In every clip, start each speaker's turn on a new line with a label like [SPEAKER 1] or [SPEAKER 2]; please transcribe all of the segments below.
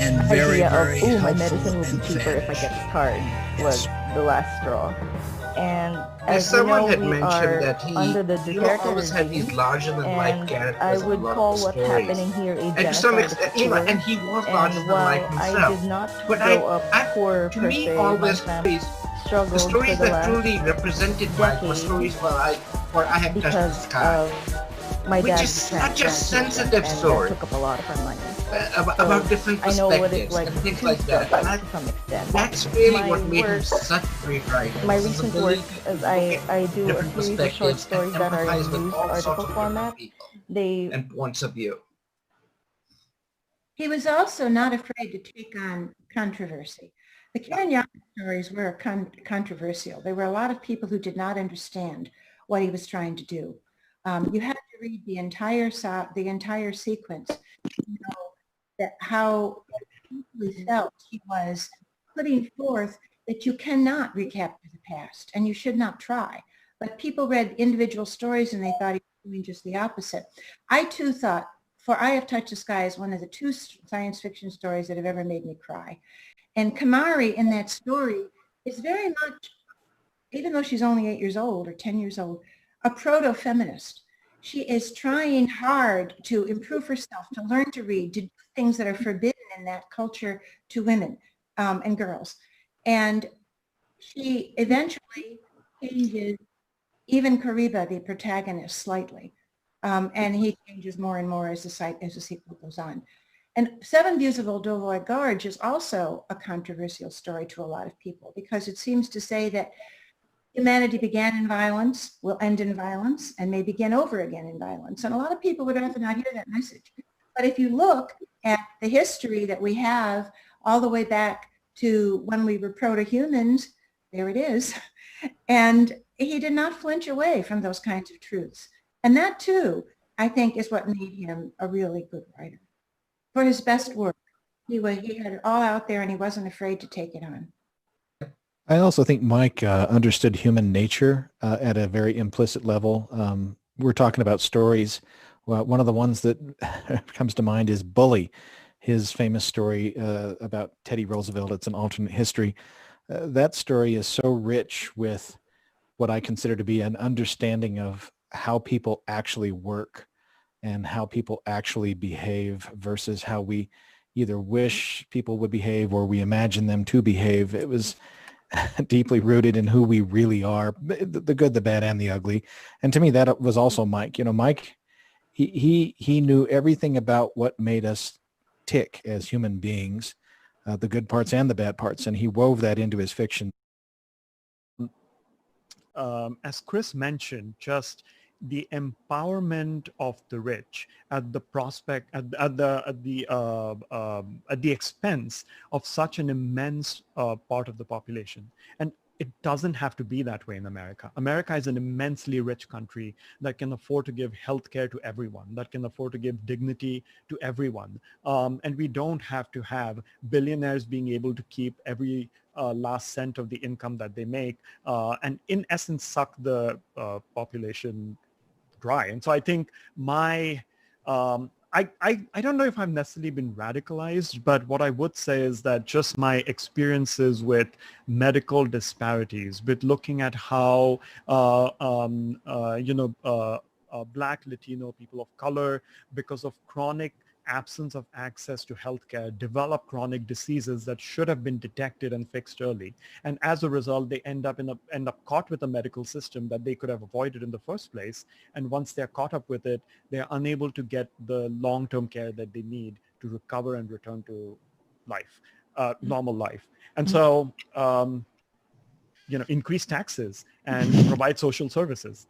[SPEAKER 1] and very,
[SPEAKER 2] idea of,
[SPEAKER 1] very
[SPEAKER 2] oh, my
[SPEAKER 1] helpful
[SPEAKER 2] medicine will
[SPEAKER 1] and
[SPEAKER 2] be cheaper if I get
[SPEAKER 1] fair.
[SPEAKER 2] this card was the last straw. And
[SPEAKER 3] Yes,
[SPEAKER 2] as we
[SPEAKER 3] someone
[SPEAKER 2] know,
[SPEAKER 3] had
[SPEAKER 2] we
[SPEAKER 3] mentioned
[SPEAKER 2] are
[SPEAKER 3] that
[SPEAKER 2] under the
[SPEAKER 3] he will always have
[SPEAKER 2] regime,
[SPEAKER 3] these larger-than-life
[SPEAKER 2] and I
[SPEAKER 3] characters in a
[SPEAKER 2] would
[SPEAKER 3] lot of the
[SPEAKER 2] call what's
[SPEAKER 3] stories.
[SPEAKER 2] happening here a
[SPEAKER 3] And to some
[SPEAKER 2] genocide of the
[SPEAKER 3] extent, and
[SPEAKER 2] poor.
[SPEAKER 3] he was
[SPEAKER 2] And
[SPEAKER 3] larger-than-life
[SPEAKER 2] while I
[SPEAKER 3] himself.
[SPEAKER 2] did not
[SPEAKER 3] But
[SPEAKER 2] grow up poor
[SPEAKER 3] to
[SPEAKER 2] per
[SPEAKER 3] me,
[SPEAKER 2] se,
[SPEAKER 3] all
[SPEAKER 2] my
[SPEAKER 3] the
[SPEAKER 2] family
[SPEAKER 3] stories, the
[SPEAKER 2] struggled for
[SPEAKER 3] stories
[SPEAKER 2] the
[SPEAKER 3] that
[SPEAKER 2] last
[SPEAKER 3] truly represented Mike were
[SPEAKER 2] decade
[SPEAKER 3] stories where I have touched the
[SPEAKER 2] because
[SPEAKER 3] sky,
[SPEAKER 2] of my
[SPEAKER 3] which
[SPEAKER 2] dad's
[SPEAKER 3] is such a
[SPEAKER 2] grandchildren,
[SPEAKER 3] sensitive
[SPEAKER 2] and that
[SPEAKER 3] story
[SPEAKER 2] took up a lot of our money.
[SPEAKER 3] about
[SPEAKER 2] So
[SPEAKER 3] different
[SPEAKER 2] I know what it's
[SPEAKER 3] perspectives
[SPEAKER 2] like
[SPEAKER 3] and things
[SPEAKER 2] to
[SPEAKER 3] like that.
[SPEAKER 2] struggle
[SPEAKER 3] And
[SPEAKER 2] to some extent.
[SPEAKER 3] that's really
[SPEAKER 2] My
[SPEAKER 3] what made him
[SPEAKER 2] work,
[SPEAKER 3] such a great writer.
[SPEAKER 2] my
[SPEAKER 3] Was his
[SPEAKER 2] recent work,
[SPEAKER 3] ability
[SPEAKER 2] as
[SPEAKER 3] to look
[SPEAKER 2] I
[SPEAKER 3] at
[SPEAKER 2] do a
[SPEAKER 3] different
[SPEAKER 2] series of short
[SPEAKER 3] perspectives and
[SPEAKER 2] stories that are
[SPEAKER 3] empathize
[SPEAKER 2] in
[SPEAKER 3] with
[SPEAKER 2] news
[SPEAKER 3] all sorts
[SPEAKER 2] article
[SPEAKER 3] of
[SPEAKER 2] format.
[SPEAKER 3] different people
[SPEAKER 2] They
[SPEAKER 3] and points of view.
[SPEAKER 4] He was also not afraid to take on controversy. The Karen Young stories were controversial. There were a lot of people who did not understand what he was trying to do. You had to read the entire sequence to know that how deeply felt he was putting forth that you cannot recapture the past, and you should not try. But people read individual stories and they thought he was doing just the opposite. I too thought, For I Have Touched the Sky is one of the 2 science fiction stories that have ever made me cry. And Kamari in that story is very much, even though she's only 8 years old or 10 years old, a proto-feminist. She is trying hard to improve herself, to learn to read, to do things that are forbidden in that culture to women and girls. And she eventually changes even Kariba, the protagonist, slightly. And he changes more and more as the sequel goes on. And Seven Views of Old Doughboy Gorge is also a controversial story to a lot of people because it seems to say that humanity began in violence, will end in violence, and may begin over again in violence. And a lot of people would rather not hear that message. But if you look at the history that we have all the way back to when we were proto-humans, there it is. And he did not flinch away from those kinds of truths. And that too, I think, is what made him a really good writer. For his best work, he had it all out there and he wasn't afraid to take it on.
[SPEAKER 5] I also think Mike understood human nature at a very implicit level. We're talking about stories. Well, one of the ones that comes to mind is Bully, his famous story about Teddy Roosevelt. It's an alternate history. That story is so rich with what I consider to be an understanding of how people actually work and how people actually behave versus how we either wish people would behave or we imagine them to behave. It was deeply rooted in who we really are, the good, the bad, and the ugly. And to me, that was also Mike. Mike, he knew everything about what made us tick as human beings, the good parts and the bad parts, and he wove that into his fiction.
[SPEAKER 6] As Chris mentioned, just the empowerment of the rich at the prospect at the expense of such an immense part of the population. And it doesn't have to be that way in America. America is an immensely rich country that can afford to give healthcare to everyone, that can afford to give dignity to everyone. And we don't have to have billionaires being able to keep every last cent of the income that they make and in essence suck the population dry. And so I think my I don't know if I've necessarily been radicalized, but what I would say is that just my experiences with medical disparities, with looking at how Black, Latino, people of color, because of chronic absence of access to healthcare, develop chronic diseases that should have been detected and fixed early. And as a result, they end up caught with a medical system that they could have avoided in the first place. And once they're caught up with it, they're unable to get the long-term care that they need to recover and return to life, normal life. And so, increase taxes and provide social services.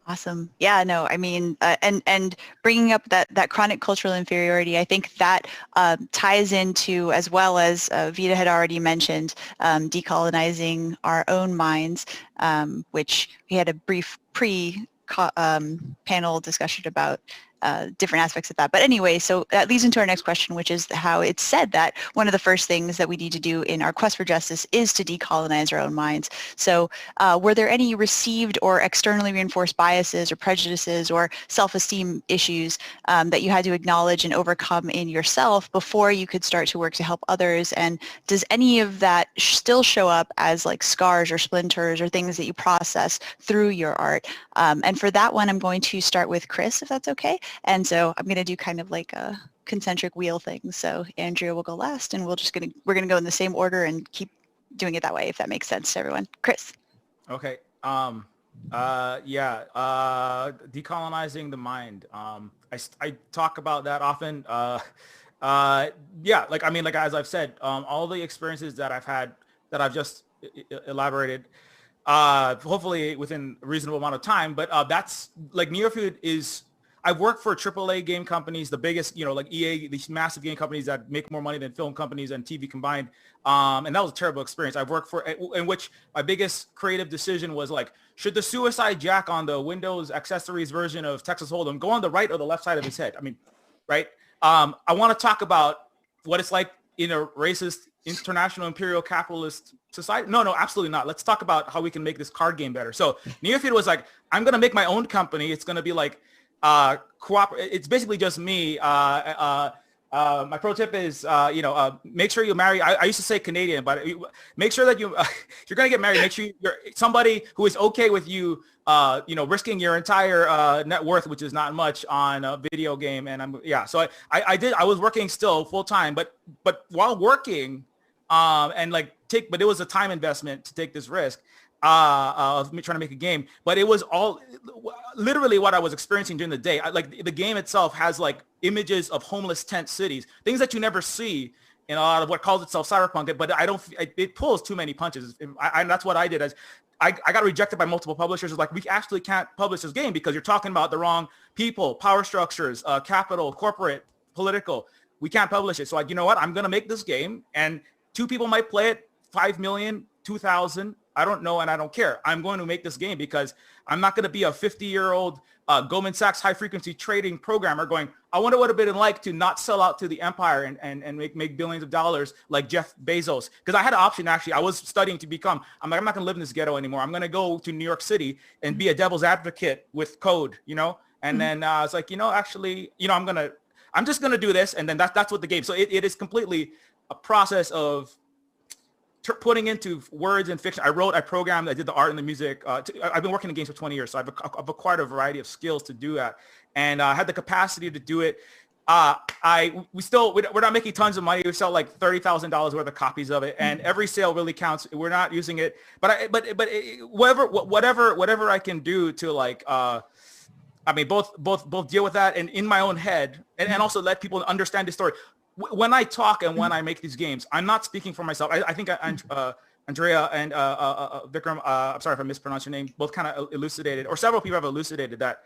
[SPEAKER 7] Awesome. Yeah, no, I mean, and bringing up that chronic cultural inferiority, I think that ties into, as well as Vita had already mentioned, decolonizing our own minds, which we had a brief panel discussion about different aspects of that. But anyway, so that leads into our next question, which is how it's said that one of the first things that we need to do in our quest for justice is to decolonize our own minds. So were there any received or externally reinforced biases or prejudices or self-esteem issues that you had to acknowledge and overcome in yourself before you could start to work to help others? And does any of that still show up as like scars or splinters or things that you process through your art? And for that one, I'm going to start with Chris, if that's okay. And so I'm going to do kind of like a concentric wheel thing. So Andrea will go last, and we're going to go in the same order and keep doing it that way, if that makes sense to everyone. Chris.
[SPEAKER 1] Okay. Decolonizing the mind. I talk about that often. Like as I've said, all the experiences that I've had that I've just elaborated, hopefully within a reasonable amount of time, but that's like Neofood is, I've worked for AAA game companies, the biggest, like EA, these massive game companies that make more money than film companies and TV combined. And that was a terrible experience. I've worked in which my biggest creative decision was like, should the suicide jack on the Windows accessories version of Texas Hold'em go on the right or the left side of his head? I mean, right? I want to talk about what it's like in a racist, international, imperial capitalist society. No, absolutely not. Let's talk about how we can make this card game better. So Neofood was like, I'm going to make my own company. It's going to be like, it's basically just me. My pro tip is, make sure you marry. I used to say Canadian, but make sure that if you're going to get married, make sure you're somebody who is okay with you, risking your entire net worth, which is not much, on a video game. And so I was working still full time, but while working, but it was a time investment to take this risk. Of me trying to make a game, but it was all literally what I was experiencing during the day. The game itself has like images of homeless tent cities, things that you never see in a lot of what calls itself cyberpunk. But it pulls too many punches. And that's what I did. As I got rejected by multiple publishers. It's like, we actually can't publish this game because you're talking about the wrong people, power structures, capital, corporate, political. We can't publish it. So you know what? I'm going to make this game, and 2 people might play it, 5 million, 2,000. I don't know, and I don't care. I'm going to make this game because I'm not going to be a 50-year-old Goldman Sachs high-frequency trading programmer going, I wonder what it would have been like to not sell out to the empire and make billions of dollars like Jeff Bezos. Because I had an option, actually. I was studying to become, I'm not going to live in this ghetto anymore. I'm going to go to New York City and be a devil's advocate with code, And then I was like, actually, I'm just going to do this. And then that's what the game. So it is completely a process of putting into words and fiction. I programmed, I did the art and the music. I've been working in games for 20 years, so I've acquired a variety of skills to do that, and I had the capacity to do it. We're not making tons of money. We sell like $30,000 worth of copies of it, and every sale really counts. We're not using it, but whatever I can do to both deal with that and in my own head, and also let people understand the story. When I talk and when I make these games, I'm not speaking for myself. I think Andrea and Vikram, I'm sorry if I mispronounced your name, both kind of elucidated, or several people have elucidated that.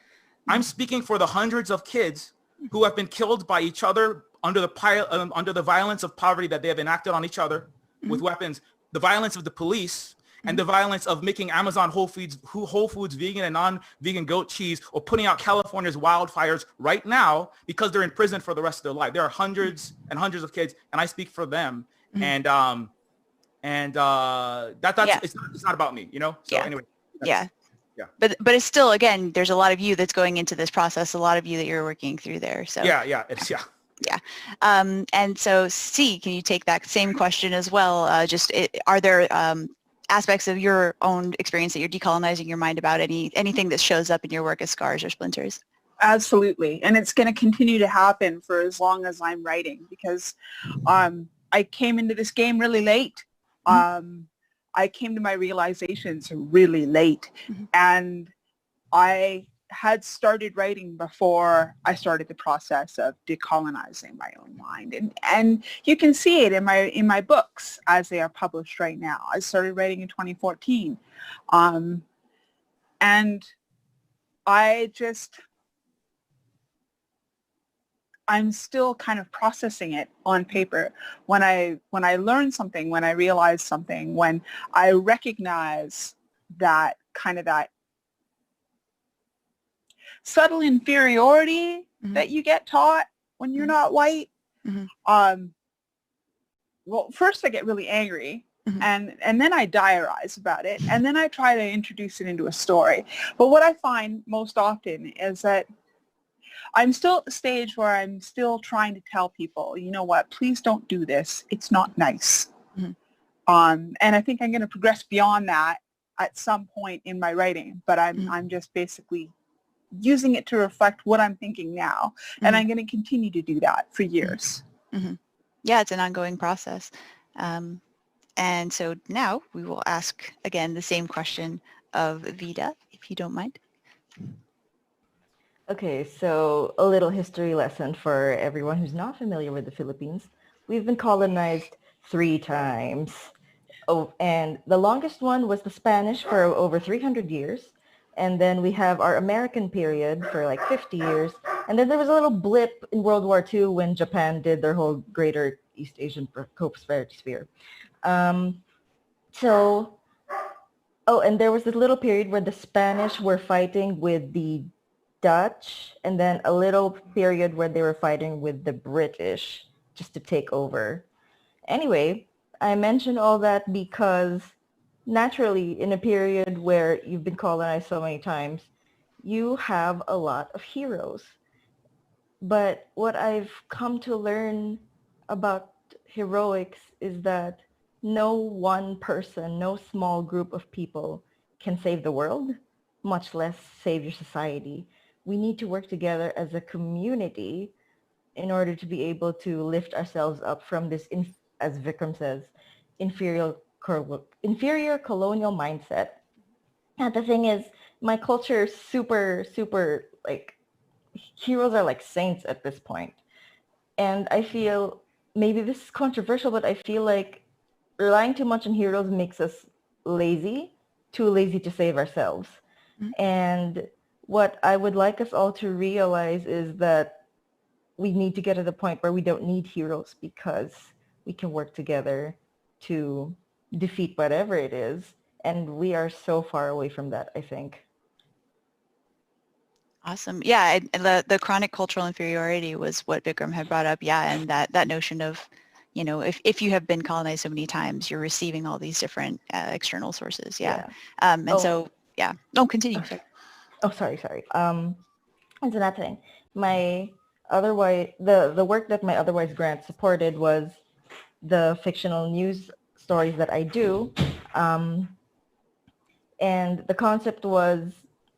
[SPEAKER 1] I'm speaking for the hundreds of kids who have been killed by each other under the violence of poverty that they have enacted on each other with weapons, the violence of the police, and the violence of making Amazon Whole Foods vegan and non-vegan goat cheese, or putting out California's wildfires right now because they're in prison for the rest of their life. There are hundreds and hundreds of kids, and I speak for them. And it's not about me, So anyway.
[SPEAKER 7] Yeah. But it's still, again, there's a lot of you that's going into this process, a lot of you that you're working through there. So
[SPEAKER 1] Yeah.
[SPEAKER 7] And so C, can you take that same question as well? Are there aspects of your own experience that you're decolonizing your mind about, anything that shows up in your work as scars or splinters?
[SPEAKER 8] Absolutely. And it's going to continue to happen for as long as I'm writing, because I came into this game really late. I came to my realizations really late, and I had started writing before I started the process of decolonizing my own mind. And you can see it in my books as they are published right now. I started writing in 2014. And I'm still kind of processing it on paper. When I learn something, when I realize something, when I recognize that kind of that subtle inferiority that you get taught when you're not white. Well, first I get really angry. And then I diarize about it, and then I try to introduce it into a story. But what I find most often is that I'm still at the stage where I'm still trying to tell people, you know what, please don't do this. It's not nice. And I think I'm going to progress beyond that at some point in my writing, but I'm just basically using it to reflect what I'm thinking now. And I'm going to continue to do that for years.
[SPEAKER 7] Yeah, it's an ongoing process. And so now we will ask again the same question of Vida, if you don't mind.
[SPEAKER 2] Okay, so a little history lesson for everyone who's not familiar with the Philippines. We've been colonized 3 times. Oh, and the longest one was the Spanish for over 300 years. And then we have our American period for like 50 years. And then there was a little blip in World War II when Japan did their whole greater East Asian prosperity sphere. And there was this little period where the Spanish were fighting with the Dutch, and then a little period where they were fighting with the British just to take over. Anyway, I mentioned all that because naturally in a period where you've been colonized so many times, you have a lot of heroes. But what I've come to learn about heroics is that no one person, no small group of people can save the world, much less save your society. We need to work together as a community in order to be able to lift ourselves up from this, as Vikram says, inferior colonial mindset. And the thing is, my culture is super, like, heroes are like saints at this point. And I feel, maybe this is controversial, but I feel like relying too much on heroes makes us lazy, too lazy to save ourselves. And what I would like us all to realize is that we need to get to the point where we don't need heroes because we can work together to defeat whatever it is. And we are so far away from that, I think.
[SPEAKER 7] Awesome. Yeah, and the chronic cultural inferiority was what Vikram had brought up. Yeah, and that notion of, you know, if you have been colonized so many times, you're receiving all these different external sources. Yeah. So, yeah. No, continue.
[SPEAKER 2] Sorry. And so that's the thing. The work that my otherwise grant supported was the fictional news stories that I do. And the concept was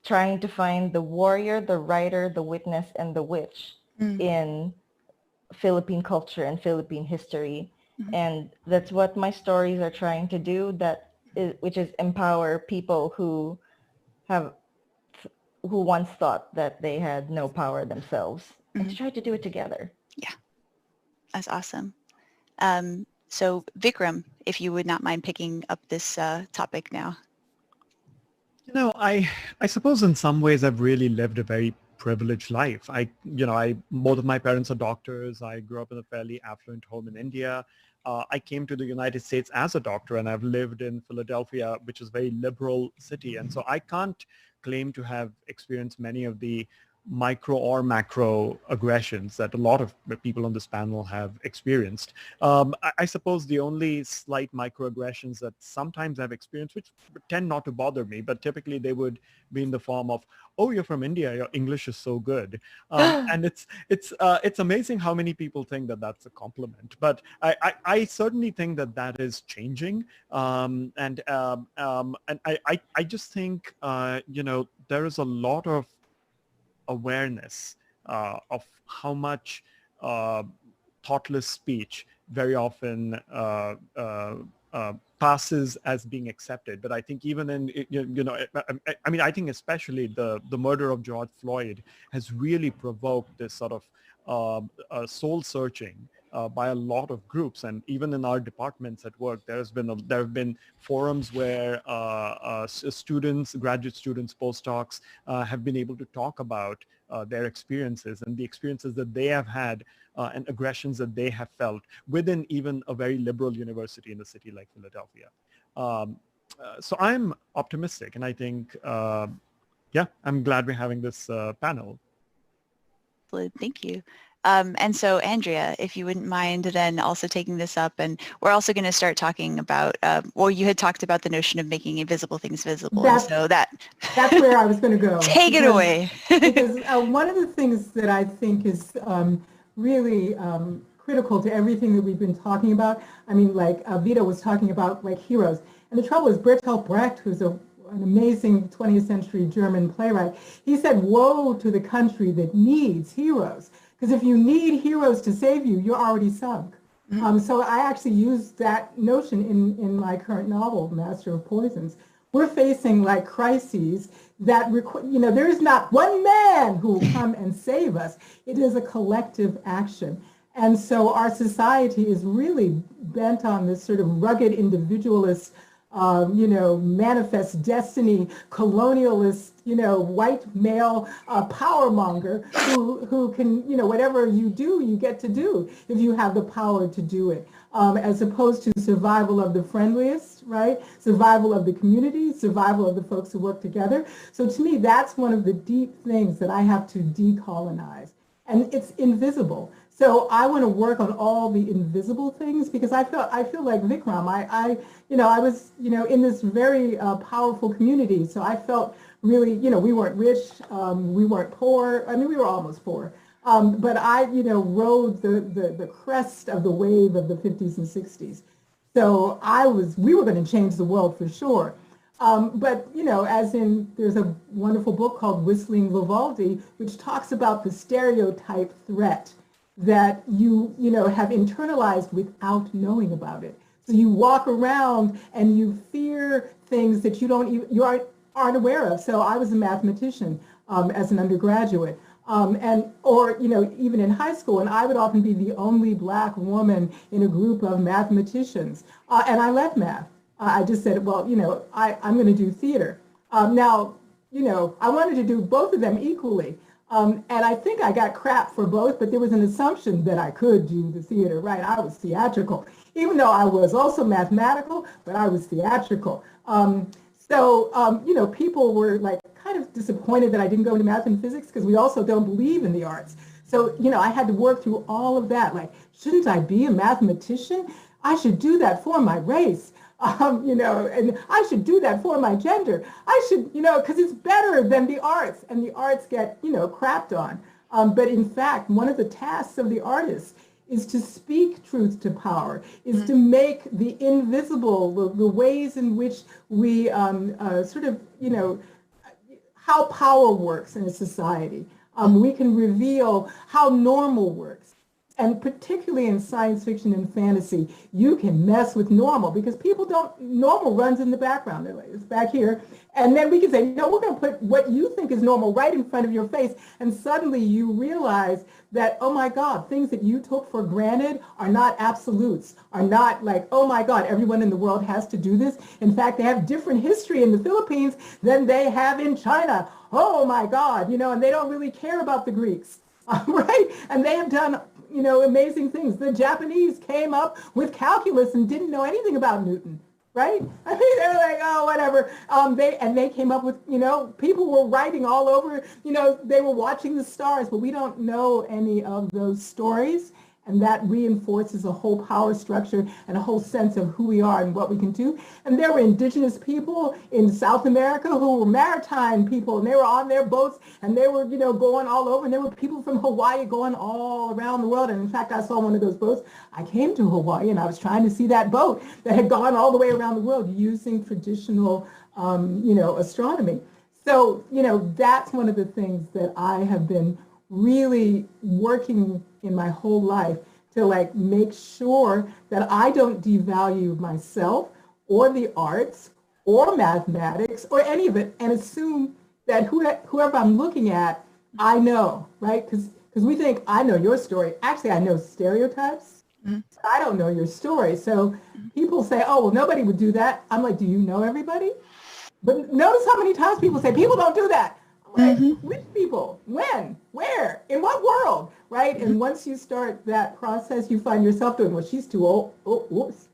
[SPEAKER 2] trying to find the warrior, the writer, the witness, and the witch in Philippine culture and Philippine history. And that's what my stories are trying to do, which is empower people who once thought that they had no power themselves, and to try to do it together.
[SPEAKER 7] Yeah, that's awesome. So Vikram, if you would not mind picking up this topic now.
[SPEAKER 6] You know, I suppose in some ways I've really lived a very privileged life. Both of my parents are doctors. I grew up in a fairly affluent home in India. I came to the United States as a doctor, and I've lived in Philadelphia, which is a very liberal city. And so I can't claim to have experienced many of the micro or macro aggressions that a lot of people on this panel have experienced. I suppose the only slight microaggressions that sometimes I've experienced, which tend not to bother me, but typically they would be in the form of, oh, you're from India, your English is so good. And it's amazing how many people think that that's a compliment. But I certainly think that that is changing. And I just think, there is a lot of awareness of how much thoughtless speech very often passes as being accepted. But I think even I think especially the murder of George Floyd has really provoked this sort of soul searching by a lot of groups. And even in our departments at work, there have been forums where students, graduate students, postdocs have been able to talk about their experiences and the experiences that they have had and aggressions that they have felt within even a very liberal university in a city like Philadelphia. So I'm optimistic, and I think, I'm glad we're having this panel.
[SPEAKER 7] Thank you. And so Andrea, if you wouldn't mind then also taking this up, and we're also going to start talking about, well, you had talked about the notion of making invisible things visible. And so that's
[SPEAKER 9] where I was going to go.
[SPEAKER 7] Take it away.
[SPEAKER 9] Because one of the things that I think is really critical to everything that we've been talking about, I mean, like Vita was talking about like heroes. And the trouble is Bertolt Brecht, who's an amazing 20th century German playwright, he said, woe to the country that needs heroes. Because if you need heroes to save you, you're already sunk. So I actually used that notion in my current novel, Master of Poisons. We're facing like crises that there is not one man who will come and save us. It is a collective action. And so our society is really bent on this sort of rugged individualist, manifest destiny, colonialist, white male powermonger who can, whatever you do, you get to do if you have the power to do it, as opposed to survival of the friendliest, right? Survival of the community, survival of the folks who work together. So to me, that's one of the deep things that I have to decolonize. And it's invisible. So I want to work on all the invisible things because I feel like Vikram. I was in this very powerful community. So I felt really, we weren't rich, we weren't poor. I mean, we were almost poor. But I, rode the crest of the wave of the 50s and 60s. So we were going to change the world for sure. But, there's a wonderful book called Whistling Vivaldi, which talks about the stereotype threat that you have internalized without knowing about it. So you walk around and you fear things that you aren't aware of. So I was a mathematician as an undergraduate, even in high school, and I would often be the only Black woman in a group of mathematicians, and I left math. I just said, well, I'm going to do theater. Now, I wanted to do both of them equally. And I think I got crap for both, but there was an assumption that I could do the theater, right? I was theatrical, even though I was also mathematical, but I was theatrical. People were like kind of disappointed that I didn't go into math and physics because we also don't believe in the arts. So, I had to work through all of that. Like, shouldn't I be a mathematician? I should do that for my race. And I should do that for my gender. I should, because it's better than the arts, and the arts get, crapped on. But in fact, one of the tasks of the artist is to speak truth to power, is to make the invisible, the ways in which we how power works in a society. We can reveal how normal works. And particularly in science fiction and fantasy, you can mess with normal because normal runs in the background. They're like, it's back here. And then we can say, no, we're going to put what you think is normal right in front of your face. And suddenly you realize that, oh my God, things that you took for granted are not absolutes, are not like, oh my God, everyone in the world has to do this. In fact, they have different history in the Philippines than they have in China. Oh my God, and they don't really care about the Greeks, right? And they have done amazing things. The Japanese came up with calculus and didn't know anything about Newton, right? I mean, they were like, oh, whatever. They came up with, people were writing all over, they were watching the stars, but we don't know any of those stories. And that reinforces a whole power structure and a whole sense of who we are and what we can do. And there were indigenous people in South America who were maritime people, and they were on their boats, and they were, going all over. And there were people from Hawaii going all around the world. And in fact, I saw one of those boats. I came to Hawaii, and I was trying to see that boat that had gone all the way around the world using traditional, astronomy. So, that's one of the things that I have been really working in my whole life to make sure that I don't devalue myself or the arts or mathematics or any of it and assume that whoever I'm looking at, I know, right? Because we think, I know your story. Actually, I know stereotypes. I don't know your story. So people say, oh, well, nobody would do that. I'm like, do you know everybody? But notice how many times people say, people don't do that. Like, which people? When? Where? In what world? Right? And once you start that process, you find yourself doing, well, she's too old. Oh, whoops.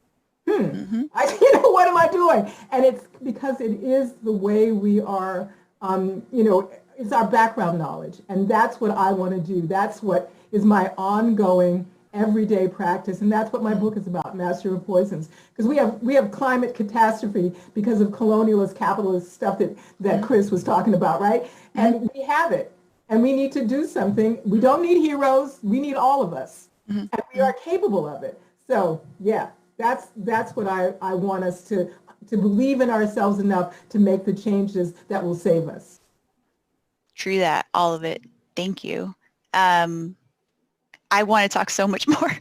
[SPEAKER 9] What am I doing? And it's because it is the way we are, is our background knowledge. And that's what I want to do. That's what is my ongoing everyday practice. And that's what my book is about, Master of Poisons. Because we have climate catastrophe because of colonialist, capitalist stuff that Chris was talking about, right? And we have it. And we need to do something. We don't need heroes. We need all of us. And we are capable of it. So yeah, that's what I want us to believe in ourselves enough to make the changes that will save us.
[SPEAKER 7] True that, all of it. Thank you. I want to talk so much more.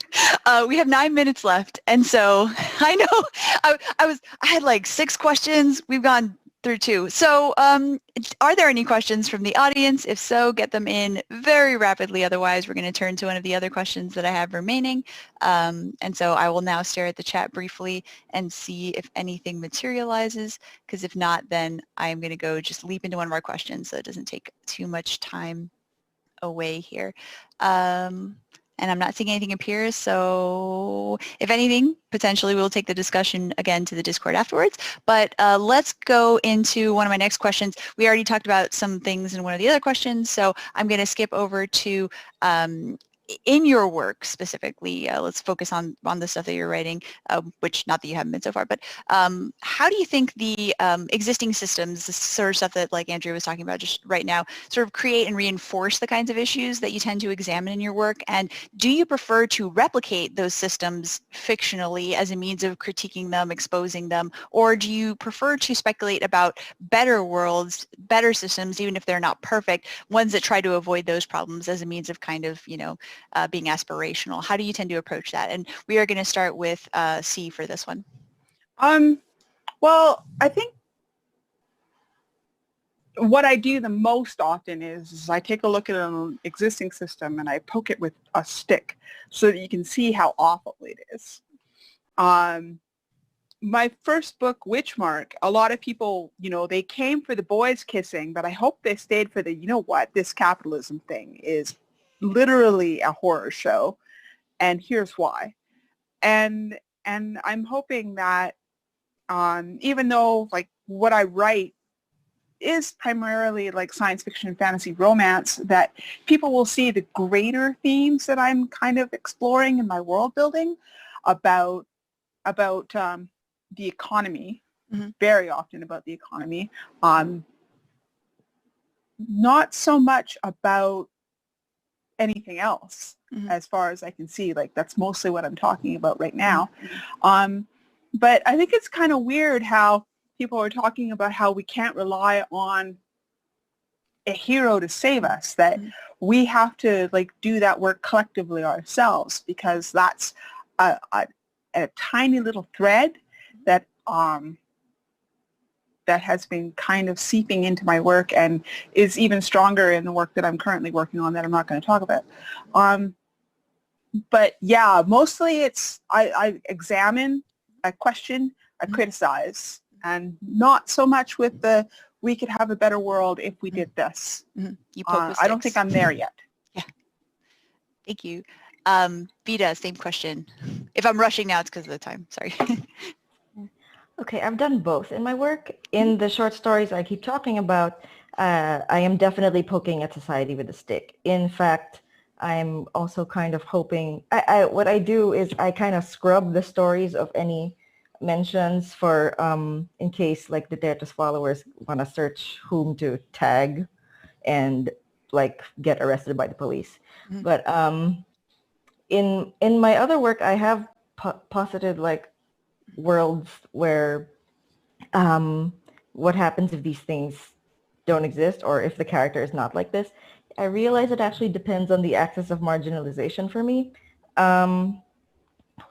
[SPEAKER 7] We have 9 minutes left. And so I know I had like 6 questions. We've gone through 2. So are there any questions from the audience? If so, get them in very rapidly. Otherwise, we're going to turn to one of the other questions that I have remaining. And so I will now stare at the chat briefly and see if anything materializes, because if not, then I'm going to go just leap into one of our questions so it doesn't take too much time away here. And I'm not seeing anything appear, so if anything, potentially we'll take the discussion again to the Discord afterwards. But let's go into one of my next questions. We already talked about some things in one of the other questions, so I'm going to skip over to in your work specifically. Let's focus on the stuff that you're writing, which not that you haven't been so far, but how do you think the existing systems, the sort of stuff that like Andrea was talking about just right now, sort of create and reinforce the kinds of issues that you tend to examine in your work? And do you prefer to replicate those systems fictionally as a means of critiquing them, exposing them, or do you prefer to speculate about better worlds, better systems, even if they're not perfect, ones that try to avoid those problems as a means of kind of, you know, being aspirational? How do you tend to approach that? And we are going to start with C for this one.
[SPEAKER 8] Well, I think what I do the most often is I take a look at an existing system and I poke it with a stick so that you can see how awful it is. My first book, Witchmark, a lot of people, you know, they came for the boys kissing, but I hope they stayed for the, you know what, this capitalism thing is literally a horror show, and here's why. And I'm hoping that even though like what I write is primarily like science fiction, fantasy, romance, that people will see the greater themes that I'm kind of exploring in my world building about the economy, very often about the economy, not so much about anything else as far as I can see. Like that's mostly what I'm talking about right now. But I think it's kind of weird how people are talking about how we can't rely on a hero to save us, that we have to like do that work collectively ourselves, because that's a tiny little thread that that has been kind of seeping into my work and is even stronger in the work that I'm currently working on that I'm not going to talk about. But yeah, mostly it's I examine, I question, I criticize, and not so much with the we could have a better world if we did this.
[SPEAKER 7] You poke with
[SPEAKER 8] I don't think I'm there yet.
[SPEAKER 7] Yeah. Thank you. Vida, same question. If I'm rushing now, it's because of the time. Sorry.
[SPEAKER 2] Okay, I've done both in my work. In the short stories I keep talking about, I am definitely poking at society with a stick. In fact, I'm also kind of hoping, what I do is I kind of scrub the stories of any mentions for, in case like the Data's followers want to search whom to tag and like get arrested by the police. But in my other work, I have posited like worlds where what happens if these things don't exist or if the character is not like this. I realize it actually depends on the axis of marginalization for me.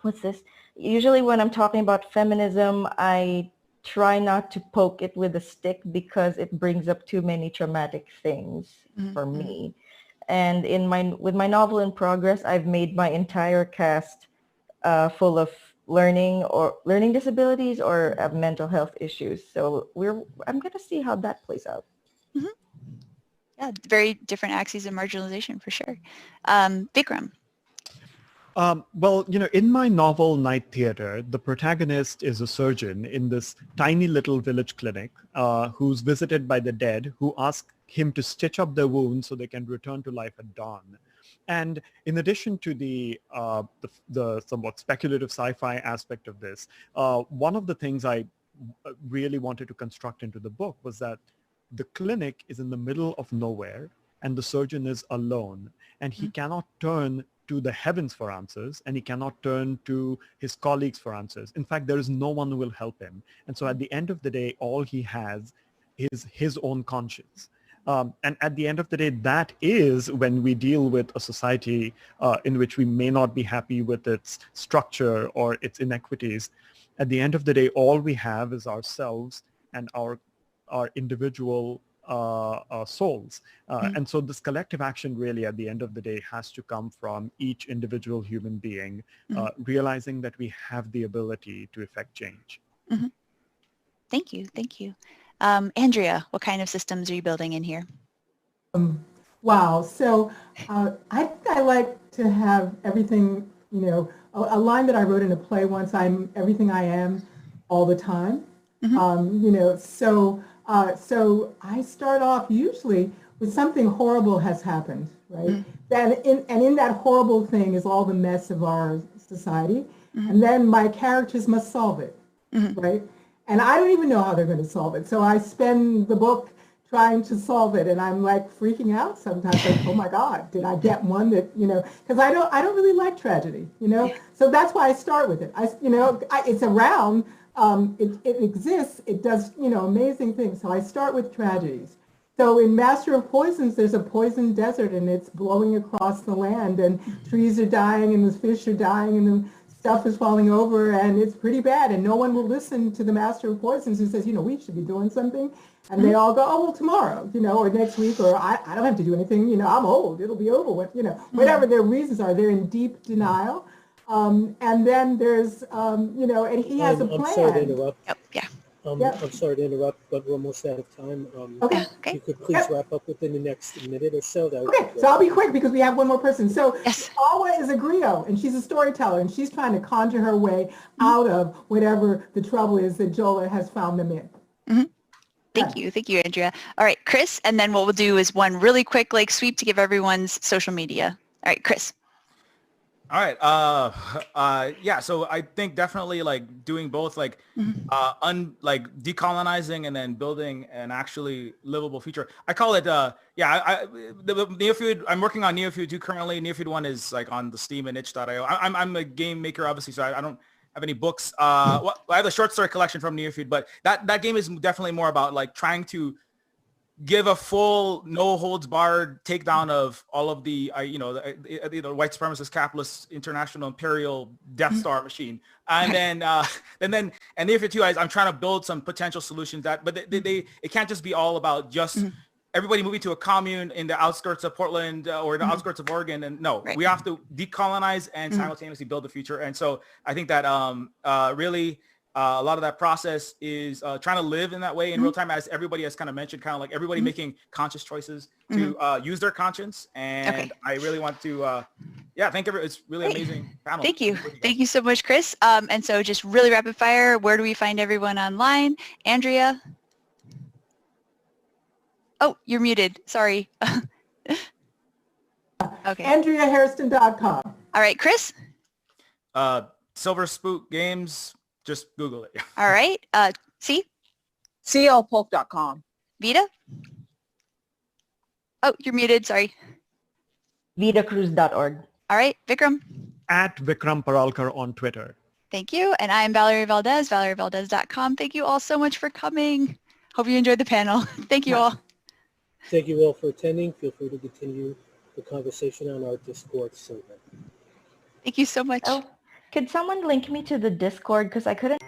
[SPEAKER 2] What's this? Usually when I'm talking about feminism, I try not to poke it with a stick because it brings up too many traumatic things for me. And with my novel in progress, I've made my entire cast full of learning disabilities or mental health issues. So I'm going to see how that plays out.
[SPEAKER 7] Yeah, very different axes of marginalization for sure. Vikram.
[SPEAKER 6] Well, in my novel Night Theater, the protagonist is a surgeon in this tiny little village clinic who's visited by the dead who ask him to stitch up their wounds so they can return to life at dawn. And in addition to the somewhat speculative sci-fi aspect of this, one of the things I really wanted to construct into the book was that the clinic is in the middle of nowhere and the surgeon is alone and he cannot turn to the heavens for answers and he cannot turn to his colleagues for answers. In fact, there is no one who will help him. And so at the end of the day, all he has is his own conscience. And at the end of the day, that is when we deal with a society in which we may not be happy with its structure or its inequities. At the end of the day, all we have is ourselves and our individual souls. And so this collective action really at the end of the day has to come from each individual human being, realizing that we have the ability to effect change.
[SPEAKER 7] Thank you. Thank you. Andrea, what kind of systems are you building in here?
[SPEAKER 9] Wow. So I think I like to have everything, a line that I wrote in a play once, I'm everything I am all the time. So I start off usually with something horrible has happened, right? And in that horrible thing is all the mess of our society. And then my characters must solve it, right? And I don't even know how they're going to solve it. So I spend the book trying to solve it, and I'm like freaking out sometimes. Like, oh my God, did I get one that Because I don't really like tragedy, So that's why I start with it. It's around. It exists. It does amazing things. So I start with tragedies. So in Master of Poisons, there's a poison desert, and it's blowing across the land, and trees are dying, and the fish are dying, and the stuff is falling over, and it's pretty bad, and no one will listen to the Master of Poisons who says, we should be doing something, and they all go, oh, well, tomorrow, or next week, or I don't have to do anything, I'm old, it'll be over with, whatever their reasons are, they're in deep denial, and then there's, and he has a plan.
[SPEAKER 10] I'm sorry to interrupt.
[SPEAKER 7] Yeah.
[SPEAKER 10] I'm sorry to interrupt, but we're almost out of time.
[SPEAKER 9] Okay.
[SPEAKER 10] If you could please wrap up within the next minute or so.
[SPEAKER 9] Okay, so I'll be quick because we have one more person. So Alwa is a griot, and she's a storyteller, and she's trying to conjure her way out of whatever the trouble is that Jola has found them in.
[SPEAKER 7] Thank you, Andrea. All right, Chris, and then what we'll do is one really quick sweep to give everyone's social media. All right, Chris.
[SPEAKER 1] All right. Yeah. So I think definitely doing both, decolonizing and then building an actually livable future. I call it, the Neofood. I'm working on Neofood 2 currently. Neofood 1 is on the Steam and itch.io. I'm a game maker, obviously, so I don't have any books. I have a short story collection from Neofood, but that game is definitely more about trying to give a full, no holds barred takedown of all of the, white supremacist, capitalist, international, imperial Death Star machine. And then, and if two eyes, I'm trying to build some potential solutions but it can't just be all about just everybody moving to a commune in the outskirts of Portland or the outskirts of Oregon. And we have to decolonize and simultaneously build the future. And so I think that really, a lot of that process is trying to live in that way in real time, as everybody has kind of mentioned, everybody making conscious choices to use their conscience. And I really want to, thank everyone. It's really amazing panel.
[SPEAKER 7] Thank you. Thank you so much, Chris. And so just really rapid fire, where do we find everyone online? Andrea? Oh, you're muted. Sorry. Okay.
[SPEAKER 9] AndreaHairston.com.
[SPEAKER 7] All right, Chris?
[SPEAKER 1] Silver Spook Games. Just Google it.
[SPEAKER 7] All right. C?
[SPEAKER 8] clpulp.com.
[SPEAKER 7] Vita? Oh, you're muted. Sorry.
[SPEAKER 2] VitaCruz.org.
[SPEAKER 7] All right. Vikram?
[SPEAKER 6] At Vikram Paralkar on Twitter.
[SPEAKER 7] Thank you. And I'm Valerie Valdez, ValerieValdez.com. Thank you all so much for coming. Hope you enjoyed the panel. Thank you all.
[SPEAKER 10] Thank you all for attending. Feel free to continue the conversation on our Discord server.
[SPEAKER 7] Thank you so much.
[SPEAKER 2] Oh, could someone link me to the Discord? Because I couldn't.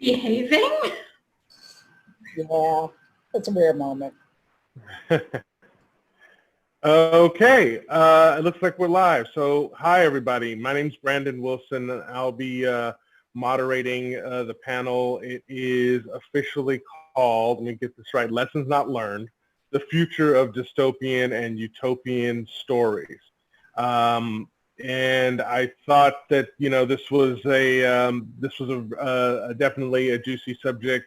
[SPEAKER 11] Behaving?
[SPEAKER 12] Yeah, it's a rare moment.
[SPEAKER 13] Okay, it looks like we're live. So hi, everybody. My name's Brandon Wilson. I'll be moderating the panel. It is officially called, let me get this right, Lessons Not Learned, the Future of Dystopian and Utopian Stories. And I thought that, you know, this was definitely a juicy subject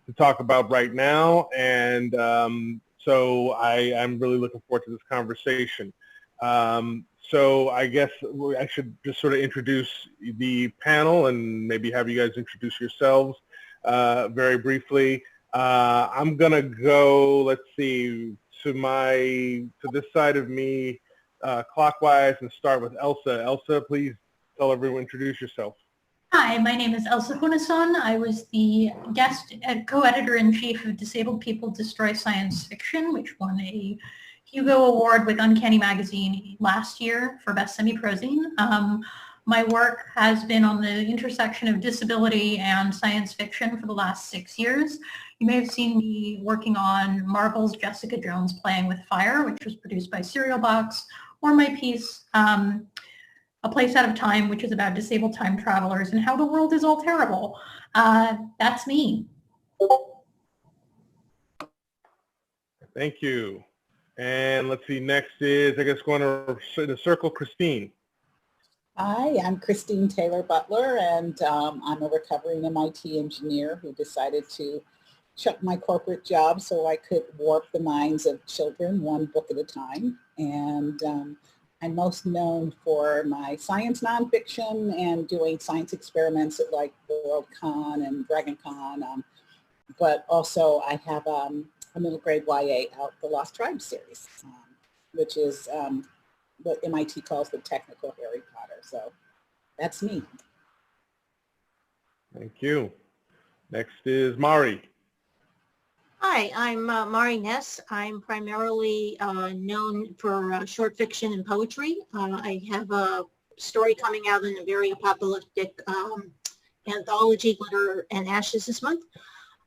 [SPEAKER 13] to talk about right now. And so I'm really looking forward to this conversation. So I guess I should just sort of introduce the panel and maybe have you guys introduce yourselves very briefly. I'm gonna go, let's see, to this side of me clockwise and start with Elsa. Elsa, please tell everyone, introduce yourself.
[SPEAKER 11] Hi, my name is Elsa Hunason. I was the guest co-editor-in-chief of Disabled People Destroy Science Fiction, which won a Hugo Award with Uncanny Magazine last year for Best Semi-Prozine. My work has been on the intersection of disability and science fiction for the last 6 years. You may have seen me working on Marvel's Jessica Jones Playing with Fire, which was produced by Serial Box, or my piece, A Place Out of Time, which is about disabled time travelers and how the world is all terrible. That's me.
[SPEAKER 13] Thank you. And let's see, next is, I guess, going to the circle, Christine.
[SPEAKER 12] Hi, I'm Christine Taylor Butler, and I'm a recovering MIT engineer who decided to chuck my corporate job so I could warp the minds of children one book at a time. And I'm most known for my science nonfiction and doing science experiments at like WorldCon and DragonCon. But also I have a middle grade YA out, the Lost Tribes series, which is what MIT calls the technical Harry Potter. So that's me.
[SPEAKER 13] Thank you. Next is Mari.
[SPEAKER 14] Hi, I'm Mari Ness. I'm primarily known for short fiction and poetry. I have a story coming out in a very apocalyptic anthology, Glitter and Ashes, this month.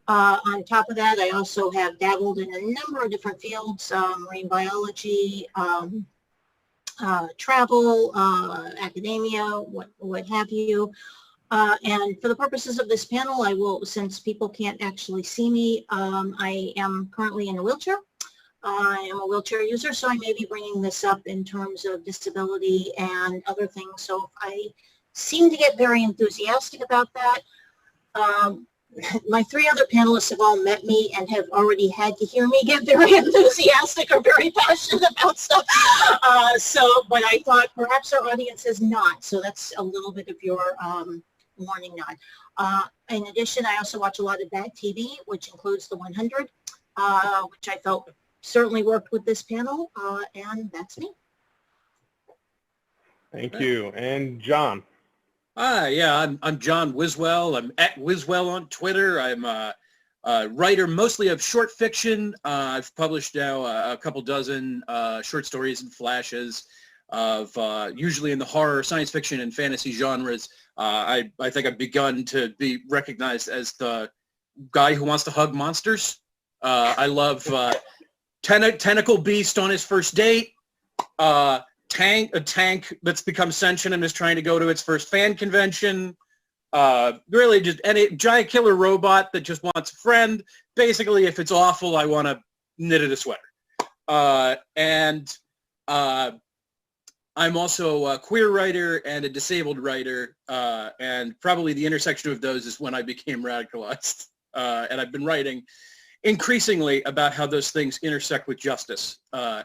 [SPEAKER 14] On top of that, I also have dabbled in a number of different fields, marine biology, travel, academia, what have you. And for the purposes of this panel, I will, since people can't actually see me, I am currently in a wheelchair. I am a wheelchair user, so I may be bringing this up in terms of disability and other things. So if I seem to get very enthusiastic about that, my three other panelists have all met me and have already had to hear me get very enthusiastic or very passionate about stuff. But I thought perhaps our audience has not. So that's a little bit of your warning nod. In addition, I also watch a lot of bad TV, which includes The 100, which I felt certainly worked with this panel, and that's me.
[SPEAKER 13] Thank you. And John.
[SPEAKER 15] Hi, yeah, I'm John Wiswell. I'm at Wiswell on Twitter. I'm a writer mostly of short fiction. I've published now a couple dozen short stories and flashes of usually in the horror, science fiction, and fantasy genres. I think I've begun to be recognized as the guy who wants to hug monsters. I love Tentacle Beast on his first date, a tank that's become sentient and is trying to go to its first fan convention. Really just any giant killer robot that just wants a friend. Basically, if it's awful, I want to knit it a sweater. I'm also a queer writer and a disabled writer, and probably the intersection of those is when I became radicalized. And I've been writing increasingly about how those things intersect with justice,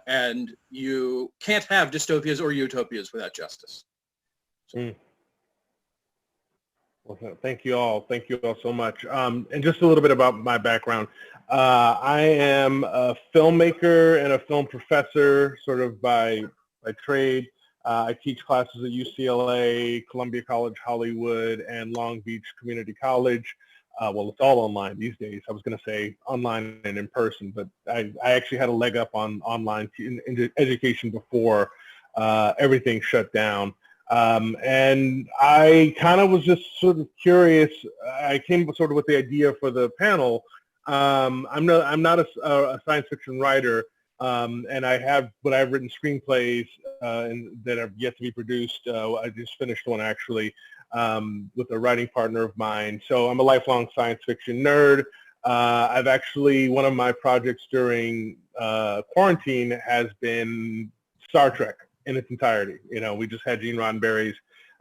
[SPEAKER 15] and you can't have dystopias or utopias without justice.
[SPEAKER 13] Well, thank you all. Thank you all so much. And just a little bit about my background. I am a filmmaker and a film professor, sort of by trade. I teach classes at UCLA, Columbia College Hollywood, and Long Beach Community College. Well, it's all online these days. I was going to say online and in person, but I actually had a leg up on online in education before everything shut down. And I kind of was just sort of curious. I came sort of with the idea for the panel. I'm not a science fiction writer, and I've written screenplays that have yet to be produced. I just finished one actually with a writing partner of mine. So I'm a lifelong science fiction nerd. I've actually, one of my projects during quarantine has been Star Trek in its entirety. You know, we just had Gene Roddenberry's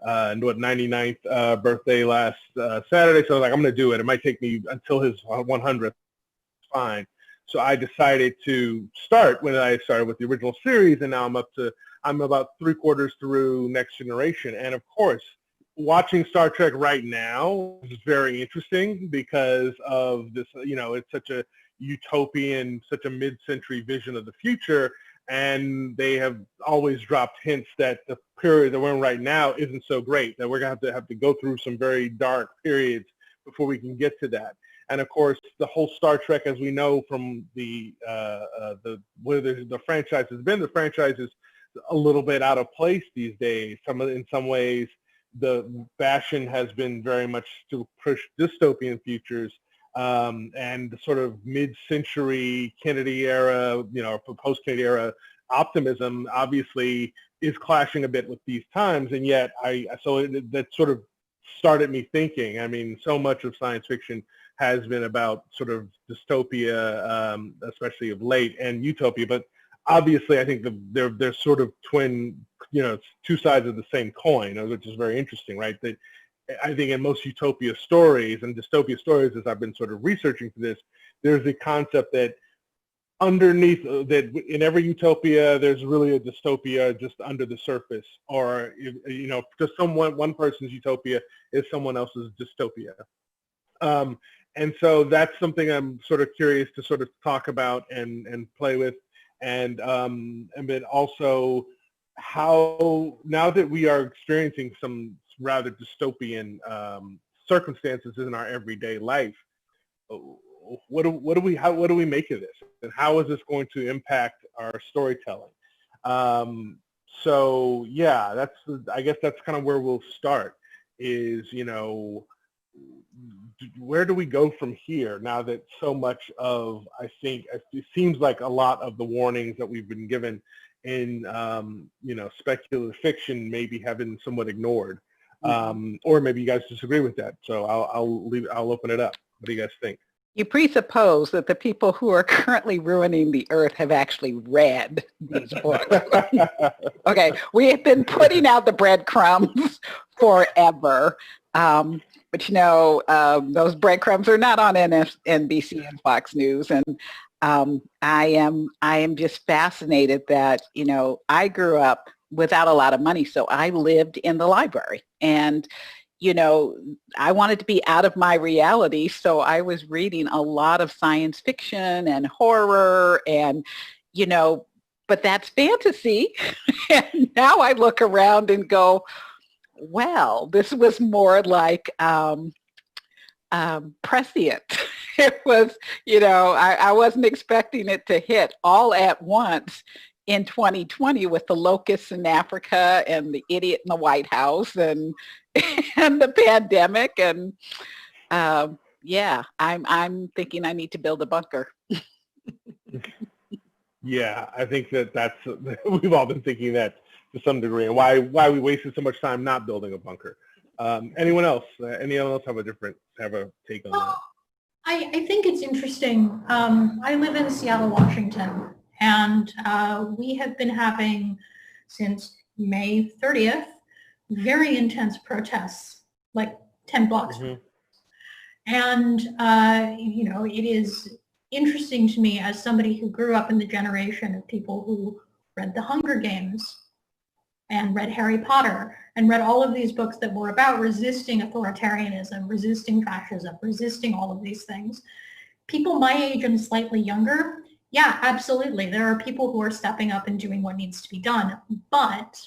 [SPEAKER 13] 99th birthday last Saturday, so I was like, I'm going to do it. It might take me until his 100th. Fine. So I decided to start when I started with the original series, and now I'm about 3/4 through Next Generation. And of course, watching Star Trek right now is very interesting because of this, you know, it's such a utopian, such a mid-century vision of the future. And they have always dropped hints that the period that we're in right now isn't so great, that we're going to have to go through some very dark periods before we can get to that. And of course, the whole Star Trek, as we know from where the franchise has been, the franchise is a little bit out of place these days. In some ways, the fashion has been very much to push dystopian futures. And the sort of mid-century Kennedy era, you know, post-Kennedy era optimism obviously is clashing a bit with these times. And yet that sort of started me thinking. I mean, so much of science fiction has been about sort of dystopia, especially of late, and utopia. But obviously, I think they're sort of twin, you know, it's two sides of the same coin, which is very interesting, right? That I think in most utopia stories and dystopia stories, as I've been sort of researching for this, there's the concept that underneath, that in every utopia, there's really a dystopia just under the surface, or, you know, just one person's utopia is someone else's dystopia. And so that's something I'm sort of curious to sort of talk about and play with. And then also how, now that we are experiencing some rather dystopian circumstances in our everyday life, what do we make of this, and how is this going to impact our storytelling? So yeah, I guess that's kind of where we'll start. Is, you know, where do we go from here now that so much of, I think, it seems like a lot of the warnings that we've been given in, you know, speculative fiction maybe have been somewhat ignored, or maybe you guys disagree with that. So I'll open it up. What do you guys think?
[SPEAKER 16] You presuppose that the people who are currently ruining the earth have actually read these books. Okay, we have been putting out the breadcrumbs forever. But, you know, those breadcrumbs are not on NBC and Fox News. And I am just fascinated that, you know, I grew up without a lot of money, so I lived in the library. And, you know, I wanted to be out of my reality, so I was reading a lot of science fiction and horror and, you know, but that's fantasy. And now I look around and go, well, this was more like prescient. It was, you know, I wasn't expecting it to hit all at once in 2020 with the locusts in Africa and the idiot in the White House and the pandemic. And yeah, I'm thinking I need to build a bunker.
[SPEAKER 13] Yeah, I think that's we've all been thinking that to some degree, and why we wasted so much time not building a bunker. Anyone else? Anyone else have a take on that?
[SPEAKER 11] I think it's interesting. I live in Seattle, Washington, and we have been having, since May 30th, very intense protests, like 10 blocks. Mm-hmm. And, you know, it is interesting to me as somebody who grew up in the generation of people who read The Hunger Games and read Harry Potter and read all of these books that were about resisting authoritarianism, resisting fascism, resisting all of these things. People my age and slightly younger, yeah, absolutely. There are people who are stepping up and doing what needs to be done. But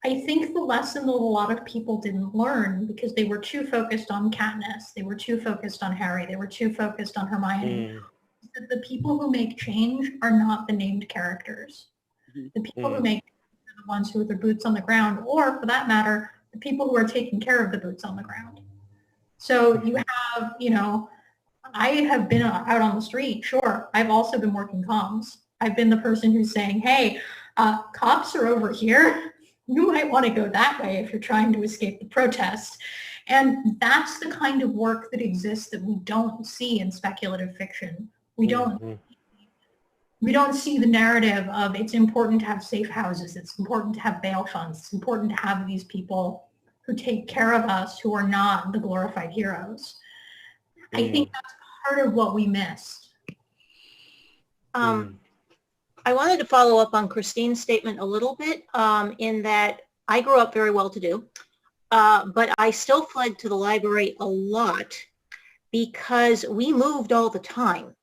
[SPEAKER 11] I think the lesson that a lot of people didn't learn because they were too focused on Katniss, they were too focused on Harry, they were too focused on Hermione, that the people who make change are not the named characters. The people who make ones who are the boots on the ground, or for that matter, the people who are taking care of the boots on the ground. So you have, you know, I have been out on the street, sure. I've also been working comms. I've been the person who's saying, hey, cops are over here. You might want to go that way if you're trying to escape the protest. And that's the kind of work that exists that we don't see in speculative fiction. We don't see the narrative of it's important to have safe houses. It's important to have bail funds. It's important to have these people who take care of us who are not the glorified heroes. I think that's part of what we missed.
[SPEAKER 14] I wanted to follow up on Christine's statement a little bit in that I grew up very well-to-do, but I still fled to the library a lot because we moved all the time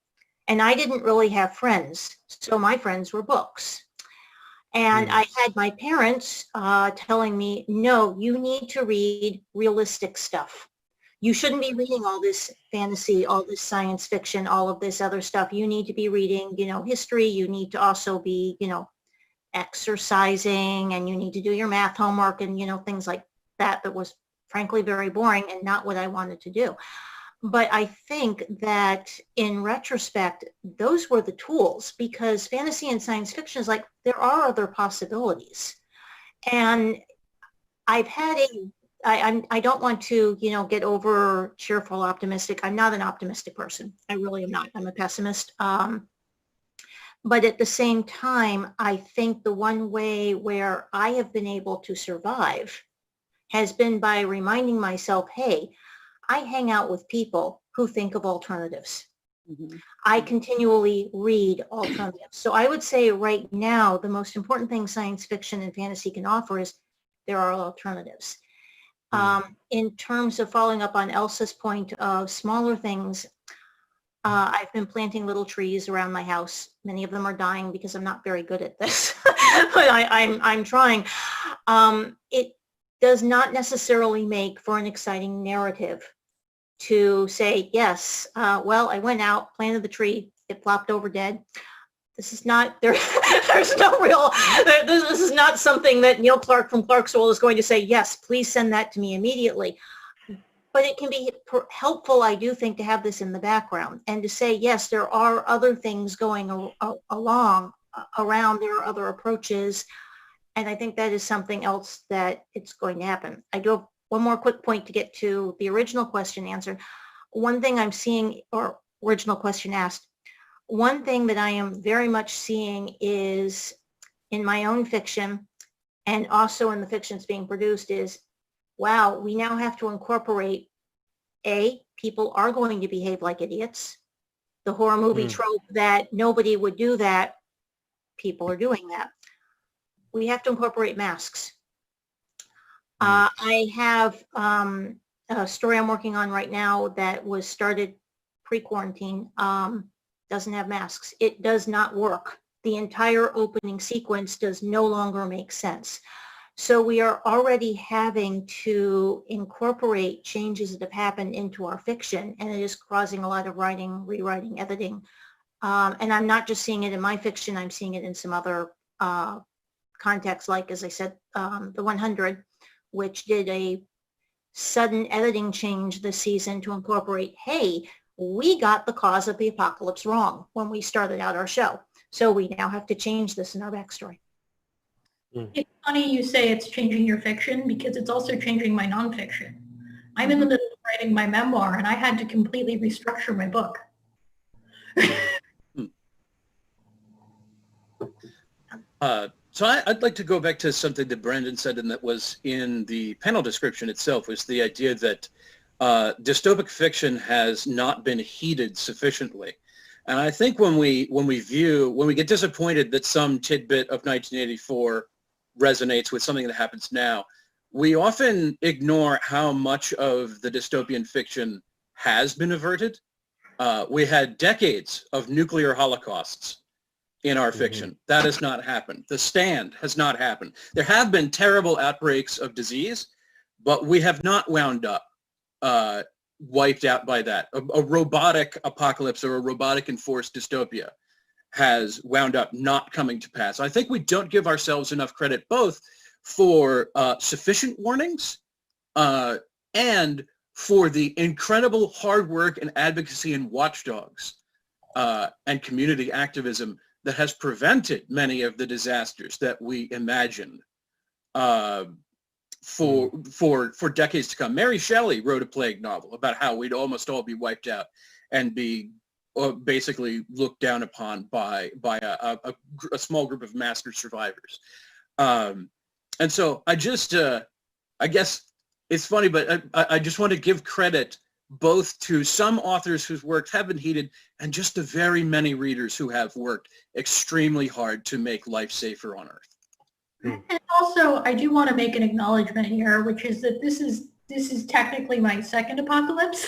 [SPEAKER 14] and I didn't really have friends. So my friends were books. And I had my parents telling me, no, you need to read realistic stuff. You shouldn't be reading all this fantasy, all this science fiction, all of this other stuff. You need to be reading, you know, history. You need to also be, you know, exercising, and you need to do your math homework and, you know, things like that. That was frankly very boring and not what I wanted to do. But I think that in retrospect, those were the tools, because fantasy and science fiction is like, there are other possibilities. And I've had I don't want to, you know, get over cheerful, optimistic. I'm not an optimistic person. I really am not. I'm a pessimist. But at the same time, I think the one way where I have been able to survive has been by reminding myself, hey, I hang out with people who think of alternatives. I continually read alternatives. So I would say right now, the most important thing science fiction and fantasy can offer is there are alternatives. In terms of following up on Elsa's point of smaller things, I've been planting little trees around my house. Many of them are dying because I'm not very good at this, but I'm trying. It does not necessarily make for an exciting narrative to say, yes, well, I went out, planted the tree, it flopped over dead. This is not, there's no real, this is not something that Neil Clark from Clarksville is going to say, yes, please send that to me immediately. But it can be helpful, I do think, to have this in the background and to say, yes, there are other things going around, there are other approaches. And I think that is something else that it's going to happen. I do have one more quick point to get to the original question answered. One thing I'm seeing, or original question asked, one thing that I am very much seeing is in my own fiction and also in the fiction that's being produced is, wow, we now have to incorporate, people are going to behave like idiots. The horror movie trope that nobody would do that, people are doing that. We have to incorporate masks. I have a story I'm working on right now that was started pre-quarantine. Doesn't have masks. It does not work. The entire opening sequence does no longer make sense. So we are already having to incorporate changes that have happened into our fiction, and it is causing a lot of writing, rewriting, editing. And I'm not just seeing it in my fiction, I'm seeing it in some other contexts, like, as I said, the 100, which did a sudden editing change this season to incorporate, hey, we got the cause of the apocalypse wrong when we started out our show. So we now have to change this in our backstory.
[SPEAKER 11] It's funny you say it's changing your fiction because it's also changing my nonfiction. I'm in the middle of writing my memoir and I had to completely restructure my book.
[SPEAKER 15] So I'd like to go back to something that Brandon said and that was in the panel description itself, was the idea that dystopic fiction has not been heeded sufficiently. And I think when we get disappointed that some tidbit of 1984 resonates with something that happens now, we often ignore how much of the dystopian fiction has been averted. We had decades of nuclear holocausts in our fiction. That has not happened. The Stand has not happened. There have been terrible outbreaks of disease, but we have not wound up wiped out by that. A robotic apocalypse or a robotic enforced dystopia has wound up not coming to pass. I think we don't give ourselves enough credit both for sufficient warnings and for the incredible hard work and advocacy and watchdogs and community activism that has prevented many of the disasters that we imagined for decades to come. Mary Shelley wrote a plague novel about how we'd almost all be wiped out and be basically looked down upon by a small group of master survivors. And so I guess it's funny, but I just want to give credit both to some authors whose works have been heeded and just the very many readers who have worked extremely hard to make life safer on Earth.
[SPEAKER 11] And also, I do want to make an acknowledgement here, which is that this is technically my second apocalypse.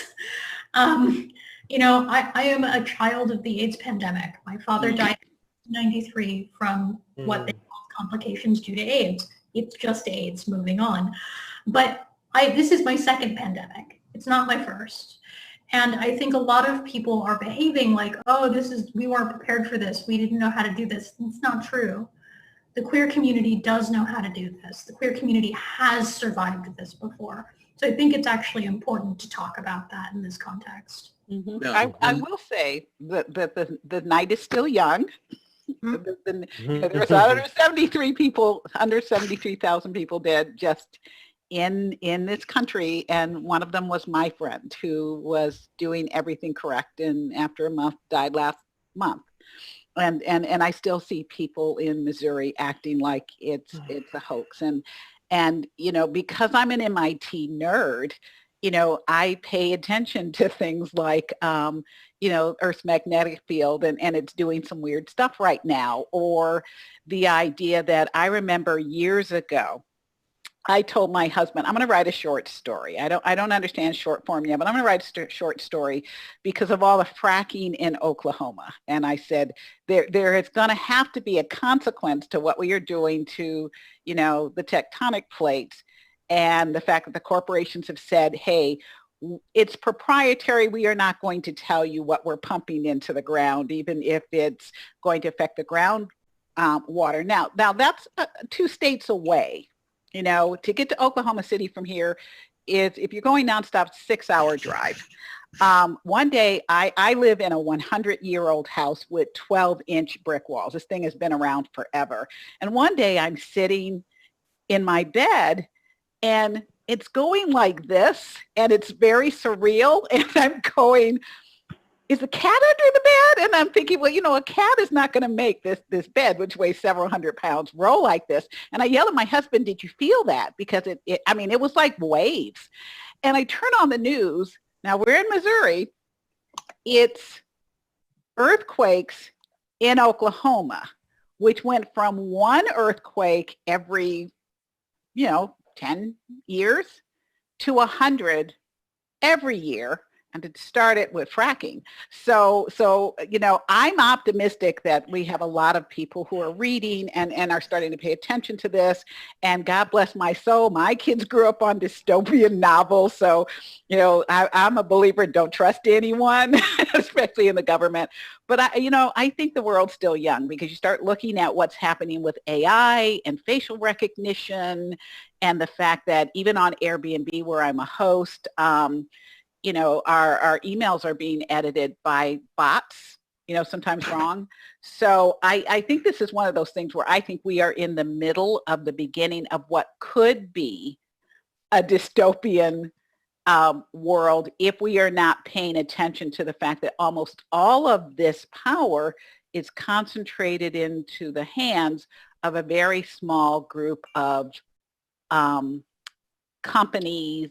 [SPEAKER 11] You know, I am a child of the AIDS pandemic. My father died in 1993 from what they call complications due to AIDS. It's just AIDS, moving on. But this is my second pandemic. It's not my first. And I think a lot of people are behaving like, oh, we weren't prepared for this. We didn't know how to do this. It's not true. The queer community does know how to do this. The queer community has survived this before. So I think it's actually important to talk about that in this context.
[SPEAKER 16] Mm-hmm. I will say that the night is still young. There's under 73,000 people dead just in this country, and one of them was my friend who was doing everything correct, and after a month died last month. And I still see people in Missouri acting like it's a hoax, and you know, because I'm an MIT nerd, you know, I pay attention to things like, you know, Earth's magnetic field and it's doing some weird stuff right now. Or the idea that I remember years ago, I told my husband, I'm going to write a short story. I don't understand short form yet, but I'm going to write a short story because of all the fracking in Oklahoma. And I said, there is going to have to be a consequence to what we are doing to, you know, the tectonic plates. And the fact that the corporations have said, hey, it's proprietary. We are not going to tell you what we're pumping into the ground, even if it's going to affect the ground water. Now that's 2 states away. You know, to get to Oklahoma City from here is, if you're going nonstop, 6-hour drive. One day, I live in a 100-year-old house with 12-inch brick walls. This thing has been around forever. And one day I'm sitting in my bed and it's going like this, and it's very surreal. And I'm going, is the cat under the bed? And I'm thinking, well, you know, a cat is not going to make this bed, which weighs several hundred pounds, roll like this. And I yell at my husband, did you feel that? Because it was like waves. And I turn on the news. Now we're in Missouri. It's earthquakes in Oklahoma, which went from one earthquake every, 10 years to 100 every year. And it started with fracking. So, I'm optimistic that we have a lot of people who are reading and are starting to pay attention to this. And God bless my soul, my kids grew up on dystopian novels. So, I'm a believer, don't trust anyone, especially in the government. But, I think the world's still young, because you start looking at what's happening with AI and facial recognition, and the fact that even on Airbnb, where I'm a host, our emails are being edited by bots, sometimes wrong. So I think this is one of those things where I think we are in the middle of the beginning of what could be a dystopian world if we are not paying attention to the fact that almost all of this power is concentrated into the hands of a very small group of companies,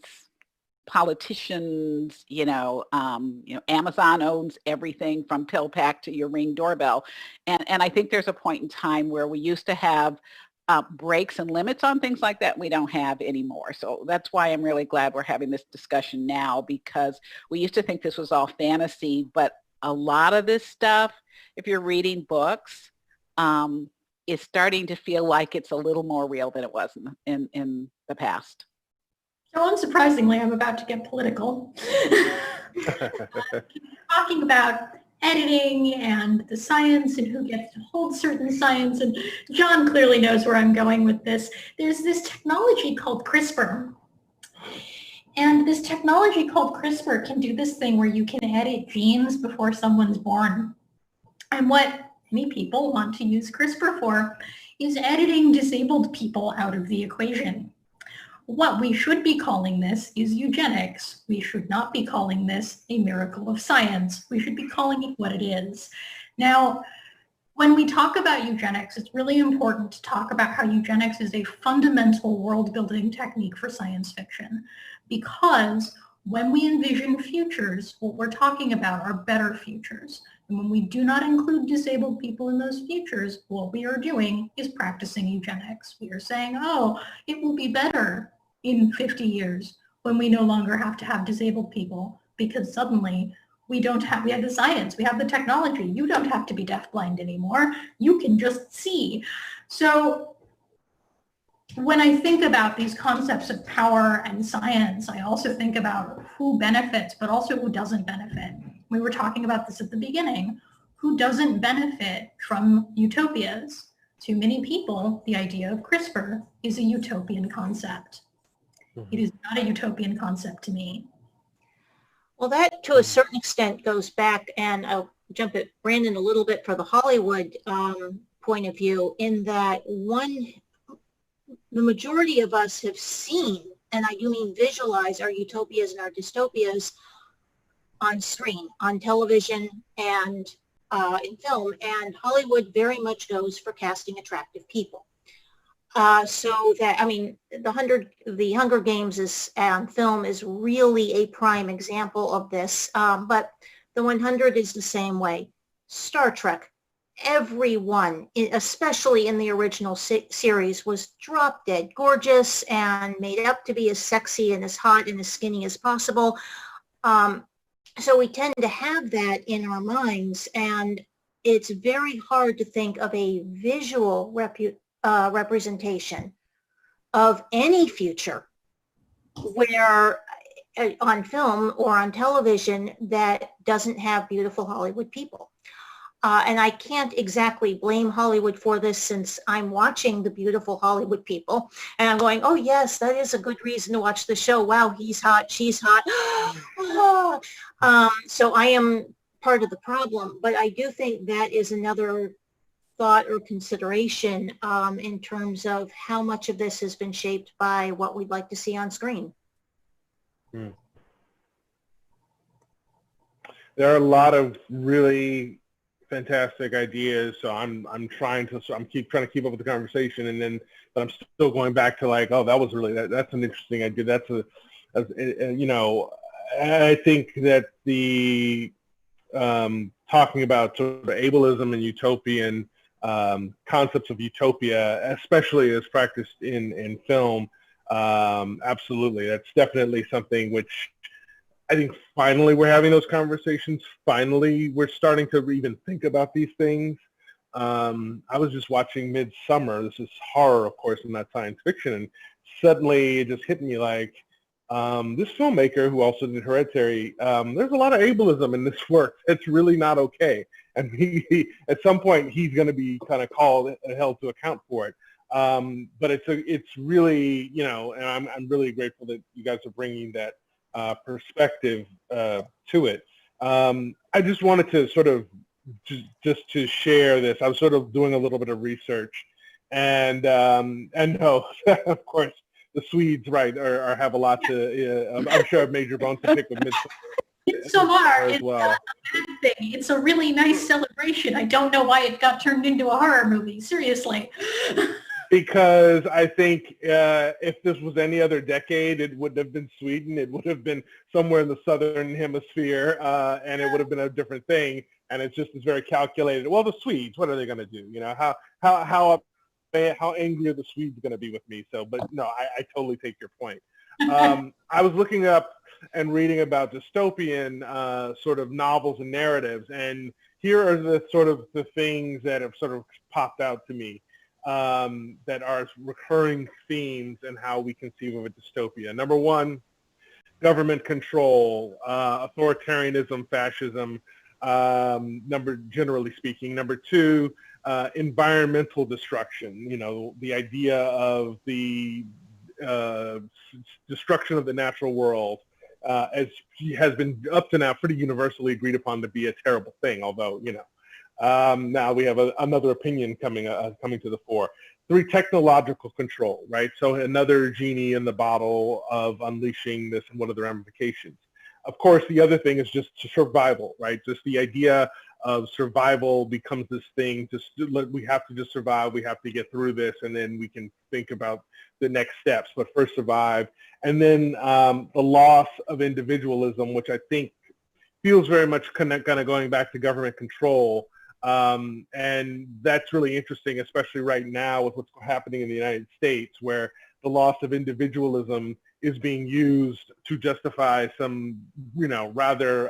[SPEAKER 16] politicians, Amazon owns everything from PillPack to your Ring doorbell. And I think there's a point in time where we used to have breaks and limits on things like that. We don't have anymore. So that's why I'm really glad we're having this discussion now, because we used to think this was all fantasy, but a lot of this stuff, if you're reading books, is starting to feel like it's a little more real than it was in the past.
[SPEAKER 11] So unsurprisingly, I'm about to get political. Talking about editing and the science and who gets to hold certain science. And John clearly knows where I'm going with this. There's this technology called CRISPR. And this technology called CRISPR can do this thing where you can edit genes before someone's born. And what many people want to use CRISPR for is editing disabled people out of the equation. What we should be calling this is eugenics. We should not be calling this a miracle of science. We should be calling it what it is. Now, when we talk about eugenics, it's really important to talk about how eugenics is a fundamental world-building technique for science fiction, because when we envision futures, what we're talking about are better futures. And when we do not include disabled people in those futures, what we are doing is practicing eugenics. We are saying, oh, it will be better in 50 years when we no longer have to have disabled people, because suddenly we have the science, we have the technology. You don't have to be deafblind anymore. You can just see. So when I think about these concepts of power and science, I also think about who benefits, but also who doesn't benefit. We were talking about this at the beginning. Who doesn't benefit from utopias? To many people, the idea of CRISPR is a utopian concept. It is not a utopian concept to me.
[SPEAKER 14] Well, that to a certain extent goes back, and I'll jump at Brandon a little bit for the Hollywood point of view, in that the majority of us have seen, and I do mean visualize, our utopias and our dystopias on screen, on television, and in film, and Hollywood very much goes for casting attractive people. So that, I mean, the Hunger Games film is really a prime example of this, but the 100 is the same way. Star Trek, everyone, especially in the original series, was drop dead gorgeous and made up to be as sexy and as hot and as skinny as possible. So we tend to have that in our minds, and it's very hard to think of a visual representation of any future where on film or on television that doesn't have beautiful Hollywood people. And I can't exactly blame Hollywood for this, since I'm watching the beautiful Hollywood people and I'm going, oh yes, that is a good reason to watch the show. Wow, he's hot, she's hot. So I am part of the problem, but I do think that is another thought or consideration in terms of how much of this has been shaped by what we'd like to see on screen.
[SPEAKER 13] There are a lot of really fantastic ideas, so I'm trying to keep trying to keep up with the conversation, but I'm still going back to like, oh, that was really that's an interesting idea. That's you know, I think that the talking about sort of ableism and utopian concepts of utopia, especially as practiced in film, absolutely, that's definitely something which I think finally we're having those conversations. Finally, we're starting to even think about these things. I was just watching Midsummer. This is horror, of course, and not science fiction. And suddenly it just hit me like, this filmmaker who also did Hereditary, there's a lot of ableism in this work. It's really not okay. And he at some point, he's going to be kind of called and held to account for it. But it's really, you know, and I'm really grateful that you guys are bringing that perspective to it. I just wanted to sort of just to share this. I was sort of doing a little bit of research, and no, of course, the Swedes, right, have a lot to. I'm sure have major bones to pick with Midsummer.
[SPEAKER 11] It's so hard. It's
[SPEAKER 13] well.
[SPEAKER 11] not a bad thing. It's a really nice celebration. I don't know why it got turned into a horror movie. Seriously.
[SPEAKER 13] Because I think if this was any other decade, it wouldn't have been Sweden. It would have been somewhere in the southern hemisphere, and it would have been a different thing. And it's just very calculated. Well, the Swedes, what are they going to do? You know, how angry are the Swedes going to be with me? So, but no, I totally take your point. I was looking up and reading about dystopian sort of novels and narratives, and here are the sort of the things that have sort of popped out to me. That are recurring themes in how we conceive of a dystopia. Number one, government control, authoritarianism, fascism, generally speaking. Number two, environmental destruction. You know, the idea of the destruction of the natural world, as has been up to now pretty universally agreed upon to be a terrible thing. Although, you know, now we have another opinion coming to the fore. Three, technological control, right? So another genie in the bottle of unleashing this and what are the ramifications. Of course, the other thing is just survival, right? Just the idea of survival becomes this thing, just we have to just survive, we have to get through this, and then we can think about the next steps, but first survive. And then the loss of individualism, which I think feels very much kind of going back to government control. And that's really interesting, especially right now with what's happening in the United States, where the loss of individualism is being used to justify some, you know, rather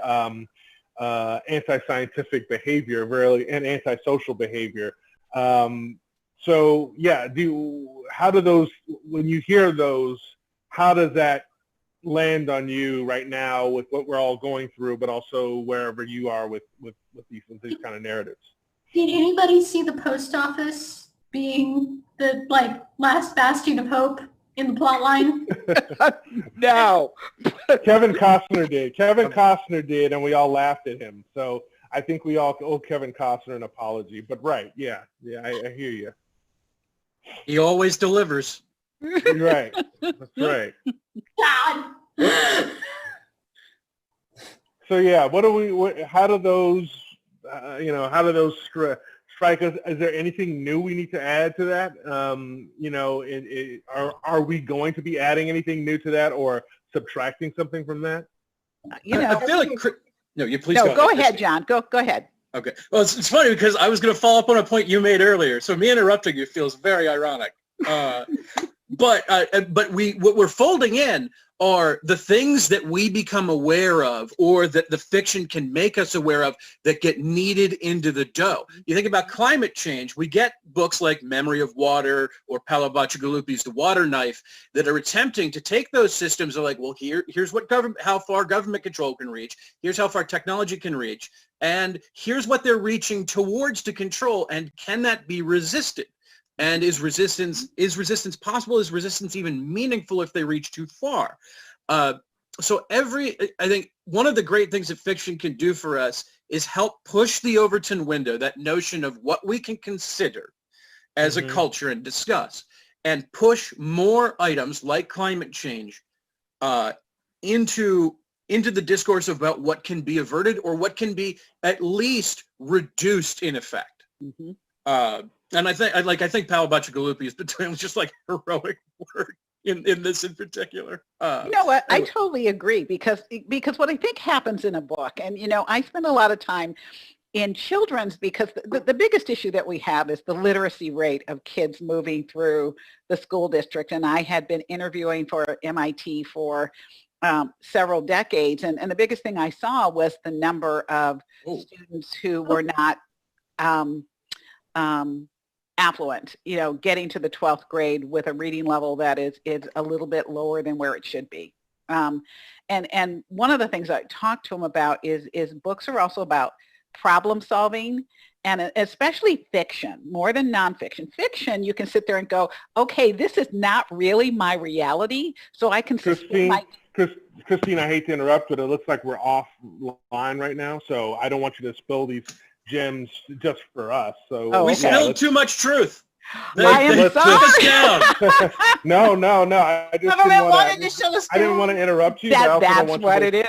[SPEAKER 13] anti-scientific behavior, really, and anti-social behavior. So yeah, how do those, when you hear those, how does that land on you right now with what we're all going through, but also wherever you are with these kind of narratives?
[SPEAKER 11] Did anybody see the post office being the last bastion of hope in the plot line?
[SPEAKER 16] No.
[SPEAKER 13] Kevin Costner did. Kevin Costner did, and we all laughed at him. So I think we all owe Kevin Costner an apology. But right, yeah, I hear you.
[SPEAKER 15] He always delivers.
[SPEAKER 13] You're right. That's right.
[SPEAKER 11] God.
[SPEAKER 13] So yeah, how do those, how do those strike us? Is there anything new we need to add to that? You know, are we going to be adding anything new to that or subtracting something from that?
[SPEAKER 16] You know,
[SPEAKER 15] I feel like no, you please
[SPEAKER 16] go ahead, John. Go ahead.
[SPEAKER 15] Okay. Well, it's funny because I was going to follow up on a point you made earlier. So me interrupting you feels very ironic. But what we're folding in are the things that we become aware of or that the fiction can make us aware of that get kneaded into the dough. You think about climate change, we get books like Memory of Water or Paolo Bacigalupi's The Water Knife that are attempting to take those systems and like, well, here's what how far government control can reach, here's how far technology can reach, and here's what they're reaching towards to control, and can that be resisted? And is resistance possible? Is resistance even meaningful if they reach too far? So I think one of the great things that fiction can do for us is help push the Overton window, that notion of what we can consider as a culture and discuss, and push more items like climate change into the discourse about what can be averted or what can be at least reduced in effect. And I think Paolo Bacigalupi is doing just like heroic work in this in particular.
[SPEAKER 16] You know what? I totally agree because what I think happens in a book, and you know, I spend a lot of time in children's because the biggest issue that we have is the literacy rate of kids moving through the school district. And I had been interviewing for MIT for several decades, and the biggest thing I saw was the number of students who were not affluent, you know, getting to the 12th grade with a reading level that is a little bit lower than where it should be. And one of the things I talk to them about is books are also about problem solving, and especially fiction, more than nonfiction. Fiction, you can sit there and go, okay, this is not really my reality, so I can
[SPEAKER 13] Christine, I hate to interrupt, but it looks like we're offline right now, so I don't want you to spill these gems just for us. So
[SPEAKER 15] we spilled too much truth.
[SPEAKER 16] I am sorry.
[SPEAKER 13] No. I just didn't want to interrupt you.
[SPEAKER 16] That's what it is.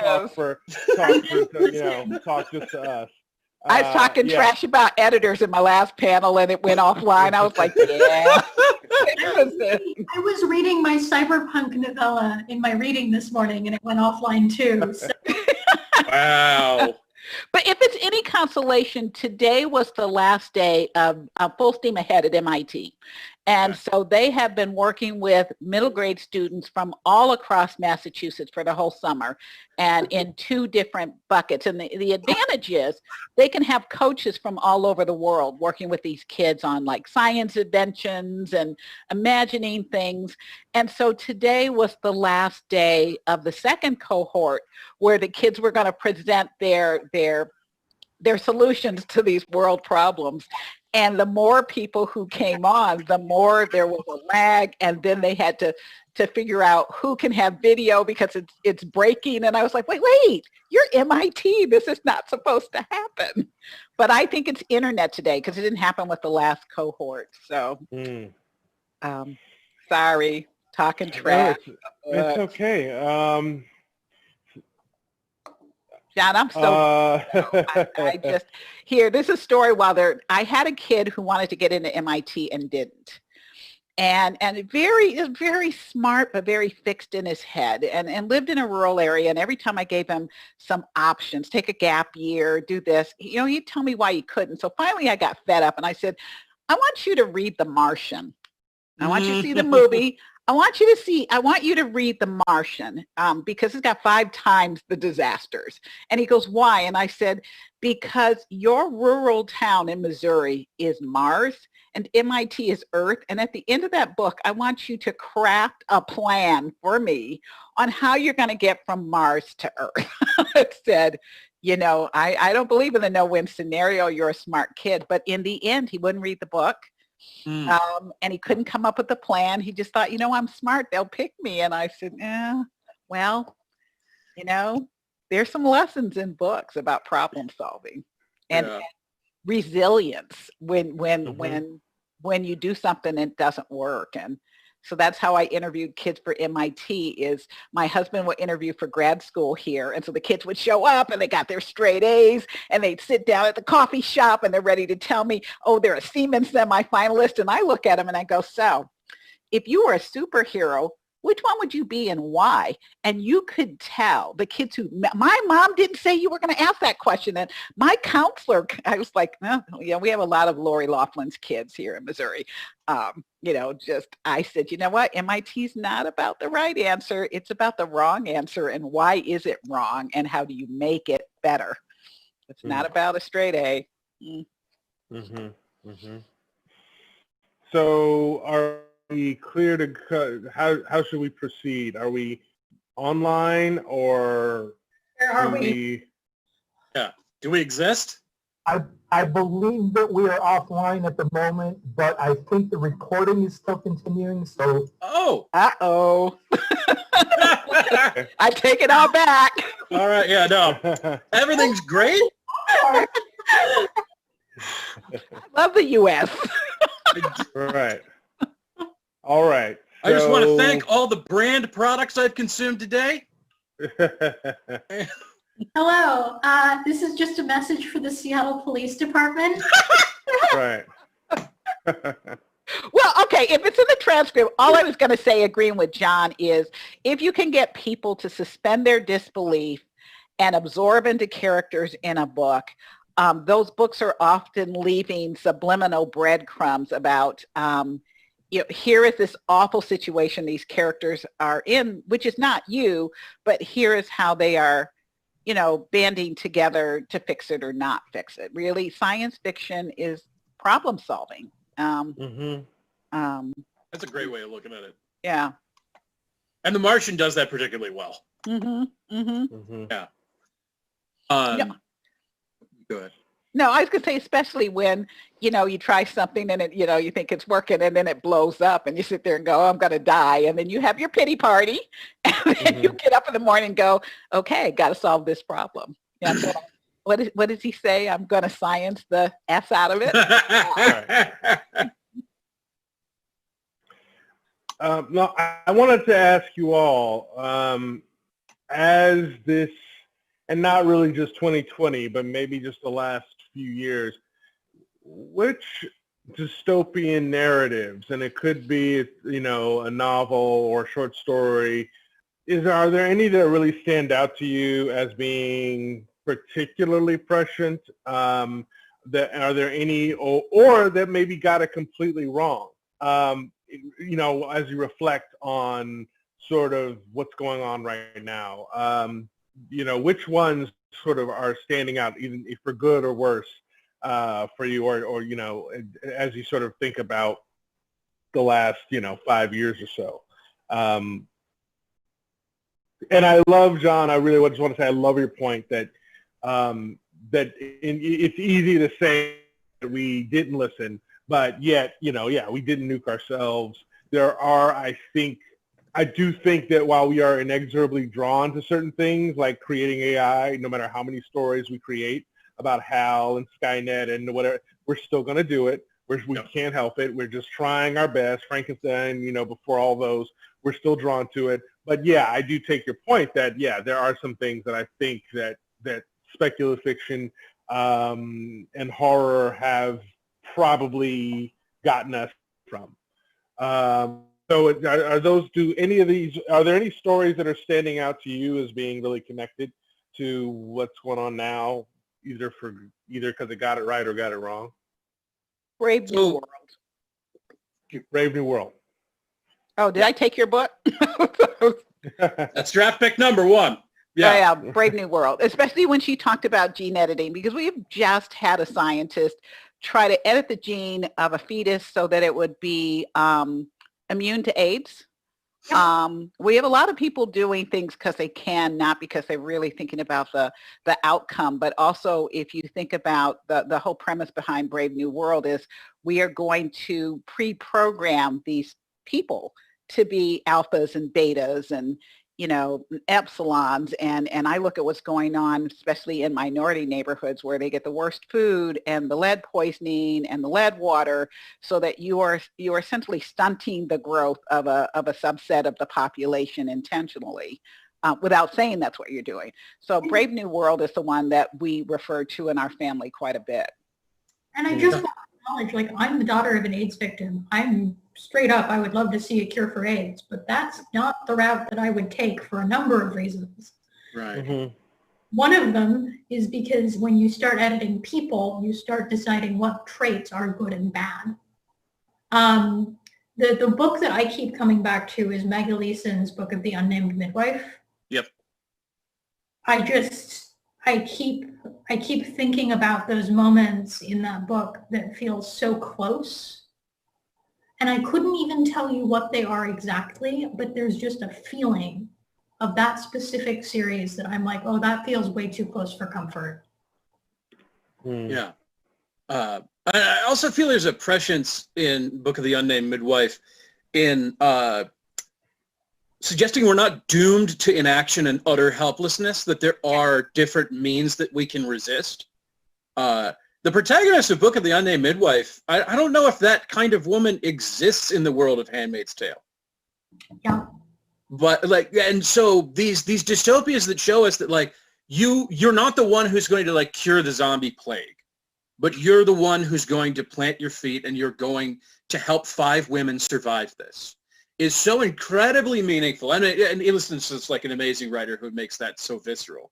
[SPEAKER 13] Talk just to us.
[SPEAKER 16] I was talking trash about editors in my last panel, and it went offline. I was like, yeah.
[SPEAKER 11] I was reading my cyberpunk novella in my reading this morning, and it went offline too. So.
[SPEAKER 15] Wow.
[SPEAKER 16] But if it's any consolation, today was the last day of Full Steam Ahead at MIT. And so they have been working with middle grade students from all across Massachusetts for the whole summer and in 2 different buckets. And the advantage is they can have coaches from all over the world working with these kids on like science inventions and imagining things. And so today was the last day of the second cohort where the kids were going to present their their solutions to these world problems. And the more people who came on, the more there was a lag, and then they had to figure out who can have video because it's breaking. And I was like, wait, you're MIT. This is not supposed to happen. But I think it's internet today because it didn't happen with the last cohort. So sorry, talking trash.
[SPEAKER 13] It's okay.
[SPEAKER 16] John, I'm so I just here. This is a story I had a kid who wanted to get into MIT and didn't. And very smart, but very fixed in his head, and lived in a rural area. And every time I gave him some options, take a gap year, do this, he'd tell me why he couldn't. So finally I got fed up and I said, I want you to read The Martian. I want you to see the movie. I want you to read The Martian because it's got 5 times the disasters. And he goes, why? And I said, because your rural town in Missouri is Mars and MIT is Earth. And at the end of that book, I want you to craft a plan for me on how you're going to get from Mars to Earth. It said, I don't believe in the no-win scenario. You're a smart kid. But in the end, he wouldn't read the book. And he couldn't come up with a plan. He just thought, I'm smart. They'll pick me. And I said, well, there's some lessons in books about problem solving and resilience when you do something and it doesn't work. And so that's how I interviewed kids for MIT. Is my husband would interview for grad school here. And so the kids would show up and they got their straight A's and they'd sit down at the coffee shop and they're ready to tell me, oh, they're a Siemens semifinalist. And I look at them and I go, so if you were a superhero, which one would you be and why? And you could tell the kids my mom didn't say you were going to ask that question. And my counselor, I was like, we have a lot of Lori Laughlin's kids here in Missouri. I said, you know what? MIT's not about the right answer. It's about the wrong answer. And why is it wrong? And how do you make it better? It's not about a straight A.
[SPEAKER 13] So are we clear to how should we proceed? Are we online or
[SPEAKER 14] are we?
[SPEAKER 15] Yeah. Do we exist?
[SPEAKER 17] I believe that we are offline at the moment, but I think the recording is still continuing. So
[SPEAKER 16] I take it all back.
[SPEAKER 15] All right. Yeah. No. Everything's great.
[SPEAKER 16] Love the U.S.
[SPEAKER 13] Right. All right.
[SPEAKER 15] I just want to thank all the brand products I've consumed today.
[SPEAKER 11] Hello, this is just a message for the Seattle Police Department.
[SPEAKER 13] Right.
[SPEAKER 16] Well, okay, if it's in the transcript, all I was going to say, agreeing with John, is if you can get people to suspend their disbelief and absorb into characters in a book, those books are often leaving subliminal breadcrumbs about, here is this awful situation these characters are in, which is not you, but here is how they are, banding together to fix it or not fix it. Really, science fiction is problem solving.
[SPEAKER 15] That's a great way of looking at it.
[SPEAKER 16] Yeah.
[SPEAKER 15] And The Martian does that particularly well. Yeah. Go ahead.
[SPEAKER 16] No, I was going to say, especially when, you try something and it, you think it's working and then it blows up and you sit there and go, oh, I'm going to die. And then you have your pity party and then you get up in the morning and go, okay, got to solve this problem. Yeah. So what does he say? I'm going to science the S out of it.
[SPEAKER 13] No, I wanted to ask you all, as this, and not really just 2020, but maybe just the last few years, which dystopian narratives, and it could be, a novel or short story, are there any that really stand out to you as being particularly prescient? Are there any, or that maybe got it completely wrong? As you reflect on sort of what's going on right now, which ones sort of are standing out, even if for good or worse, for you, or as you sort of think about the last 5 years or so. And I love, John, I really just want to say I love your point that it's easy to say that we didn't listen, but yet, we didn't nuke ourselves. I do think that while we are inexorably drawn to certain things like creating AI, no matter how many stories we create about HAL and Skynet and whatever, we're still going to do it. We can't help it. We're just trying our best. Frankenstein, before all those, we're still drawn to it. But yeah, I do take your point that, there are some things that I think that speculative fiction and horror have probably gotten us from. So are there any stories that are standing out to you as being really connected to what's going on now, either because it got it right or got it wrong?
[SPEAKER 16] Brave New World.
[SPEAKER 13] Brave New World.
[SPEAKER 16] Oh, did I take your book?
[SPEAKER 15] That's draft pick number 1. Yeah.
[SPEAKER 16] Brave New World, especially when she talked about gene editing, because we've just had a scientist try to edit the gene of a fetus so that it would be immune to AIDS. We have a lot of people doing things because they can, not because they're really thinking about the outcome. But also, if you think about the whole premise behind Brave New World is we are going to pre-program these people to be alphas and betas and epsilons, and I look at what's going on, especially in minority neighborhoods where they get the worst food and the lead poisoning and the lead water, so that you are essentially stunting the growth of a subset of the population intentionally, without saying that's what you're doing. So Brave New World is the one that we refer to in our family quite a bit.
[SPEAKER 11] And I just want to acknowledge, I'm the daughter of an AIDS victim. I'm straight up, I would love to see a cure for AIDS, but that's not the route that I would take for a number of reasons.
[SPEAKER 15] Right.
[SPEAKER 13] Mm-hmm.
[SPEAKER 11] One of them is because when you start editing people, you start deciding what traits are good and bad. The book that I keep coming back to is Maggie Leeson's book of The Unnamed Midwife.
[SPEAKER 15] Yep.
[SPEAKER 11] I keep thinking about those moments in that book that feel so close. And I couldn't even tell you what they are exactly, but there's just a feeling of that specific series that I'm like, oh, that feels way too close for comfort.
[SPEAKER 15] Yeah. I also feel there's a prescience in Book of the Unnamed Midwife in suggesting we're not doomed to inaction and utter helplessness, that there are different means that we can resist. The protagonist of Book of the Unnamed Midwife, I don't know if that kind of woman exists in the world of Handmaid's Tale.
[SPEAKER 11] Yeah.
[SPEAKER 15] But and so these dystopias that show us that you're not the one who's going to cure the zombie plague, but you're the one who's going to plant your feet and you're going to help 5 women survive this, is so incredibly meaningful. And Illiston's is an amazing writer who makes that so visceral.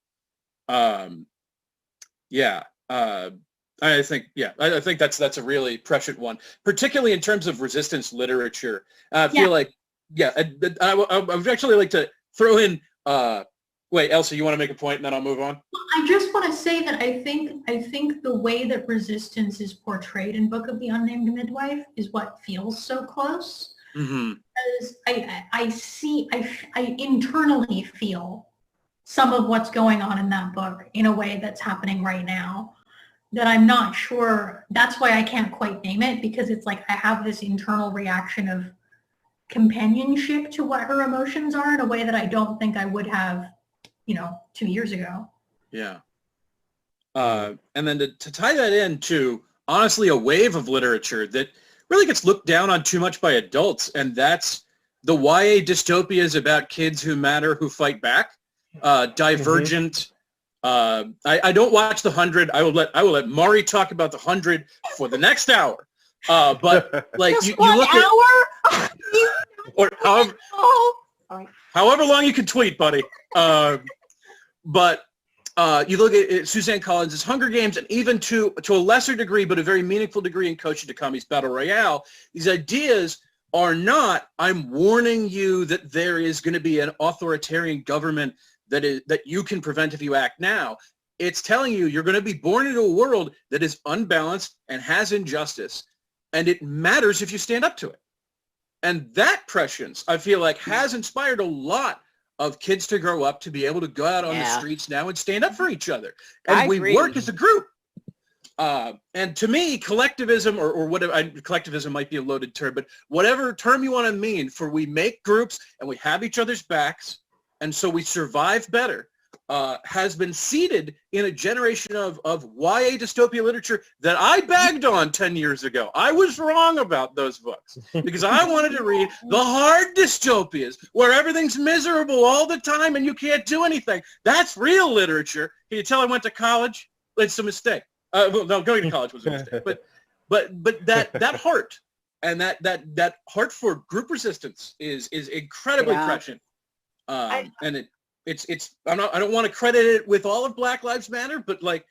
[SPEAKER 15] I think that's a really prescient one, particularly in terms of resistance literature. I feel I would actually like to throw in. Wait, Elsa, you want to make a point, and then I'll move on.
[SPEAKER 11] I just want to say that I think the way that resistance is portrayed in Book of the Unnamed Midwife is what feels so close.
[SPEAKER 15] Mm-hmm.
[SPEAKER 11] Because I internally feel some of what's going on in that book in a way that's happening right now, that I'm not sure. That's why I can't quite name it, because it's I have this internal reaction of companionship to what her emotions are in a way that I don't think I would have, 2 years ago.
[SPEAKER 15] Yeah. And then to tie that into, honestly, a wave of literature that really gets looked down on too much by adults, and that's the YA dystopias about kids who matter, who fight back. Divergent. I don't watch The 100. I will let Mari talk about The 100 for the next hour. But
[SPEAKER 16] Just
[SPEAKER 15] you
[SPEAKER 16] one
[SPEAKER 15] look
[SPEAKER 16] hour?
[SPEAKER 15] at, or however long you can tweet, buddy. But you look at Suzanne Collins' Hunger Games, and even to a lesser degree, but a very meaningful degree, in Koji Takami's Battle Royale, these ideas are not, I'm warning you that there is going to be an authoritarian government that you can prevent if you act now. It's telling you you're going to be born into a world that is unbalanced and has injustice, and it matters if you stand up to it. And that prescience, I feel has inspired a lot of kids to grow up to be able to go out on the
[SPEAKER 16] Yeah.
[SPEAKER 15] streets now and stand up for each other.
[SPEAKER 16] I
[SPEAKER 15] And we
[SPEAKER 16] agree.
[SPEAKER 15] work as a group. And to me, collectivism or whatever, collectivism might be a loaded term, but whatever term you want to mean, for we make groups and we have each other's backs, and so we survive better, has been seeded in a generation of YA dystopia literature that I bagged on 10 years ago. I was wrong about those books because I wanted to read the hard dystopias where everything's miserable all the time and you can't do anything. That's real literature. Can you tell I went to college? It's a mistake. Well, no, going to college was a mistake. But that heart and that heart for group resistance is incredibly prescient. And I don't want to credit it with all of Black Lives Matter, but like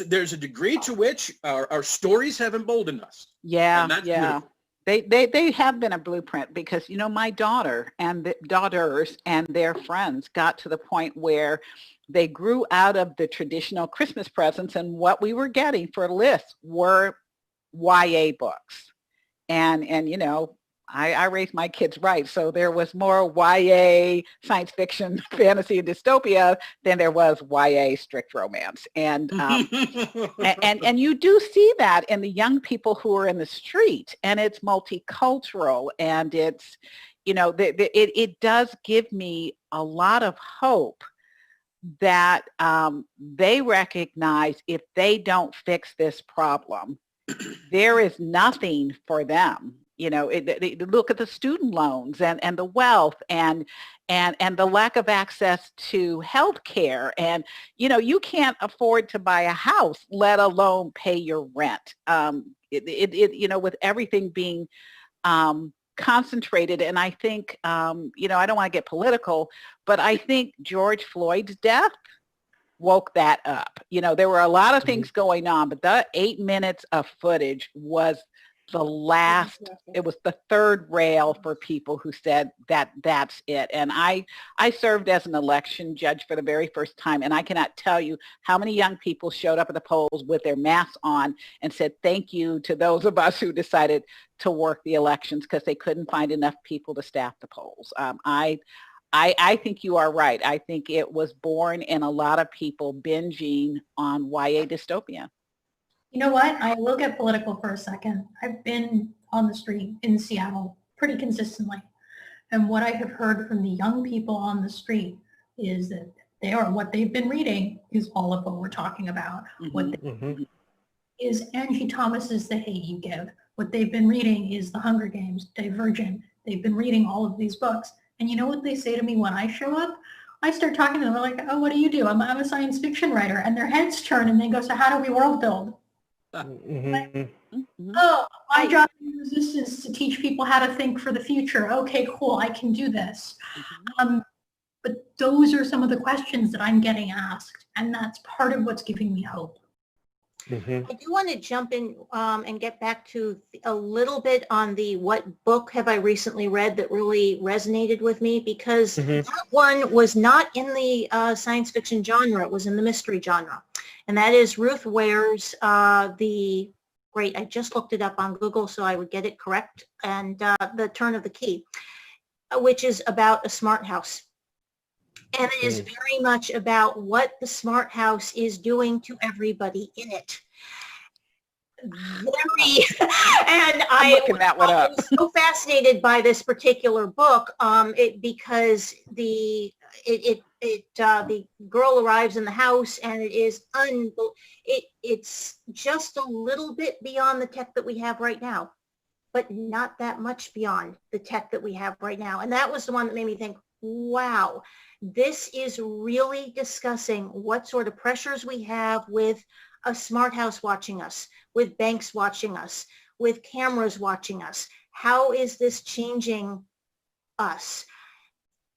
[SPEAKER 15] there's a degree to which our stories have emboldened us.
[SPEAKER 16] Yeah,
[SPEAKER 15] and that's
[SPEAKER 16] yeah.
[SPEAKER 15] beautiful.
[SPEAKER 16] They have been a blueprint because, you know, my daughter and the daughters and their friends got to the point where they grew out of the traditional Christmas presents, and what we were getting for lists were YA books. And you know, I raised my kids right, so there was more YA science fiction, fantasy, and dystopia than there was YA strict romance. And and you do see that in the young people who are in the street, and it's multicultural, and it's, you know, it does give me a lot of hope that they recognize if they don't fix this problem, there is nothing for them. You know, look at the student loans and the wealth and the lack of access to health care. And, you know, you can't afford to buy a house, let alone pay your rent. You know, with everything being concentrated. And I think, you know, I don't want to get political, but I think George Floyd's death woke that up. You know, there were a lot of things going on, but the 8 minutes of footage was the last, it was the third rail for people who said that's it. And I served as an election judge for the very first time, and I cannot tell you how many young people showed up at the polls with their masks on and said thank you to those of us who decided to work the elections because they couldn't find enough people to staff the polls. I think you are right. I think it was born in a lot of people binging on YA dystopia.
[SPEAKER 11] You know what? I will get political for a second. I've been on the street in Seattle pretty consistently. And what I have heard from the young people on the street is that what they've been reading is all of what we're talking about. Is Angie Thomas's The Hate You Give. What they've been reading is The Hunger Games, Divergent. They've been reading all of these books. And you know what they say to me when I show up? I start talking to them. They're like, oh, what do you do? I'm a science fiction writer. And their heads turn and they go, so how do we world build? Oh, my job in resistance is to teach people how to think for the future. Okay, cool, I can do this. But those are some of the questions that I'm getting asked, and that's part of what's giving me hope.
[SPEAKER 14] I do want to jump in and get back to a little bit on the what book have I recently read that really resonated with me, because that one was not in the science fiction genre, it was in the mystery genre. And that is Ruth Ware's I just looked it up on Google so I would get it correct, and The Turn of the Key, which is about a smart house. And it is very much about what the smart house is doing to everybody in it. I'm looking that one up. I'm so fascinated by this particular book because the girl arrives in the house and it is it's just a little bit beyond the tech that we have right now, but not that much beyond the tech that we have right now. And that was the one that made me think, wow, this is really discussing what sort of pressures we have with a smart house watching us, with banks watching us, with cameras watching us. How is this changing us?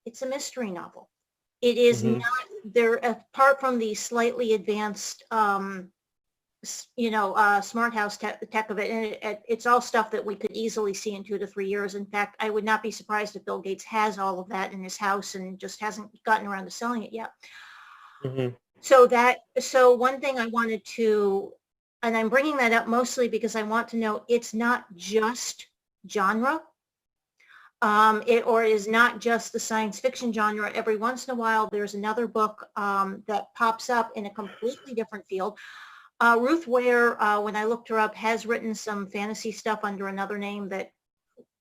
[SPEAKER 14] It's a mystery novel. It is not there, apart from the slightly advanced, smart house tech of it, and it's all stuff that we could easily see in 2 to 3 years. In fact, I would not be surprised if Bill Gates has all of that in his house and just hasn't gotten around to selling it yet. So one thing I wanted to, and I'm bringing that up mostly because I want to know it's not just genre. or is not just the science fiction genre. Every once in a while, there's another book that pops up in a completely different field. Ruth Ware, when I looked her up, has written some fantasy stuff under another name that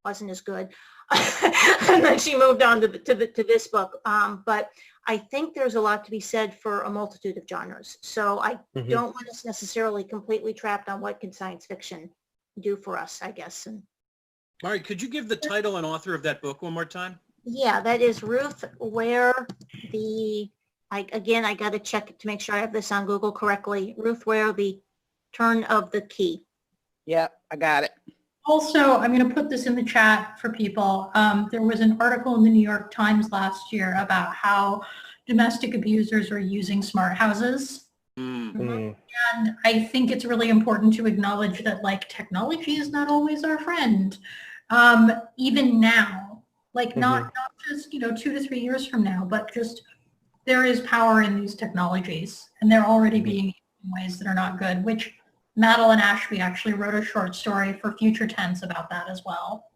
[SPEAKER 14] wasn't as good. And then she moved on to this book. But I think there's a lot to be said for a multitude of genres. So I don't want us necessarily completely trapped on what can science fiction do for us, I guess. And
[SPEAKER 15] all right, could you give the title and author of that book one more time?
[SPEAKER 14] yeah, that is Ruth Ware. Again, I got to check to make sure I have this on Google correctly. Ruth Ware, The Turn of the Key.
[SPEAKER 16] Yep, I got it.
[SPEAKER 11] Also, I'm going to put this in the chat for people. There was an article in the New York Times last year about how domestic abusers are using smart houses. And I think it's really important to acknowledge that, like, technology is not always our friend. Even now, like not just, 2 to 3 years from now, but just there is power in these technologies, and they're already being used in ways that are not good, which Madeline Ashby actually wrote a short story for Future Tense about that as well.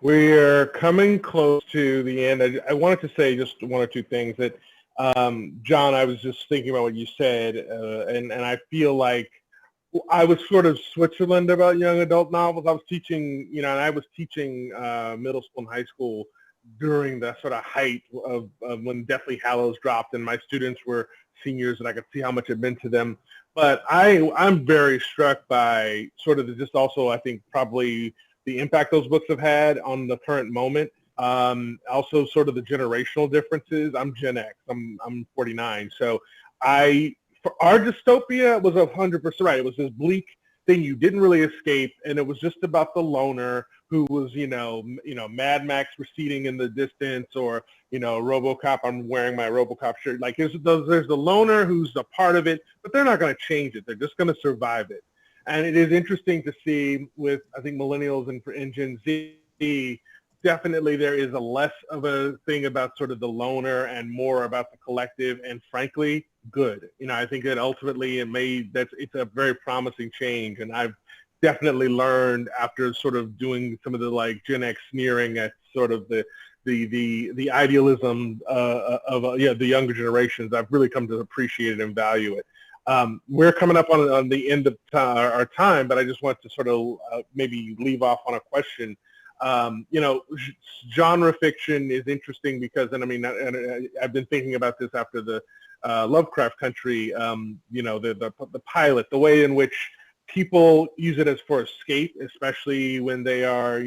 [SPEAKER 13] We're coming close to the end. I wanted to say just one or two things that, John, I was just thinking about what you said, and I feel like I was sort of Switzerland about young adult novels. I was teaching, and I was teaching middle school and high school during the sort of height of when Deathly Hallows dropped, and my students were seniors, and I could see how much it meant to them. But I'm very struck by sort of just also, I think, probably the impact those books have had on the current moment. Also sort of the generational differences. I'm Gen X. I'm 49. So for our dystopia was 100% right. It was this bleak thing you didn't really escape, and it was just about the loner who was, Mad Max receding in the distance, or, RoboCop, I'm wearing my RoboCop shirt. Like there's the loner who's a part of it, but they're not going to change it. They're just going to survive it. And it is interesting to see with, I think, millennials and Gen Z, definitely there is a less of a thing about sort of the loner and more about the collective, and frankly, good. I think that ultimately it's a very promising change, and I've definitely learned after sort of doing some of the like Gen X sneering at sort of the idealism of the younger generations. I've really come to appreciate it and value it. We're coming up on the end of our time, but I just want to sort of maybe leave off on a question. Genre fiction is interesting because, and I mean, I've been thinking about this after the Lovecraft Country, the pilot, the way in which people use it as for escape, especially when they are,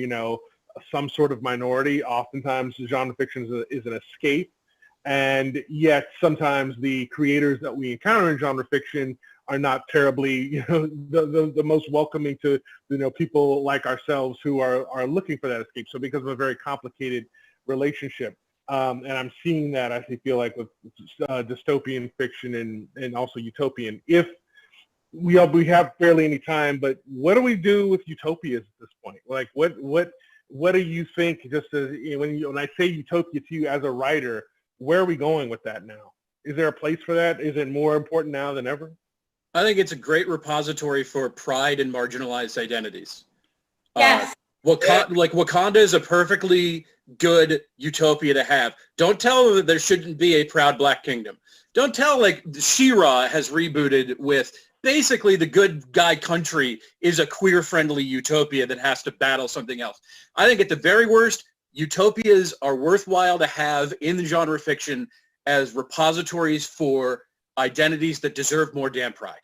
[SPEAKER 13] some sort of minority. Oftentimes, genre fiction is an escape. And yet sometimes the creators that we encounter in genre fiction are not terribly, the most welcoming to, people like ourselves who are looking for that escape. So because of a very complicated relationship. And I'm seeing that, I feel like, with dystopian fiction and also utopian. If we have barely any time, but what do we do with utopias at this point? Like, what do you think, just as, when I say utopia to you as a writer, where are we going with that now? Is there a place for that? Is it more important now than ever?
[SPEAKER 15] I think it's a great repository for pride and marginalized identities.
[SPEAKER 11] Yes.
[SPEAKER 15] Wakanda is a perfectly good utopia to have. Don't tell them that there shouldn't be a proud black kingdom. Don't tell, She-Ra has rebooted with basically the good guy country is a queer-friendly utopia that has to battle something else. I think at the very worst, utopias are worthwhile to have in the genre fiction as repositories for identities that deserve more damn pride.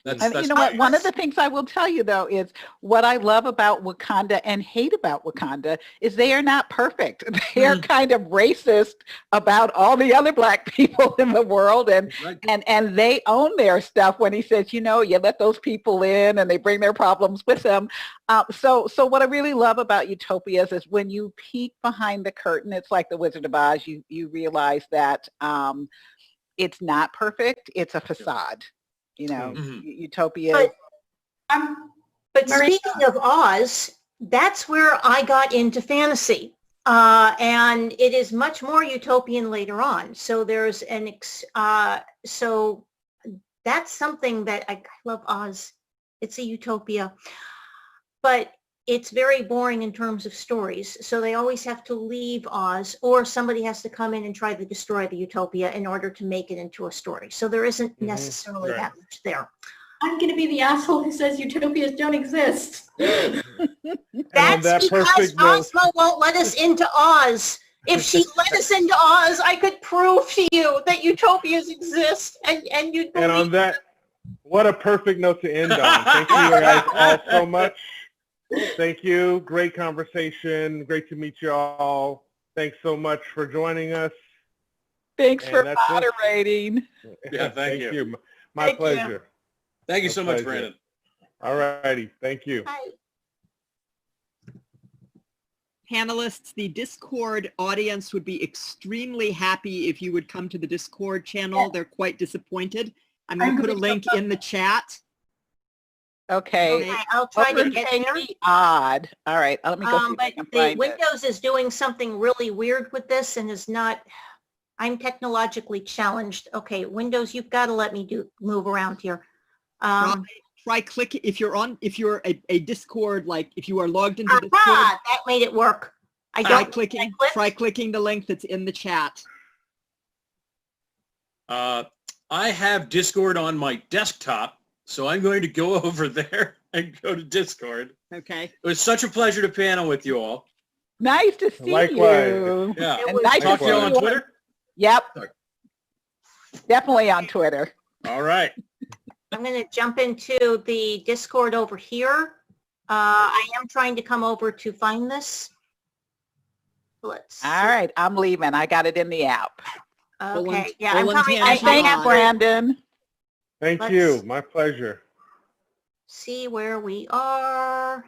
[SPEAKER 16] You know what? One of the things I will tell you, though, is what I love about Wakanda and hate about Wakanda is they are not perfect. They are kind of racist about all the other black people in the world, and they own their stuff when he says, you let those people in and they bring their problems with them. So what I really love about utopias is when you peek behind the curtain, it's like the Wizard of Oz. You realize that it's not perfect. It's a facade. Utopia.
[SPEAKER 14] But speaking of Oz, that's where I got into fantasy. And it is much more utopian later on. So there's so that's something that I love Oz. It's a utopia. But it's very boring in terms of stories. So they always have to leave Oz, or somebody has to come in and try to destroy the utopia in order to make it into a story. So there isn't necessarily that much there.
[SPEAKER 11] I'm going to be the asshole who says utopias don't exist.
[SPEAKER 14] That's because Ozma won't let us into Oz. If she let us into Oz, I could prove to you that utopias exist, and you'd believe.
[SPEAKER 13] And on that, what a perfect note to end on. Thank you guys all so much. Thank you. Great conversation. Great to meet you all. Thanks so much for joining us.
[SPEAKER 16] Thanks for moderating.
[SPEAKER 15] Yeah, thank you.
[SPEAKER 13] My pleasure.
[SPEAKER 15] Thank you so much, Brandon.
[SPEAKER 13] All righty. Thank you.
[SPEAKER 14] Bye.
[SPEAKER 18] Panelists, the Discord audience would be extremely happy if you would come to the Discord channel. They're quite disappointed. I'm going to put a link in the chat.
[SPEAKER 16] Okay.
[SPEAKER 14] I'll try to get there.
[SPEAKER 16] Odd. All right. Let me go see if I
[SPEAKER 14] But
[SPEAKER 16] can
[SPEAKER 14] the
[SPEAKER 16] find it.
[SPEAKER 14] Windows is doing something really weird with this and is not, I'm technologically challenged. Okay, Windows, you've got to let me move around here.
[SPEAKER 18] Try click if you're a Discord, like if you are logged into Discord.
[SPEAKER 14] That made it work.
[SPEAKER 18] Try clicking the link that's in the chat.
[SPEAKER 15] I have Discord on my desktop, so I'm going to go over there and go to Discord.
[SPEAKER 18] Okay.
[SPEAKER 15] It was such a pleasure to panel with you all.
[SPEAKER 16] Nice to see you.
[SPEAKER 15] Yeah.
[SPEAKER 16] And nice
[SPEAKER 15] Talk
[SPEAKER 16] to
[SPEAKER 15] to you
[SPEAKER 16] see
[SPEAKER 15] on
[SPEAKER 16] you.
[SPEAKER 15] Twitter?
[SPEAKER 16] Yep. Definitely on Twitter.
[SPEAKER 15] All right.
[SPEAKER 14] I'm going to jump into the Discord over here. I am trying to come over to find this. Let's see.
[SPEAKER 16] All right. I'm leaving. I got it in the app.
[SPEAKER 14] Okay. Yeah, I'm coming.
[SPEAKER 16] And thanks, Brandon.
[SPEAKER 13] Thank
[SPEAKER 14] Let's
[SPEAKER 13] you. My pleasure.
[SPEAKER 14] see where we are.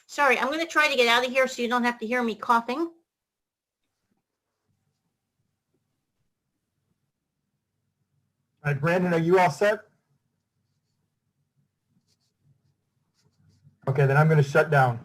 [SPEAKER 14] Sorry, I'm going to try to get out of here so you don't have to hear me coughing.
[SPEAKER 17] All right, Brandon, are you all set? Okay, then I'm going to shut down.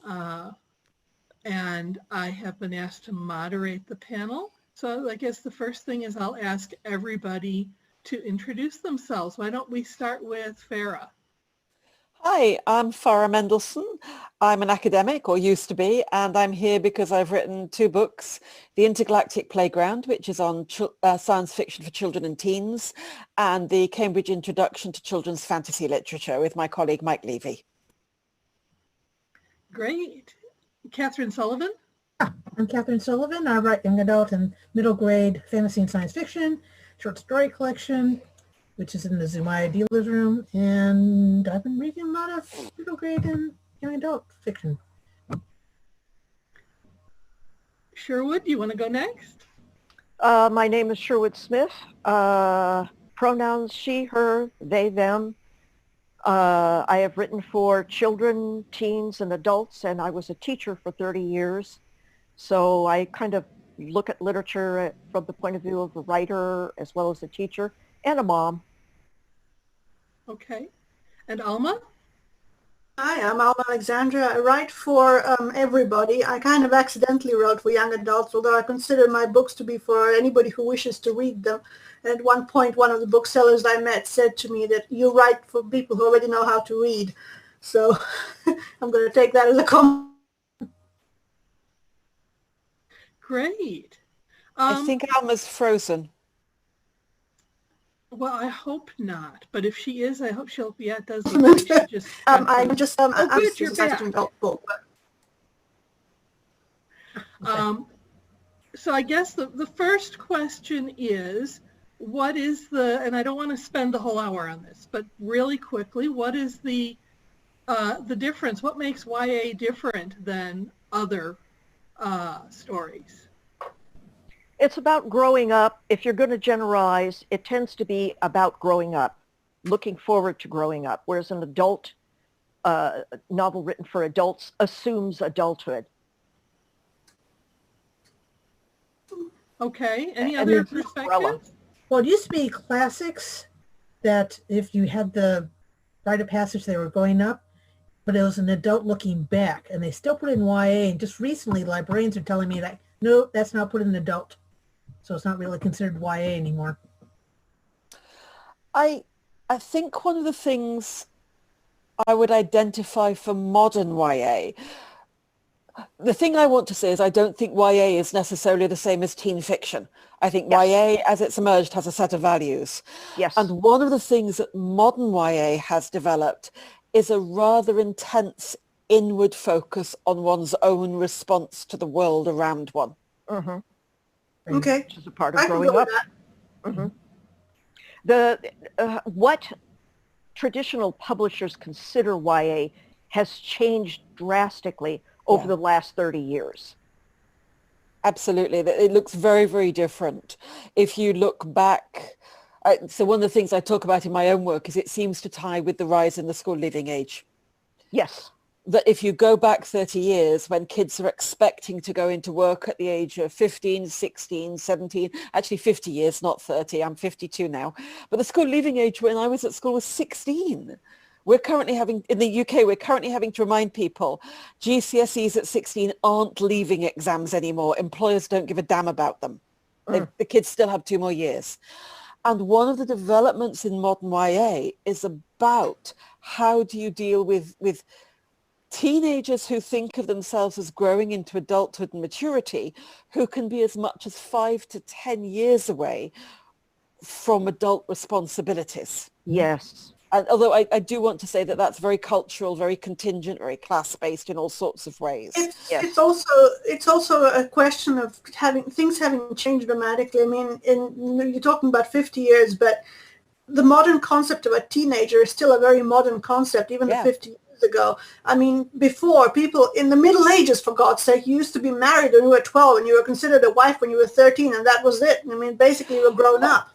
[SPEAKER 19] and I have been asked to moderate the panel. So I guess the first thing is I'll ask everybody to introduce themselves. Why don't we start with Farah?
[SPEAKER 20] Hi, I'm Farah Mendelsohn. I'm an academic, or used to be, and I'm here because I've written 2 books, The Intergalactic Playground, which is on science fiction for children and teens, and the Cambridge Introduction to Children's Fantasy Literature with my colleague Mike Levy.
[SPEAKER 19] Great. Catherine Sullivan?
[SPEAKER 21] I'm Catherine Sullivan. I write young adult and middle grade fantasy and science fiction, short story collection, which is in the Zumaya Dealer's Room, and I've been reading a lot of middle grade and young adult fiction.
[SPEAKER 19] Sherwood, do you want to go next?
[SPEAKER 22] My name is Sherwood Smith. Pronouns she, her, they, them. I have written for children, teens, and adults, and I was a teacher for 30 years. So I kind of look at literature from the point of view of a writer as well as a teacher and a mom.
[SPEAKER 19] Okay. And Alma?
[SPEAKER 23] Hi, I'm Alma Alexandra. I write for everybody. I kind of accidentally wrote for young adults, although I consider my books to be for anybody who wishes to read them. And at one point, one of the booksellers I met said to me that you write for people who already know how to read. So I'm going to take that as a compliment.
[SPEAKER 19] Great.
[SPEAKER 20] I think Alma's frozen.
[SPEAKER 19] Well, I hope not. But if she is, I hope she'll. Yeah, it does. Look like she just.
[SPEAKER 23] I'm just.
[SPEAKER 19] Oh,
[SPEAKER 23] I'm
[SPEAKER 19] good, you're back.
[SPEAKER 23] book.
[SPEAKER 19] So I guess the first question is, what is and I don't want to spend the whole hour on this, but really quickly, what is the difference? What makes YA different than other stories?
[SPEAKER 22] It's about growing up. If you're going to generalize, it tends to be about growing up, looking forward to growing up, whereas an adult novel written for adults assumes adulthood.
[SPEAKER 19] Okay. Any other perspectives?
[SPEAKER 21] Well, it used to be classics that if you had the rite of passage, they were going up, but it was an adult looking back, and they still put it in YA. And just recently, librarians are telling me that, no, that's not put in adult. So it's not really considered YA anymore.
[SPEAKER 20] I think one of the things I would identify for modern YA, the thing I want to say is I don't think YA is necessarily the same as teen fiction. I think YA, as it's emerged, has a set of values.
[SPEAKER 22] Yes.
[SPEAKER 20] And one of the things that modern YA has developed is a rather intense inward focus on one's own response to the world around one.
[SPEAKER 22] Mm-hmm.
[SPEAKER 23] Okay.
[SPEAKER 22] Which is a part of growing up. Mm-hmm. What traditional publishers consider YA has changed drastically over the last 30 years.
[SPEAKER 20] Absolutely. It looks very, very different. If you look back, so one of the things I talk about in my own work is it seems to tie with the rise in the school leaving age.
[SPEAKER 22] Yes.
[SPEAKER 20] That if you go back 30 years when kids are expecting to go into work at the age of 15, 16, 17, actually 50 years, not 30, I'm 52 now. But the school leaving age when I was at school was 16. We're currently having, in the UK, we're currently having to remind people GCSEs at 16 aren't leaving exams anymore. Employers don't give a damn about them. The kids still have 2 more years. And one of the developments in modern YA is about how do you deal with teenagers who think of themselves as growing into adulthood and maturity, who can be as much as 5 to 10 years away from adult responsibilities.
[SPEAKER 22] Yes.
[SPEAKER 20] And although I do want to say that that's very cultural, very contingent, very class-based in all sorts of ways.
[SPEAKER 23] It's also a question of things having changed dramatically. I mean, you're talking about 50 years, but the modern concept of a teenager is still a very modern concept, even 50 years ago. I mean, before, people in the Middle Ages, for God's sake, you used to be married when you were 12 and you were considered a wife when you were 13, and that was it. I mean, basically you were grown up.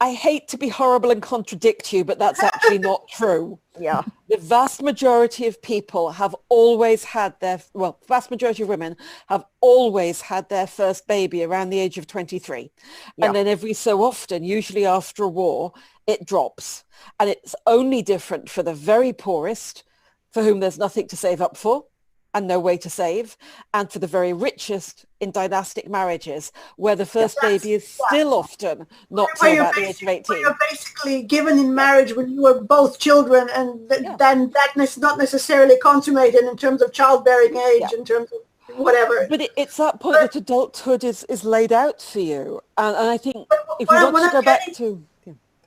[SPEAKER 20] I hate to be horrible and contradict you, but that's actually not true.
[SPEAKER 22] Yeah.
[SPEAKER 20] The vast majority of people have always had vast majority of women have always had their first baby around the age of 23.
[SPEAKER 22] Yeah.
[SPEAKER 20] And then every so often, usually after a war, it drops. And it's only different for the very poorest, for whom there's nothing to save up for. and no way to save, and for the very richest in dynastic marriages, where the first baby is still often not till about the age of 18.
[SPEAKER 23] You're basically given in marriage when you were both children, and then that's not necessarily consummated in terms of childbearing age, in terms of whatever.
[SPEAKER 20] But it's that point that adulthood is laid out for you. And I think if we want to go back to...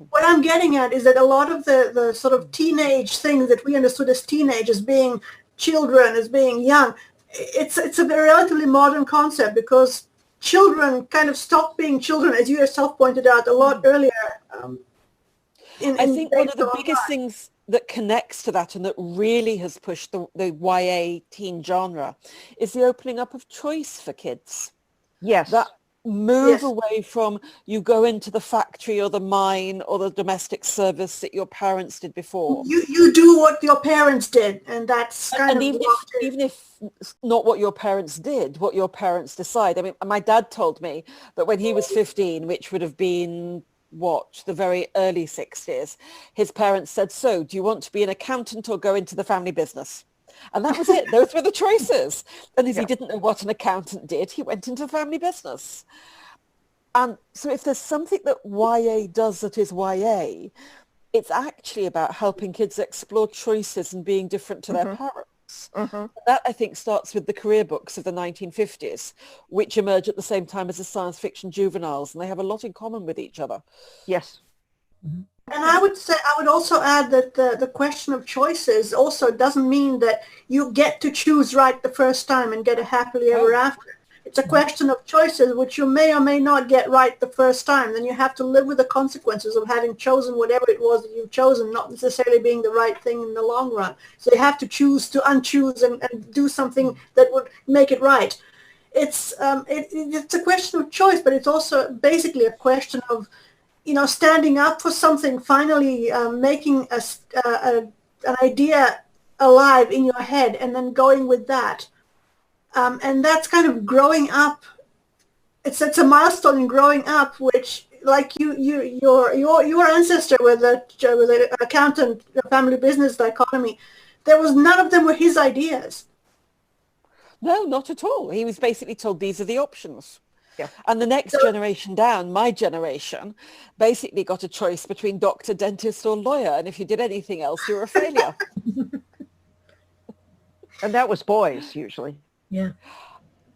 [SPEAKER 23] What I'm getting at is that a lot of the sort of teenage things that we understood as teenage, as being children, as being young, it's a very relatively modern concept, because children kind of stopped being children, as you yourself pointed out, a lot earlier.
[SPEAKER 20] I think one of the biggest things that connects to that and that really has pushed the YA teen genre is the opening up of choice for kids.
[SPEAKER 22] Yes.
[SPEAKER 20] That move away from you go into the factory or the mine or the domestic service that your parents did before.
[SPEAKER 23] You do what your parents did, and that's kind of
[SPEAKER 20] even if not what your parents did, what your parents decide. I mean, my dad told me that when he was 15, which would have been the very early 60s, his parents said, so do you want to be an accountant or go into the family business? And that was it. Those were the choices. And if he didn't know what an accountant did, he went into family business. And so if there's something that YA does that is YA, it's actually about helping kids explore choices and being different to their parents. That, I think, starts with the career books of the 1950s, which emerge at the same time as the science fiction juveniles, and they have a lot in common with each other.
[SPEAKER 22] Yes.
[SPEAKER 23] And I would also add that the question of choices also doesn't mean that you get to choose right the first time and get a happily ever after. It's a question of choices which you may or may not get right the first time. Then you have to live with the consequences of having chosen whatever it was that you've chosen, not necessarily being the right thing in the long run. So you have to choose to unchoose and do something that would make it right. It's a question of choice, but it's also basically a question of, standing up for something, finally making an idea alive in your head, and then going with that. And that's kind of growing up. It's a milestone in growing up, which, like your ancestor with the accountant family business dichotomy, none of them were his ideas.
[SPEAKER 20] No, not at all. He was basically told these are the options. Yeah. And the next generation down, my generation, basically got a choice between doctor, dentist, or lawyer. And if you did anything else, you were a failure.
[SPEAKER 22] And that was boys, usually.
[SPEAKER 21] Yeah.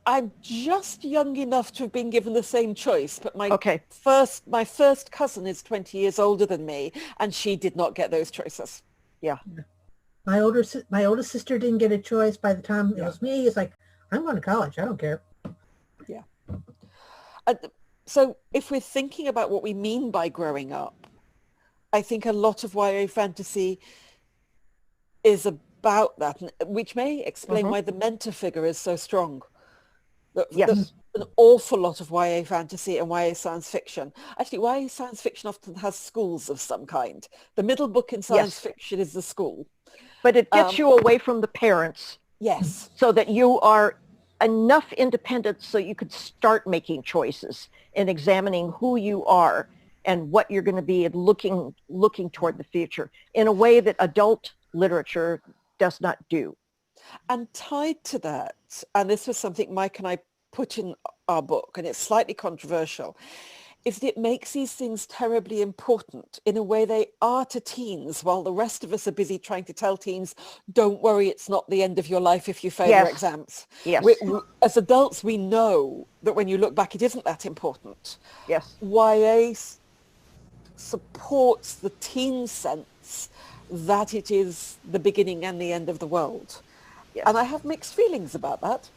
[SPEAKER 20] I'm just young enough to have been given the same choice, but my first cousin is 20 years older than me, and she did not get those choices.
[SPEAKER 22] Yeah.
[SPEAKER 21] My oldest sister didn't get a choice. By the time it was me, it's like, I'm going to college. I don't care.
[SPEAKER 20] Yeah. So if we're thinking about what we mean by growing up, I think a lot of YA fantasy is about that, which may explain why the mentor figure is so strong. An awful lot of YA fantasy and YA science fiction. Actually, YA science fiction often has schools of some kind. The middle book in science fiction is the school.
[SPEAKER 22] But it gets you away from the parents.
[SPEAKER 20] Yes.
[SPEAKER 22] So that you are enough independent so you could start making choices and examining who you are and what you're going to be and looking toward the future in a way that adult literature does not do.
[SPEAKER 20] And tied to that, and this was something Mike and I put in our book, and it's slightly controversial, is that it makes these things terribly important in a way they are to teens, while the rest of us are busy trying to tell teens, don't worry, it's not the end of your life if you fail your exams.
[SPEAKER 22] Yes.
[SPEAKER 20] As adults, we know that when you look back, it isn't that important.
[SPEAKER 22] Yes.
[SPEAKER 20] YA supports the teen sense that it is the beginning and the end of the world. Yes. And I have mixed feelings about that.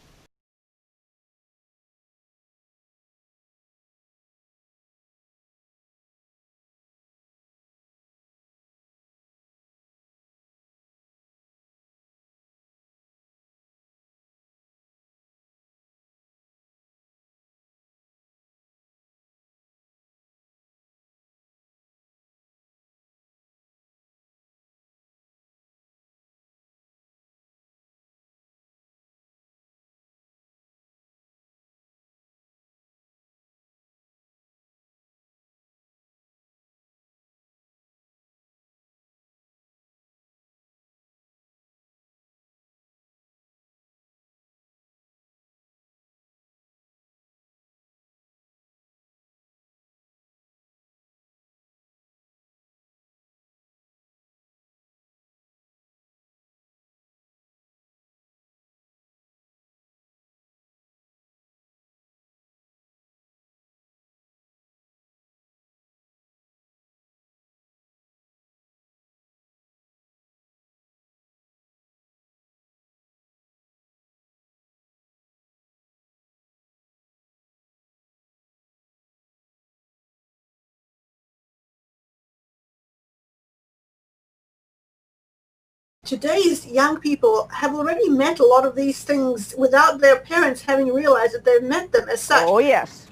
[SPEAKER 23] today's young people have already met a lot of these things without their parents having realized that they've met them as such.
[SPEAKER 22] Oh, yes.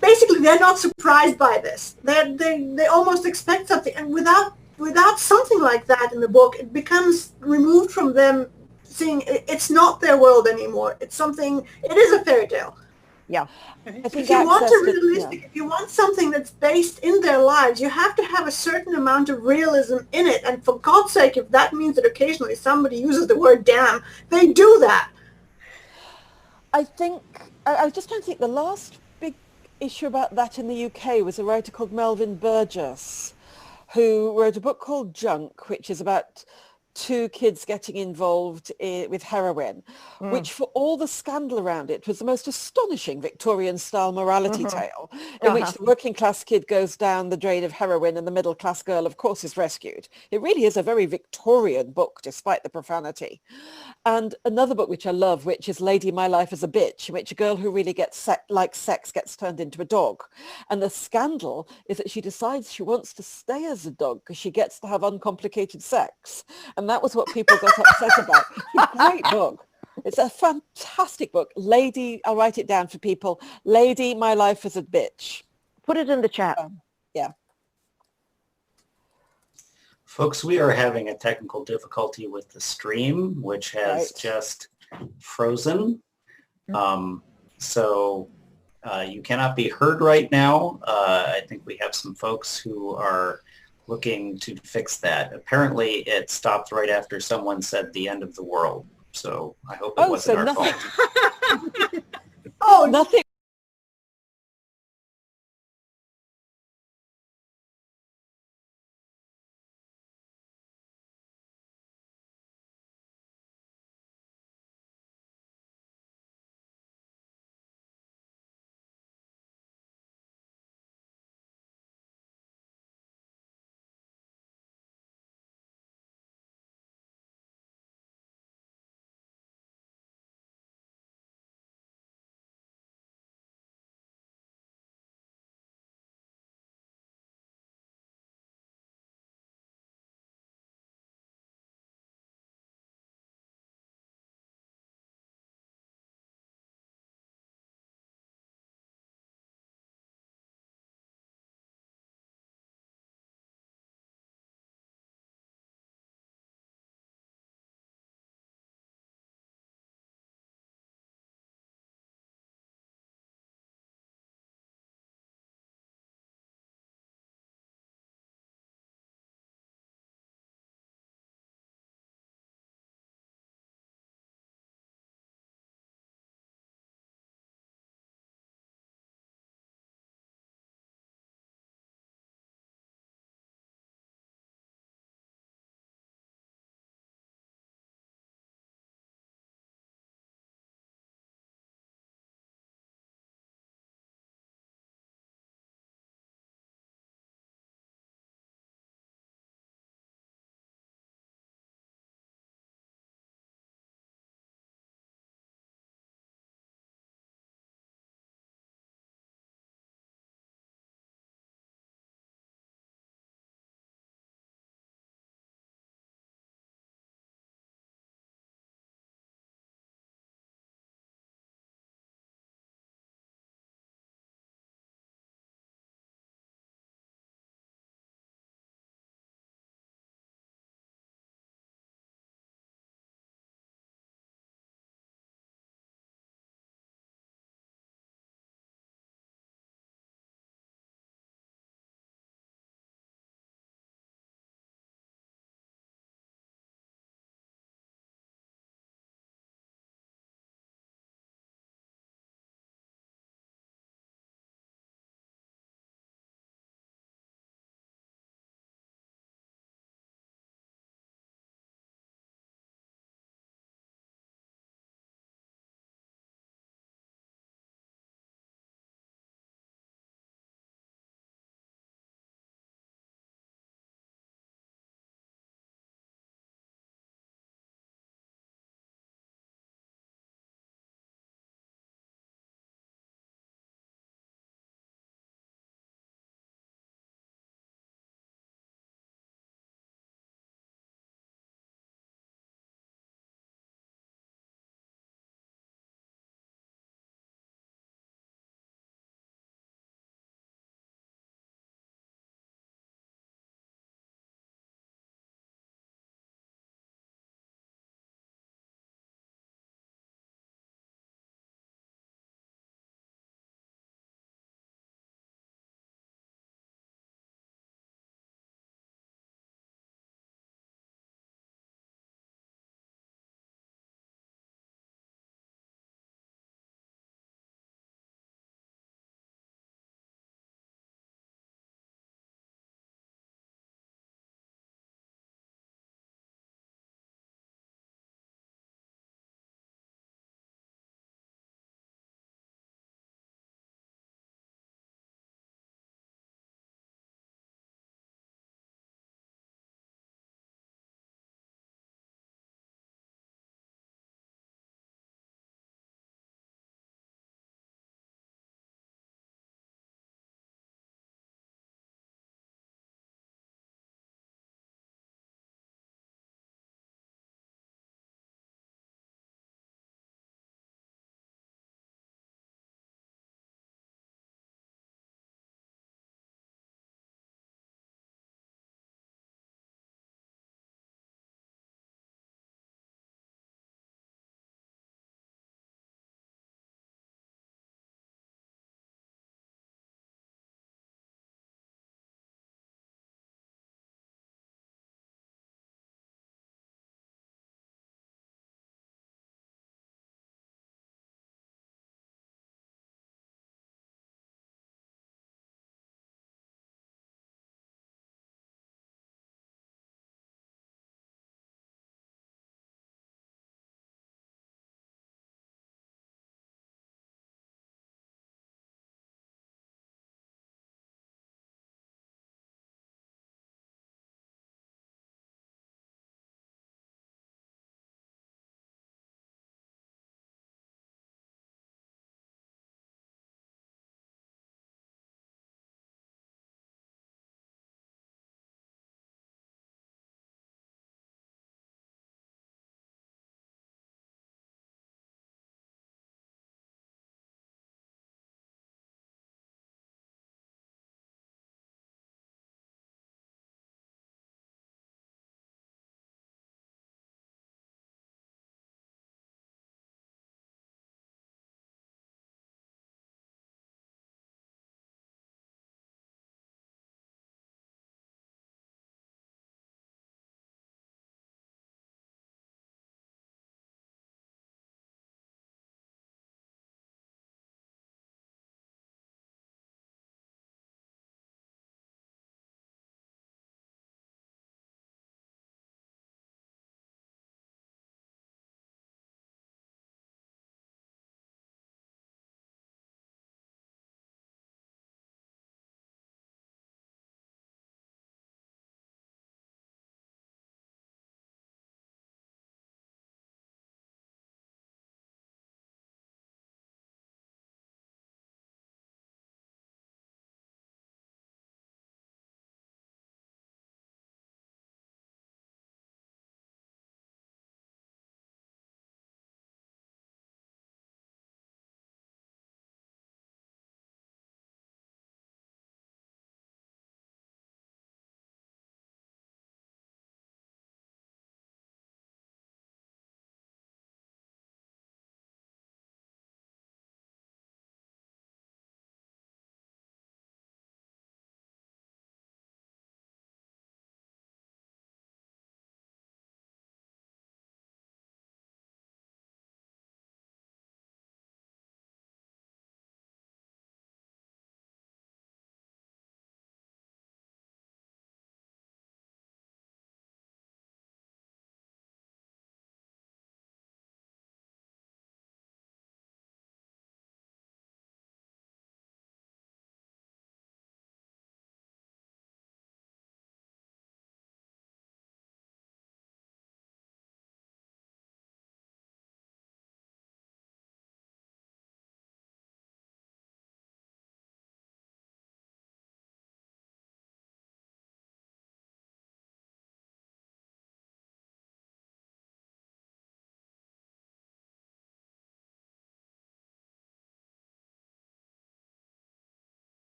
[SPEAKER 23] Basically, they're not surprised by this. They almost expect something, and without something like that in the book, it becomes removed from them. Seeing it's not their world anymore. It's something. It is a fairy tale.
[SPEAKER 22] Yeah.
[SPEAKER 23] If you want a realistic, if you want something that's based in their lives, you have to have a certain amount of realism in it. And for God's sake, if that means that occasionally somebody uses the word damn, they do that.
[SPEAKER 20] I think, I was just trying to think, the last big issue about that in the UK was a writer called Melvin Burgess, who wrote a book called Junk, which is about two kids getting involved with heroin, which for all the scandal around it was the most astonishing Victorian-style morality tale, in which the working class kid goes down the drain of heroin and the middle class girl, of course, is rescued. It really is a very Victorian book, despite the profanity. And another book which I love, which is Lady, My Life as a Bitch, in which a girl who really likes sex gets turned into a dog. And the scandal is that she decides she wants to stay as a dog because she gets to have uncomplicated sex. And that was what people got upset about. It's a great book. It's a fantastic book. Lady, I'll write it down for people. Lady, My Life as a Bitch.
[SPEAKER 22] Put it in the chat.
[SPEAKER 20] Yeah.
[SPEAKER 3] Folks, we are having a technical difficulty with the stream, which has just frozen. So you cannot be heard right now. I think we have some folks who are looking to fix that. Apparently it stopped right after someone said the end of the world. So I hope it wasn't our fault.
[SPEAKER 20] Nothing.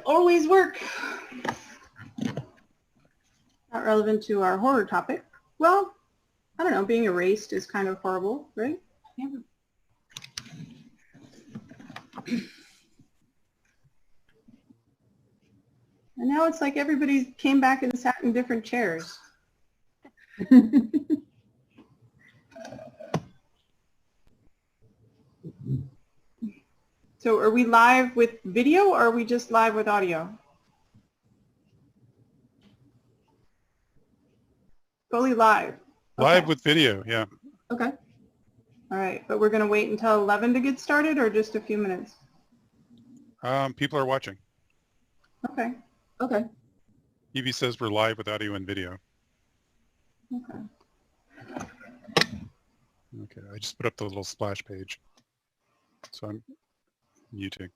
[SPEAKER 4] always work. Not relevant to our horror topic. Well, I don't know, being erased is kind of horrible, right? Yeah. And now it's like everybody came back and sat in different chairs. So are we live with video or are we just live with audio? Fully live.
[SPEAKER 5] Live with video, yeah.
[SPEAKER 4] Okay. All right, but we're going to wait until 11 to get started or just a few minutes?
[SPEAKER 5] People are watching.
[SPEAKER 4] Okay. Okay.
[SPEAKER 5] Evie says we're live with audio and video.
[SPEAKER 4] Okay.
[SPEAKER 5] Okay, I just put up the little splash page. So I'm muting.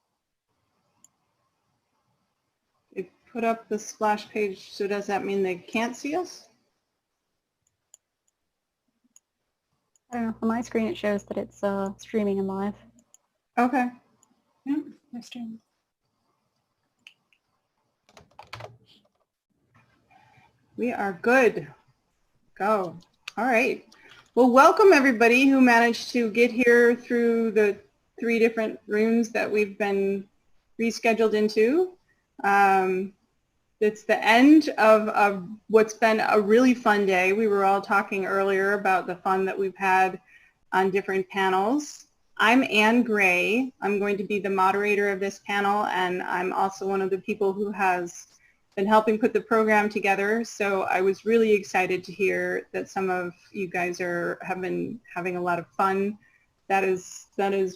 [SPEAKER 4] It put up the splash page, so does that mean they can't see us?
[SPEAKER 9] I don't know. On my screen, it shows that it's streaming and live.
[SPEAKER 4] Okay.
[SPEAKER 9] Yeah, they're streaming.
[SPEAKER 4] We are good. Go. All right. Well, welcome everybody who managed to get here through the 3 different rooms that we've been rescheduled into. It's the end of what's been a really fun day. We were all talking earlier about the fun that we've had on different panels. I'm Anne Gray. I'm going to be the moderator of this panel, and I'm also one of the people who has been helping put the program together. So I was really excited to hear that some of you guys have been having a lot of fun. That is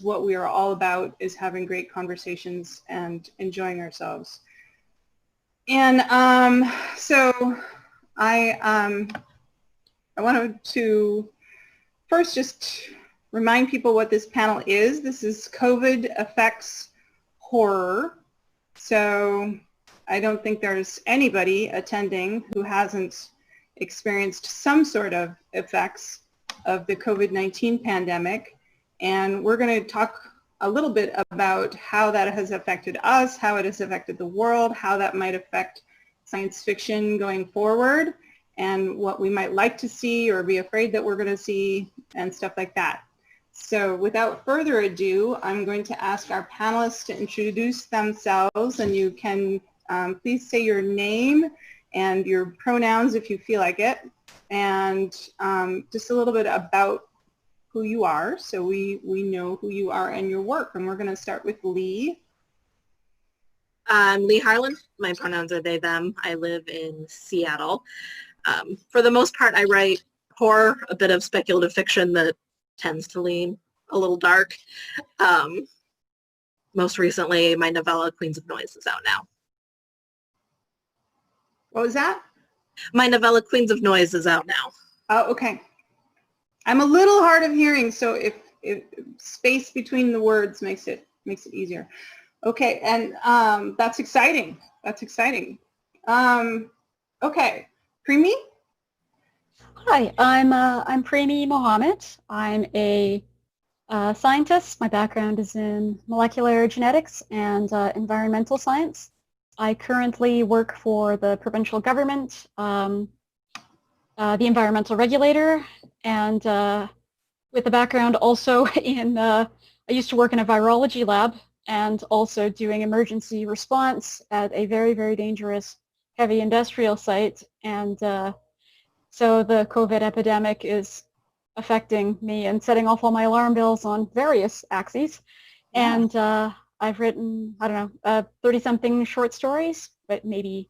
[SPEAKER 4] what we are all about, is having great conversations and enjoying ourselves. And so I wanted to first just remind people what this panel is. This is COVID Affects Horror. So I don't think there's anybody attending who hasn't experienced some sort of effects of the COVID-19 pandemic. And we're going to talk a little bit about how that has affected us, how it has affected the world, how that might affect science fiction going forward, and what we might like to see or be afraid that we're going to see, and stuff like that. So without further ado, I'm going to ask our panelists to introduce themselves, and you can please say your name and your pronouns if you feel like it, and just a little bit about who you are, so we know who you are and your work. And we're going to start with Lee.
[SPEAKER 24] I'm Lee Harlan. My pronouns are they, them. I live in Seattle. For the most part, I write horror, a bit of speculative fiction that tends to lean a little dark. Most recently, my novella, Queens of Noise, is out now.
[SPEAKER 4] What was that?
[SPEAKER 24] My novella, Queens of Noise, is out now.
[SPEAKER 4] Oh, okay. I'm a little hard of hearing, so if space between the words makes it easier. Okay, and that's exciting. That's exciting. Okay, Premi?
[SPEAKER 9] Hi, I'm Premi Mohammed. I'm a scientist. My background is in molecular genetics and environmental science. I currently work for the provincial government, the environmental regulator, and with a background also in, I used to work in a virology lab and also doing emergency response at a very, very dangerous heavy industrial site. And so the COVID epidemic is affecting me and setting off all my alarm bells on various axes. Yeah. And I've written, I don't know, 30-something short stories, but maybe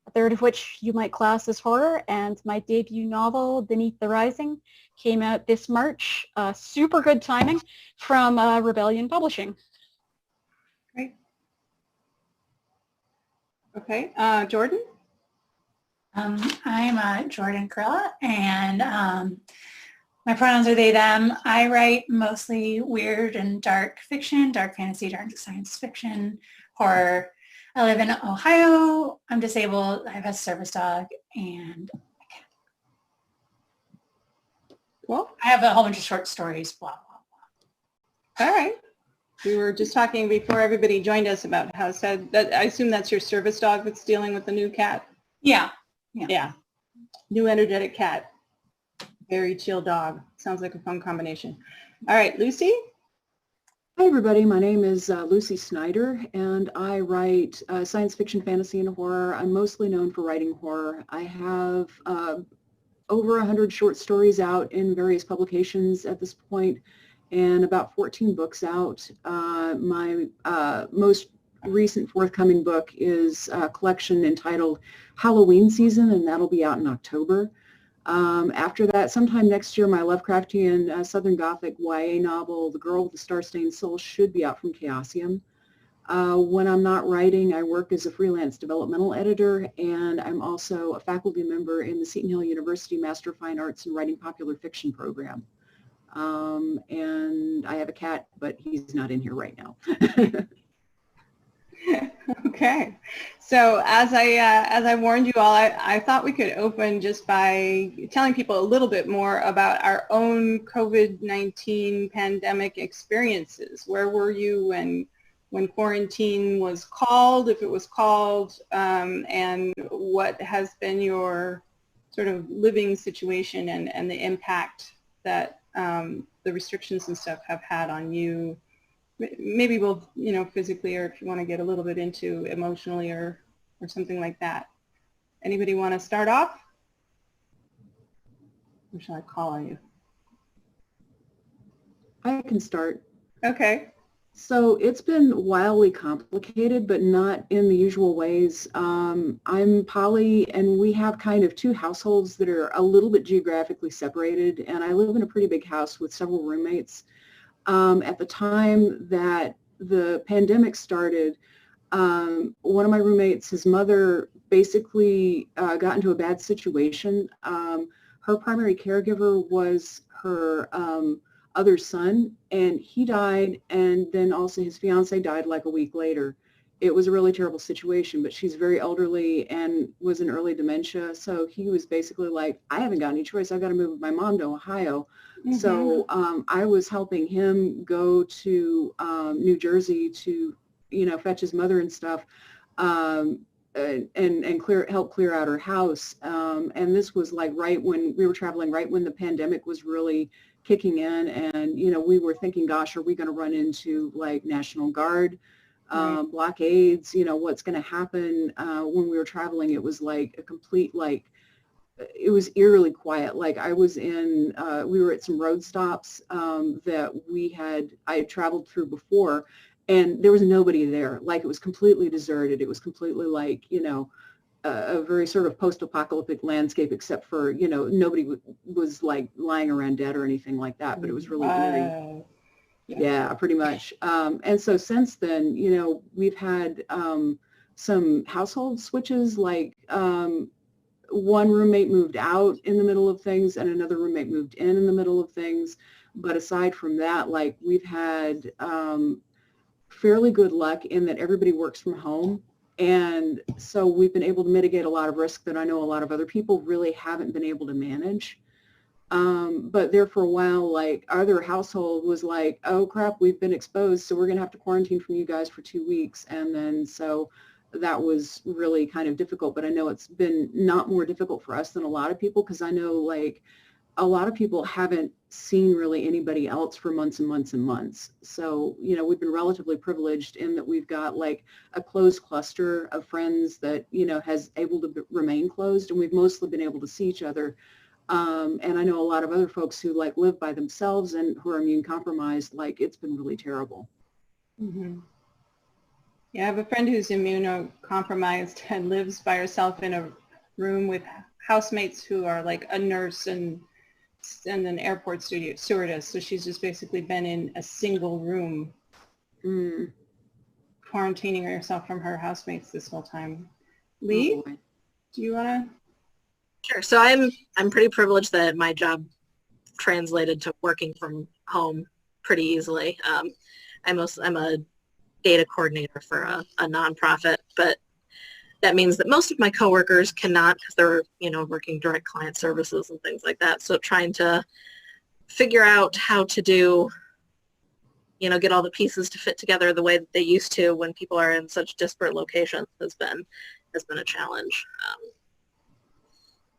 [SPEAKER 9] a third of which you might class as horror. And my debut novel, Beneath the Rising, came out this March. Super good timing from Rebellion Publishing.
[SPEAKER 4] Great. Okay, Jordan?
[SPEAKER 11] I'm Jordan Kurilla, and my pronouns are they, them. I write mostly weird and dark fiction, dark fantasy, dark science fiction, horror. I live in Ohio. I'm disabled. I have a service dog, and
[SPEAKER 4] well,
[SPEAKER 11] I have a whole bunch of short stories, blah, blah, blah.
[SPEAKER 4] All right. We were just talking before everybody joined us about how sad, that I assume that's your service dog that's dealing with the new cat?
[SPEAKER 11] Yeah.
[SPEAKER 4] Yeah. New energetic cat. Very chill dog. Sounds like a fun combination. All right, Lucy?
[SPEAKER 1] Hi everybody, my name is Lucy Snyder and I write science fiction, fantasy, and horror. I'm mostly known for writing horror. I have over 100 short stories out in various publications at this point and about 14 books out. My most recent forthcoming book is a collection entitled Halloween Season, and that'll be out in October. After that, sometime next year, my Lovecraftian Southern Gothic YA novel, The Girl with the Star-Stained Soul, should be out from Chaosium. When I'm not writing, I work as a freelance developmental editor, and I'm also a faculty member in the Seton Hill University Master of Fine Arts in Writing Popular Fiction program. And I have a cat, but he's not in here right now.
[SPEAKER 4] Okay, so as I warned you all, I thought we could open just by telling people a little bit more about our own COVID-19 pandemic experiences. Where were you when quarantine was called, if it was called, and what has been your sort of living situation and the impact that the restrictions and stuff have had on you? Maybe both, physically, or if you want to get a little bit into emotionally or something like that. Anybody want to start off? Or shall I call on you?
[SPEAKER 1] I can start.
[SPEAKER 4] Okay.
[SPEAKER 1] So it's been wildly complicated, but not in the usual ways. I'm poly, and we have kind of two households that are a little bit geographically separated, and I live in a pretty big house with several roommates. At the time that the pandemic started, one of my roommates, his mother, basically got into a bad situation. Her primary caregiver was her other son, and he died, and then also his fiance died like a week later. It was a really terrible situation, but she's very elderly and was in early dementia, so he was basically like, I haven't got any choice. I've got to move with my mom to Ohio. Mm-hmm. So I was helping him go to New Jersey to, fetch his mother and stuff, and help clear out her house. And this was like right when we were traveling, right when the pandemic was really kicking in, and we were thinking, gosh, are we going to run into like National Guard blockades? What's going to happen? When we were traveling, it was like a complete it was eerily quiet. Like I was in, we were at some road stops that I had traveled through before, and there was nobody there. Like it was completely deserted. It was completely like, a very sort of post-apocalyptic landscape, except for, nobody was like lying around dead or anything like that, but it was really eerie. Yeah, pretty much. And so since then, we've had some household switches, like one roommate moved out in the middle of things and another roommate moved in the middle of things. But aside from that, like we've had fairly good luck in that everybody works from home. And so we've been able to mitigate a lot of risk that I know a lot of other people really haven't been able to manage. But there for a while, like our other household was like, oh crap, we've been exposed, so we're going to have to quarantine from you guys for 2 weeks. And then so that was really kind of difficult, but I know it's been not more difficult for us than a lot of people, because I know like a lot of people haven't seen really anybody else for months and months and months. So, we've been relatively privileged in that we've got like a closed cluster of friends that, has able to remain closed, and we've mostly been able to see each other. And I know a lot of other folks who like live by themselves and who are immune compromised. Like it's been really terrible.
[SPEAKER 4] Mm-hmm. Yeah, I have a friend who's immunocompromised and lives by herself in a room with housemates who are like a nurse and an airport stewardess. So she's just basically been in a single room, quarantining herself from her housemates this whole time. Lee, do you want to?
[SPEAKER 24] Sure. So I'm pretty privileged that my job translated to working from home pretty easily. I'm a data coordinator for a nonprofit, but that means that most of my coworkers cannot, because they're working direct client services and things like that. So trying to figure out how to do get all the pieces to fit together the way that they used to when people are in such disparate locations has been a challenge.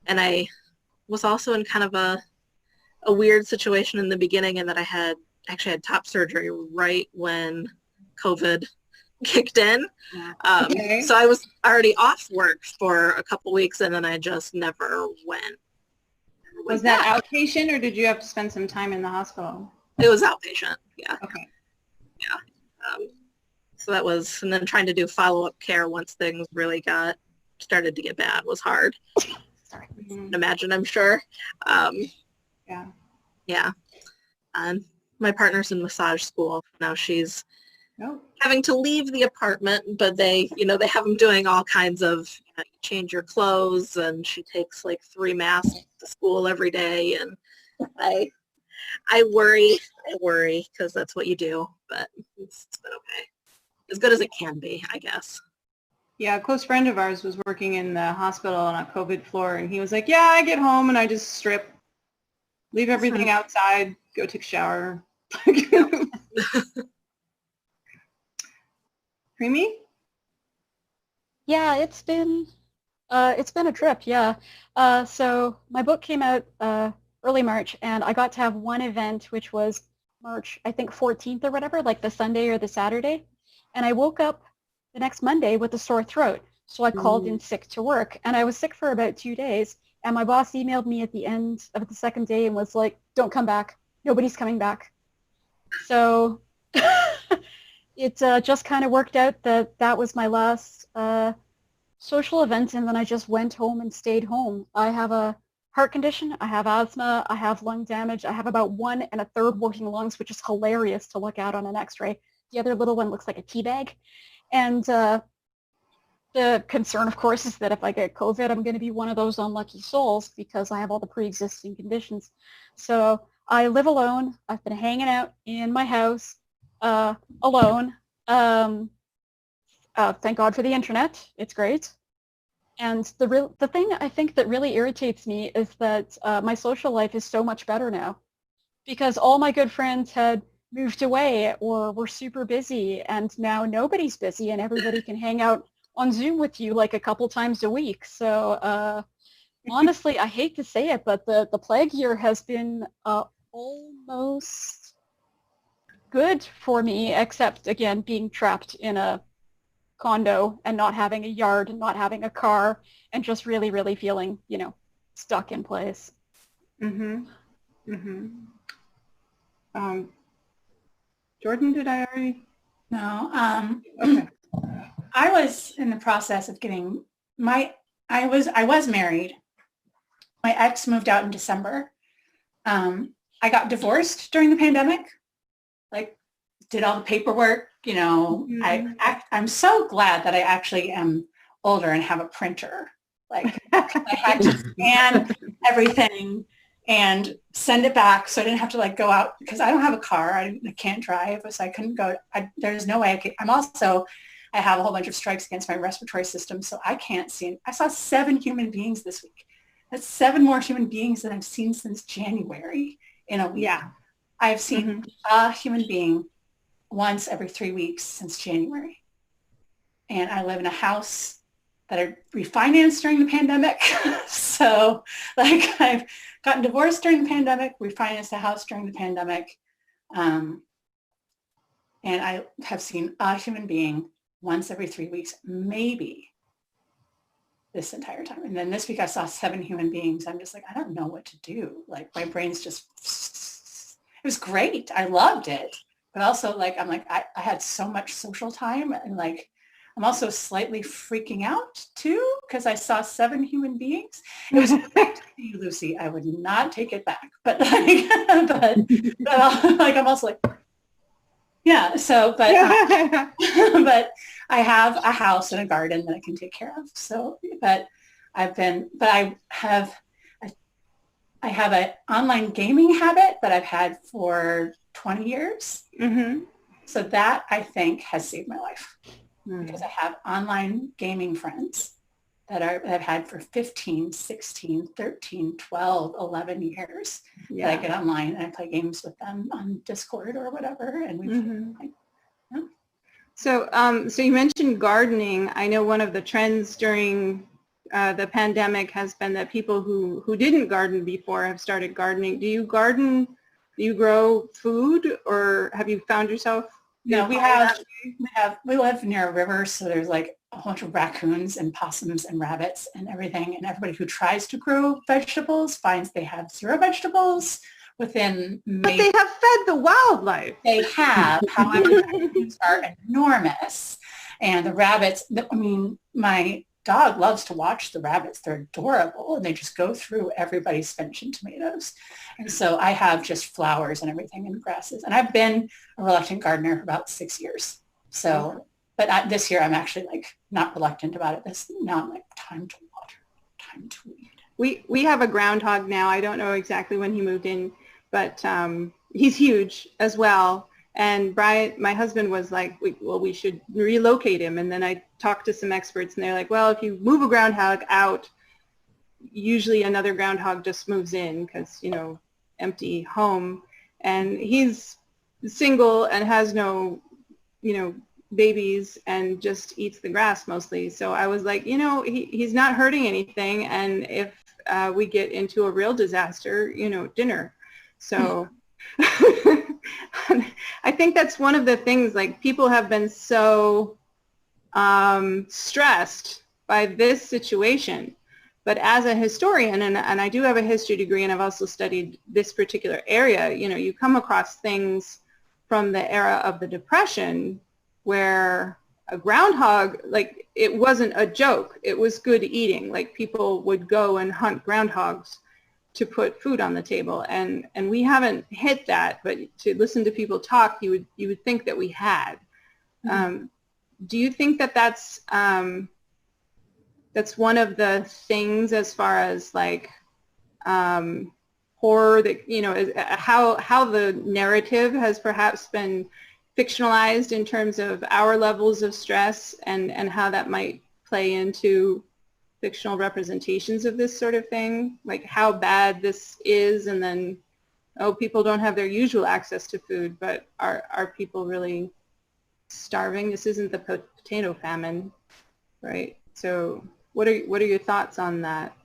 [SPEAKER 24] And I was also in kind of a weird situation in the beginning, in that I had top surgery right when COVID kicked in.
[SPEAKER 4] Okay.
[SPEAKER 24] So I was already off work for a couple weeks, and then I just never went.
[SPEAKER 4] Was that outpatient, or did you have to spend some time in the hospital?
[SPEAKER 24] It was outpatient, yeah.
[SPEAKER 4] Okay.
[SPEAKER 24] Yeah. So that was, and then trying to do follow-up care once things really started to get bad was hard. Sorry. You can imagine, I'm sure.
[SPEAKER 4] Yeah.
[SPEAKER 24] Yeah. And my partner's in massage school. Now she's having to leave the apartment, but they have them doing all kinds of, you change your clothes, and she takes like 3 masks to school every day. And I worry because that's what you do, but it's been okay. As good as it can be, I guess.
[SPEAKER 4] Yeah, a close friend of ours was working in the hospital on a COVID floor, and he was like, yeah, I get home and I just strip, leave everything outside, go take a shower. Creamy?
[SPEAKER 9] Yeah, it's been a trip, yeah. So my book came out early March, and I got to have one event, which was March, I think 14th or whatever, like the Sunday or the Saturday. And I woke up the next Monday with a sore throat. So I called in sick to work, and I was sick for about 2 days. And my boss emailed me at the end of the second day and was like, don't come back. Nobody's coming back. So it just kind of worked out that was my last social event, and then I just went home and stayed home. I have a heart condition, I have asthma, I have lung damage, I have about 1 1/3 working lungs, which is hilarious to look at on an x-ray. The other little one looks like a tea bag. And the concern, of course, is that if I get COVID, I'm going to be one of those unlucky souls because I have all the pre-existing conditions. So I live alone. I've been hanging out in my house alone. Thank God for the internet. It's great. And the thing I think that really irritates me is that my social life is so much better now, because all my good friends had moved away or were super busy, and now nobody's busy and everybody can hang out on Zoom with you like a couple times a week. So honestly, I hate to say it, but the plague year has been almost good for me, except, again, being trapped in a condo and not having a yard and not having a car and just really, really feeling, stuck in place.
[SPEAKER 4] Mm-hmm. Jordan, did I already?
[SPEAKER 6] No.
[SPEAKER 4] Okay.
[SPEAKER 6] I was in the process of getting I was married. My ex moved out in December. I got divorced during the pandemic, like did all the paperwork, I'm so glad that I actually am older and have a printer. Like I had to scan everything and send it back, so I didn't have to go out, because I don't have a car. I can't drive, so I couldn't go. There's no way I could. I have a whole bunch of strikes against my respiratory system, so I can't see. I saw 7 human beings this week. That's 7 more human beings than I've seen since January in a week.
[SPEAKER 4] Yeah.
[SPEAKER 6] I've seen a human being once every 3 weeks since January. And I live in a house that I refinanced during the pandemic. So I've gotten divorced during the pandemic, refinanced a house during the pandemic. And I have seen a human being once every 3 weeks, maybe this entire time. And then this week I saw 7 human beings. I'm just like, I don't know what to do. My brain's just, it was great. I loved it. But also I had so much social time, and I'm also slightly freaking out too, because I saw 7 human beings. It was great to see you, Lucy. I would not take it back. But I'm also yeah. So, but I have a house and a garden that I can take care of. So, I have an online gaming habit that I've had for 20 years.
[SPEAKER 4] Mm-hmm.
[SPEAKER 6] So that, I think, has saved my life, because I have online gaming friends that I've had for 15, 16, 13, 12, 11 years
[SPEAKER 4] Yeah.
[SPEAKER 6] that I get online and I play games with them on Discord or whatever. And we've
[SPEAKER 4] So, so you mentioned gardening. I know one of the trends during the pandemic has been that people who didn't garden before have started gardening. Do you garden? Do you grow food, or have you found yourself?
[SPEAKER 6] No, we live near a river, so there's like a whole bunch of raccoons and possums and rabbits and everything. And everybody who tries to grow vegetables finds they have zero vegetables within.
[SPEAKER 4] But they have fed the wildlife.
[SPEAKER 6] They have, however, the raccoons are enormous, and the rabbits. I mean, my dog loves to watch the rabbits. They're adorable, and they just go through everybody's spinach and tomatoes. And so I have just flowers and everything and grasses. And I've been a reluctant gardener for about 6 years. So, but this year I'm actually like not reluctant about it. Now I'm like, time to water, time to weed.
[SPEAKER 4] We have a groundhog now. I don't know exactly when he moved in, but he's huge as well. And Brian, my husband, was like, well, we should relocate him. And then I talked to some experts, and they're like, well, if you move a groundhog out, usually another groundhog just moves in because, you know, empty home. And he's single and has no, you know, babies and just eats the grass mostly. So I was like, you know, he's not hurting anything. And if we get into a real disaster, you know, dinner. So I think that's one of the things, like, people have been so stressed by this situation. But as a historian, and I do have a history degree, and I've also studied this particular area, you know, you come across things from the era of the Depression where a groundhog, like, it wasn't a joke. It was good eating. Like, people would go and hunt groundhogs to put food on the table, and we haven't hit that. But to listen to people talk, you would think that we had. Do you think that that's one of the things, as far as like horror, that, you know, is how the narrative has perhaps been fictionalized in terms of our levels of stress, and how that might play into fictional representations of this sort of thing, like how bad this is, and then, oh, people don't have their usual access to food, but are people really starving? This isn't the potato famine, right? So what are your thoughts on that?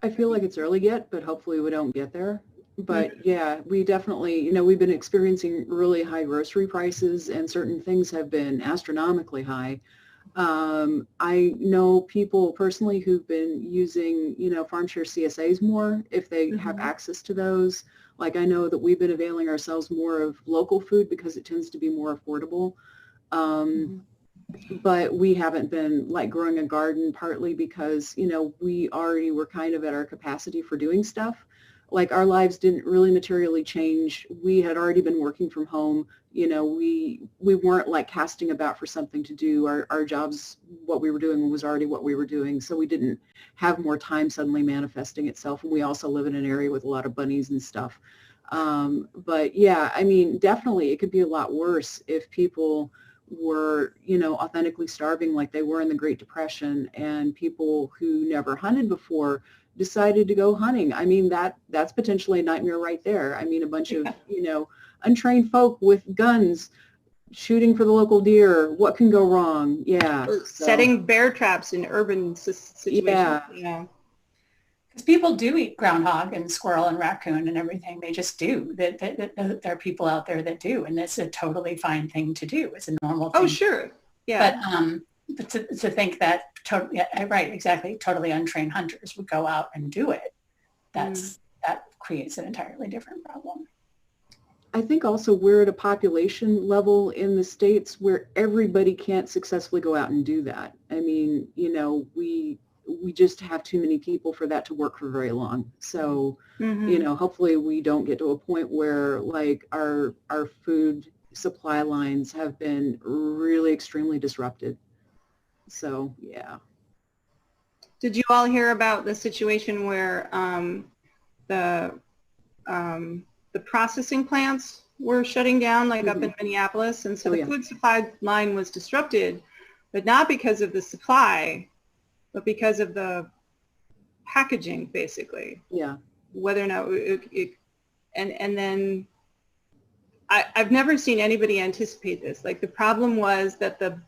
[SPEAKER 1] I feel like it's early yet, but hopefully we don't get there. But yeah, we definitely, you know, we've been experiencing really high grocery prices, and certain things have been astronomically high. I know people personally who've been using, you know, farm share CSAs more if they have access to those. Like, I know that we've been availing ourselves more of local food because it tends to be more affordable. But we haven't been like growing a garden, partly because, you know, we already were kind of at our capacity for doing stuff. Like, our lives didn't really materially change. We had already been working from home. You know, we weren't like casting about for something to do. Our jobs, what we were doing was already what we were doing. So we didn't have more time suddenly manifesting itself. And we also live in an area with a lot of bunnies and stuff. But yeah, I mean, definitely it could be a lot worse if people were, you know, authentically starving like they were in the Great Depression, and people who never hunted before decided to go hunting. I mean, that's potentially a nightmare right there. I mean, a bunch of, you know, untrained folk with guns shooting for the local deer. What can go wrong? Yeah.
[SPEAKER 4] Setting bear traps in urban situations.
[SPEAKER 1] Yeah.
[SPEAKER 6] Because people do eat groundhog and squirrel and raccoon and everything. They just do. There are people out there that do, and it's a totally fine thing to do. It's a normal thing.
[SPEAKER 4] Oh, sure. Yeah.
[SPEAKER 6] But to think that, right, exactly, totally untrained hunters would go out and do it, that creates an entirely different problem.
[SPEAKER 1] I think also we're at a population level in the States where everybody can't successfully go out and do that. I mean, you know, we just have too many people for that to work for very long. So, you know, hopefully we don't get to a point where like our food supply lines have been really extremely disrupted. So, yeah.
[SPEAKER 4] Did you all hear about the situation where the processing plants were shutting down, like up in Minneapolis, and so the food supply line was disrupted, but not because of the supply, but because of the packaging, basically.
[SPEAKER 1] Yeah.
[SPEAKER 4] Whether or not and then I've never seen anybody anticipate this. Like, the problem was that the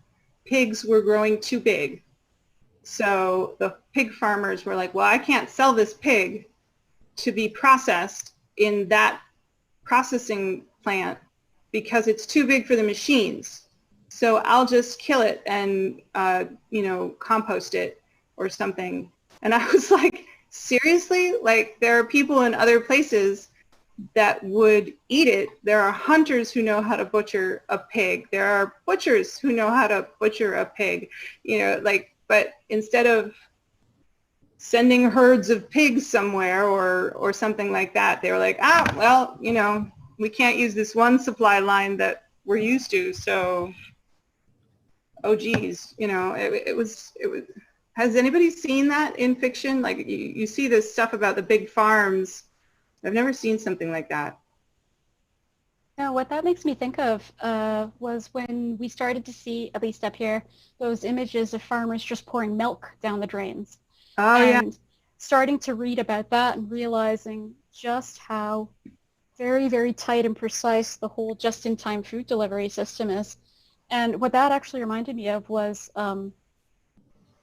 [SPEAKER 4] pigs were growing too big. So the pig farmers were like, well, I can't sell this pig to be processed in that processing plant because it's too big for the machines. So I'll just kill it and, compost it or something. And I was like, seriously? Like, there are people in other places that would eat it. There are hunters who know how to butcher a pig. There are butchers who know how to butcher a pig, but instead of sending herds of pigs somewhere or something like that, they were like, we can't use this one supply line that we're used to. So, oh geez, it was, has anybody seen that in fiction? Like, you see this stuff about the big farms. I've never seen something like that.
[SPEAKER 9] No, what that makes me think of was when we started to see, at least up here, those images of farmers just pouring milk down the drains.
[SPEAKER 4] Oh,
[SPEAKER 9] and starting to read about that and realizing just how very, very tight and precise the whole just-in-time food delivery system is. And what that actually reminded me of was the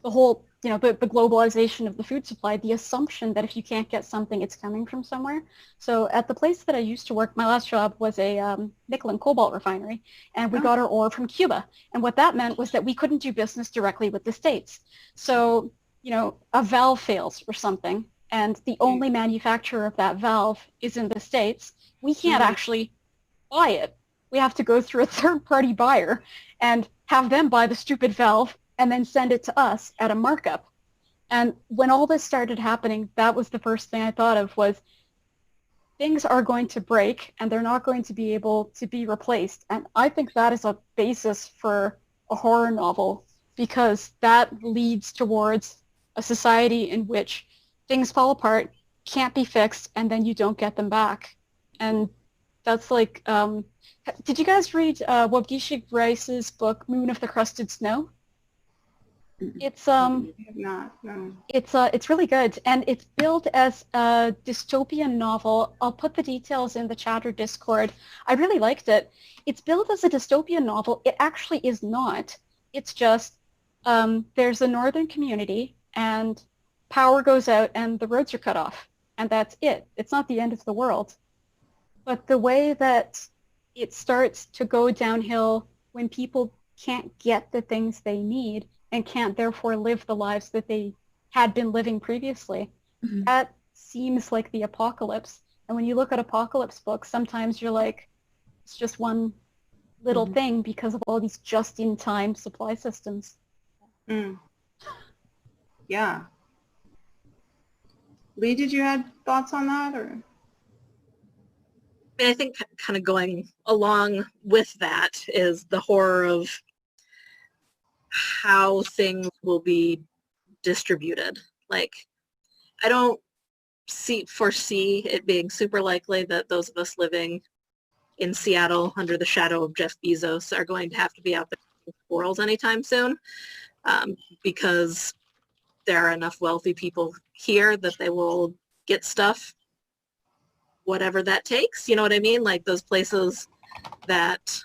[SPEAKER 9] whole, the globalization of the food supply, the assumption that if you can't get something, it's coming from somewhere. So at the place that I used to work, my last job was a nickel and cobalt refinery, and we got our ore from Cuba. And what that meant was that we couldn't do business directly with the States. So, a valve fails or something, and the only manufacturer of that valve is in the States. We can't actually buy it. We have to go through a third-party buyer and have them buy the stupid valve and then send it to us at a markup. And when all this started happening, that was the first thing I thought of was things are going to break and they're not going to be able to be replaced. And I think that is a basis for a horror novel because that leads towards a society in which things fall apart, can't be fixed, and then you don't get them back. And that's like, did you guys read Wojciech Rice's book, Moon of the Crusted Snow? It's
[SPEAKER 4] not, no.
[SPEAKER 9] It's really good, and it's billed as a dystopian novel. I'll put the details in the chat or Discord. I really liked it. It's billed as a dystopian novel. It actually is not. It's just there's a northern community, and power goes out, and the roads are cut off, and that's it. It's not the end of the world. But the way that it starts to go downhill when people can't get the things they need and can't therefore live the lives that they had been living previously. Mm-hmm. That seems like the apocalypse. And when you look at apocalypse books, sometimes you're like, it's just one little mm-hmm. thing because of all these just-in-time supply systems.
[SPEAKER 4] Mm. Yeah. Lee, did you have thoughts on that? Or?
[SPEAKER 24] I think kind of going along with that is the horror of how things will be distributed. Like, I don't foresee it being super likely that those of us living in Seattle under the shadow of Jeff Bezos are going to have to be out there in the world anytime soon, because there are enough wealthy people here that they will get stuff, whatever that takes. You know what I mean? Like those places that,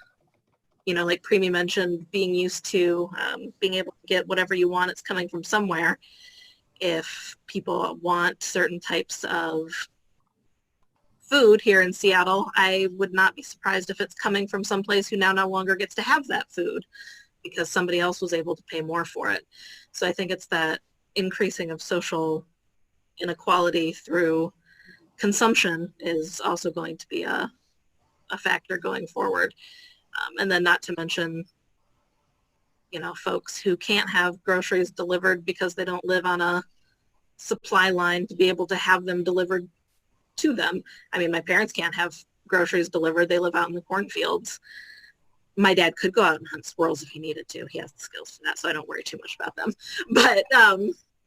[SPEAKER 24] like Primi mentioned, being used to being able to get whatever you want, it's coming from somewhere. If people want certain types of food here in Seattle, I would not be surprised if it's coming from someplace who now no longer gets to have that food because somebody else was able to pay more for it. So I think it's that increasing of social inequality through consumption is also going to be a factor going forward. And then not to mention, folks who can't have groceries delivered because they don't live on a supply line to be able to have them delivered to them. I mean, my parents can't have groceries delivered. They live out in the cornfields. My dad could go out and hunt squirrels if he needed to. He has the skills for that, so I don't worry too much about them. But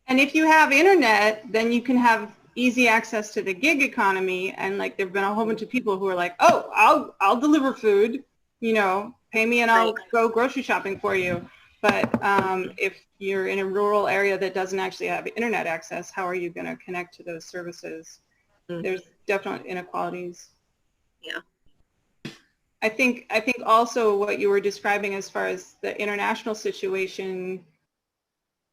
[SPEAKER 4] and if you have internet, then you can have easy access to the gig economy. And like, there've been a whole bunch of people who are like, oh, I'll deliver food, pay me and I'll go grocery shopping for you. But if you're in a rural area that doesn't actually have internet access, how are you going to connect to those services? There's definite inequalities.
[SPEAKER 24] Yeah.
[SPEAKER 4] I think also what you were describing as far as the international situation,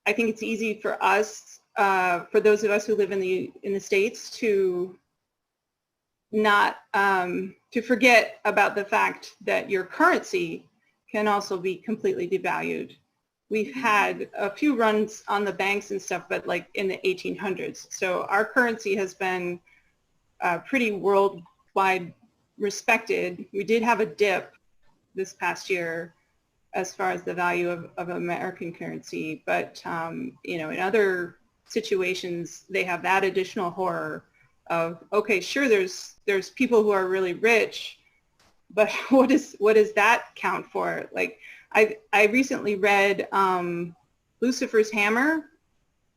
[SPEAKER 4] I think it's easy for us, for those of us who live in the States, to not to forget about the fact that your currency can also be completely devalued. We've had a few runs on the banks and stuff, but like in the 1800s. So our currency has been pretty worldwide respected. We did have a dip this past year as far as the value of American currency, but you know, in other situations, they have that additional horror of, okay, sure, there's people who are really rich, but what does that count for? Like, I recently read Lucifer's Hammer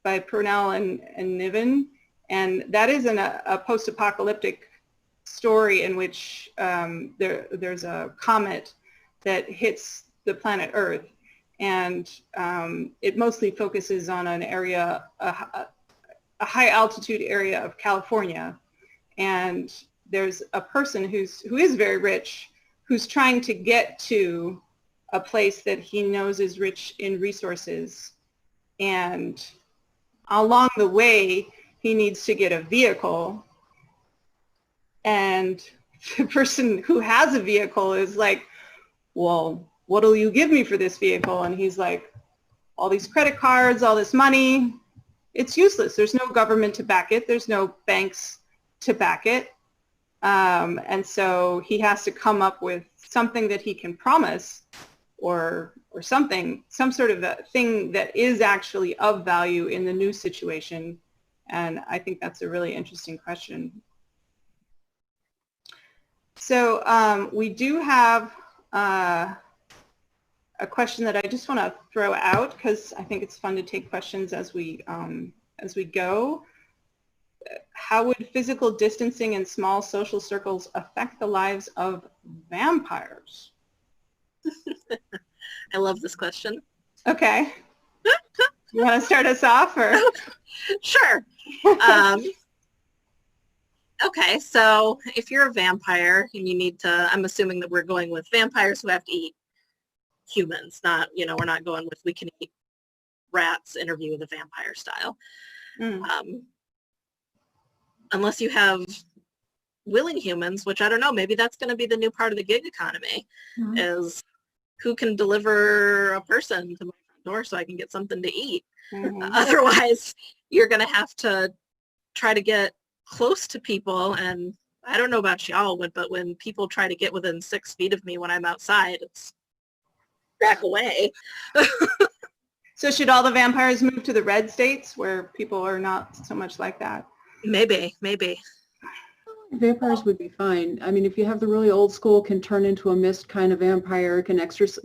[SPEAKER 4] by Purnell and Niven, and that is a post-apocalyptic story in which there's a comet that hits the planet Earth, and it mostly focuses on an area, a high altitude area of California, and there's a person who is very rich who's trying to get to a place that he knows is rich in resources, and along the way he needs to get a vehicle, and the person who has a vehicle is like, well, what'll you give me for this vehicle? And he's like, all these credit cards, all this money, it's useless. There's no government to back it. There's no banks to back it. And so he has to come up with something that he can promise, or something, some sort of a thing that is actually of value in the new situation. And I think that's a really interesting question. So we do have a question that I just want to throw out because I think it's fun to take questions as we go. How would physical distancing in small social circles affect the lives of vampires?
[SPEAKER 24] I love this question.
[SPEAKER 4] Okay. You want to start us off, or?
[SPEAKER 24] Sure. Okay, so if you're a vampire and you need to, I'm assuming that we're going with vampires who have to eat humans, not, you know, we're not going with we can eat rats, Interview with a Vampire style. Unless you have willing humans, which I don't know, maybe that's going to be the new part of the gig economy, is who can deliver a person to my front door so I can get something to eat. Otherwise, you're going to have to try to get close to people, and I don't know about y'all, but when people try to get within 6 feet of me when I'm outside, it's back away.
[SPEAKER 4] So should all the vampires move to the red states where people are not so much like that?
[SPEAKER 24] Maybe.
[SPEAKER 1] Vampires would be fine. I mean, if you have the really old school, can turn into a mist kind of vampire, can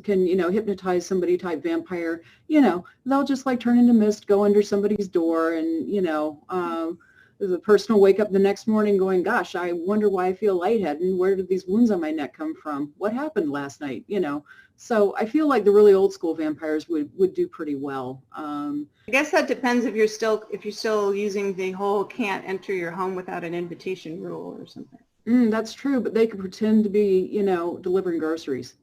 [SPEAKER 1] you know, hypnotize somebody type vampire, you know, they'll just like turn into mist, go under somebody's door, and, you know, the person will wake up the next morning going, gosh, I wonder why I feel lightheaded, and where did these wounds on my neck come from? What happened last night? You know, so I feel like the really old school vampires would do pretty well.
[SPEAKER 4] I guess that depends if you're still using the whole can't enter your home without an invitation rule or something.
[SPEAKER 1] That's true, but they could pretend to be, you know, delivering groceries.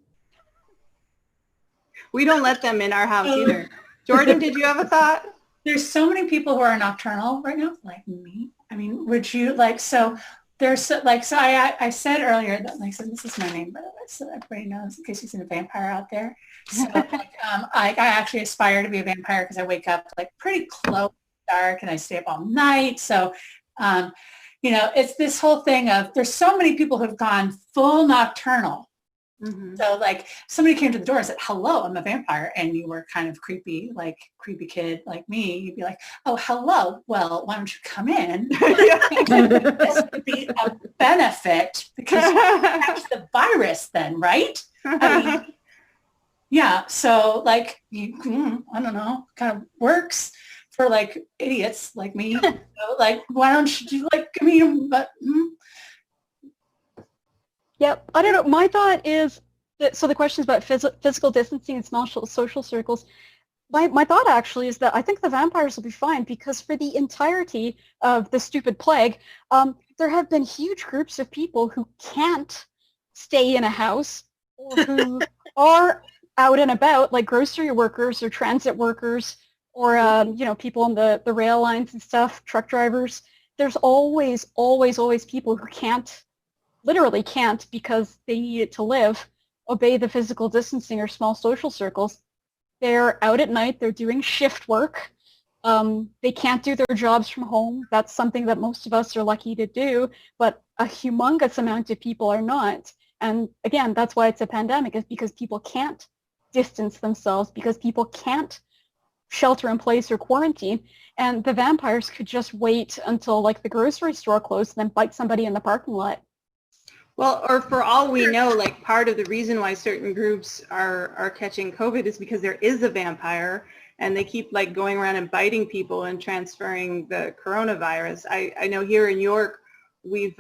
[SPEAKER 4] We don't let them in our house either. Jordan, did you have a thought?
[SPEAKER 6] There's so many people who are nocturnal right now, like me. I mean, would you like, so there's like, so I said earlier that, like, so this is my name, by the way, so everybody knows in case you've seen a vampire out there. So like, I actually aspire to be a vampire because I wake up like pretty close to dark and I stay up all night. So, you know, it's this whole thing of, there's so many people who've gone full nocturnal. So like somebody came to the door and said, hello, I'm a vampire. And you were kind of creepy kid like me. You'd be like, oh, hello. Well, why don't you come in? This would be a benefit because you catch the virus then, right? I mean, yeah. So like, I don't know, kind of works for like idiots like me. So, like, why don't you like, I mean, but
[SPEAKER 9] Yep. I don't know. My thought is So the question is about physical distancing and small social circles. My thought actually is that I think the vampires will be fine because for the entirety of the stupid plague, there have been huge groups of people who can't stay in a house or who are out and about, like grocery workers or transit workers or people on the rail lines and stuff, truck drivers. There's always people who can't, literally can't, because they need it to live, obey the physical distancing or small social circles. They're out at night, they're doing shift work. They can't do their jobs from home. That's something that most of us are lucky to do, but a humongous amount of people are not. And again, that's why it's a pandemic, is because people can't distance themselves, because people can't shelter in place or quarantine. And the vampires could just wait until like the grocery store closed and then bite somebody in the parking lot.
[SPEAKER 4] Well, or for all we know, like part of the reason why certain groups are catching COVID is because there is a vampire and they keep like going around and biting people and transferring the coronavirus. I know here in York, we've,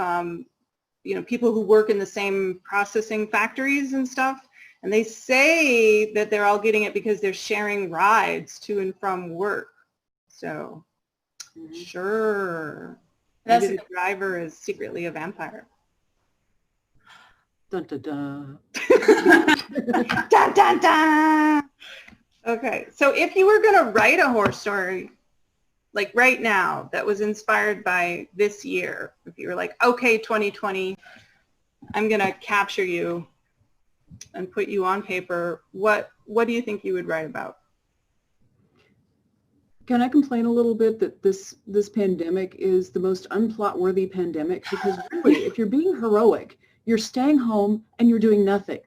[SPEAKER 4] people who work in the same processing factories and stuff, and they say that they're all getting it because they're sharing rides to and from work. So, sure, maybe the driver is secretly a vampire.
[SPEAKER 1] Dun, dun, dun.
[SPEAKER 4] Dun, dun, dun. Okay, so if you were going to write a horror story, like right now, that was inspired by this year, if you were like, okay, 2020, I'm going to capture you and put you on paper, what do you think you would write about?
[SPEAKER 1] Can I complain a little bit that this pandemic is the most unplot-worthy pandemic? Because really, if you're being heroic, you're staying home and you're doing nothing.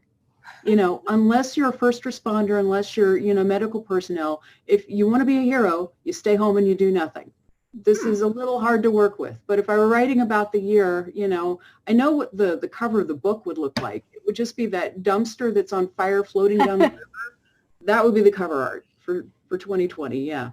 [SPEAKER 1] Unless you're a first responder, unless you're, medical personnel, if you want to be a hero, you stay home and you do nothing. This is a little hard to work with. But if I were writing about the year, I know what the cover of the book would look like. It would just be that dumpster that's on fire floating down the river. That would be the cover art for 2020, yeah.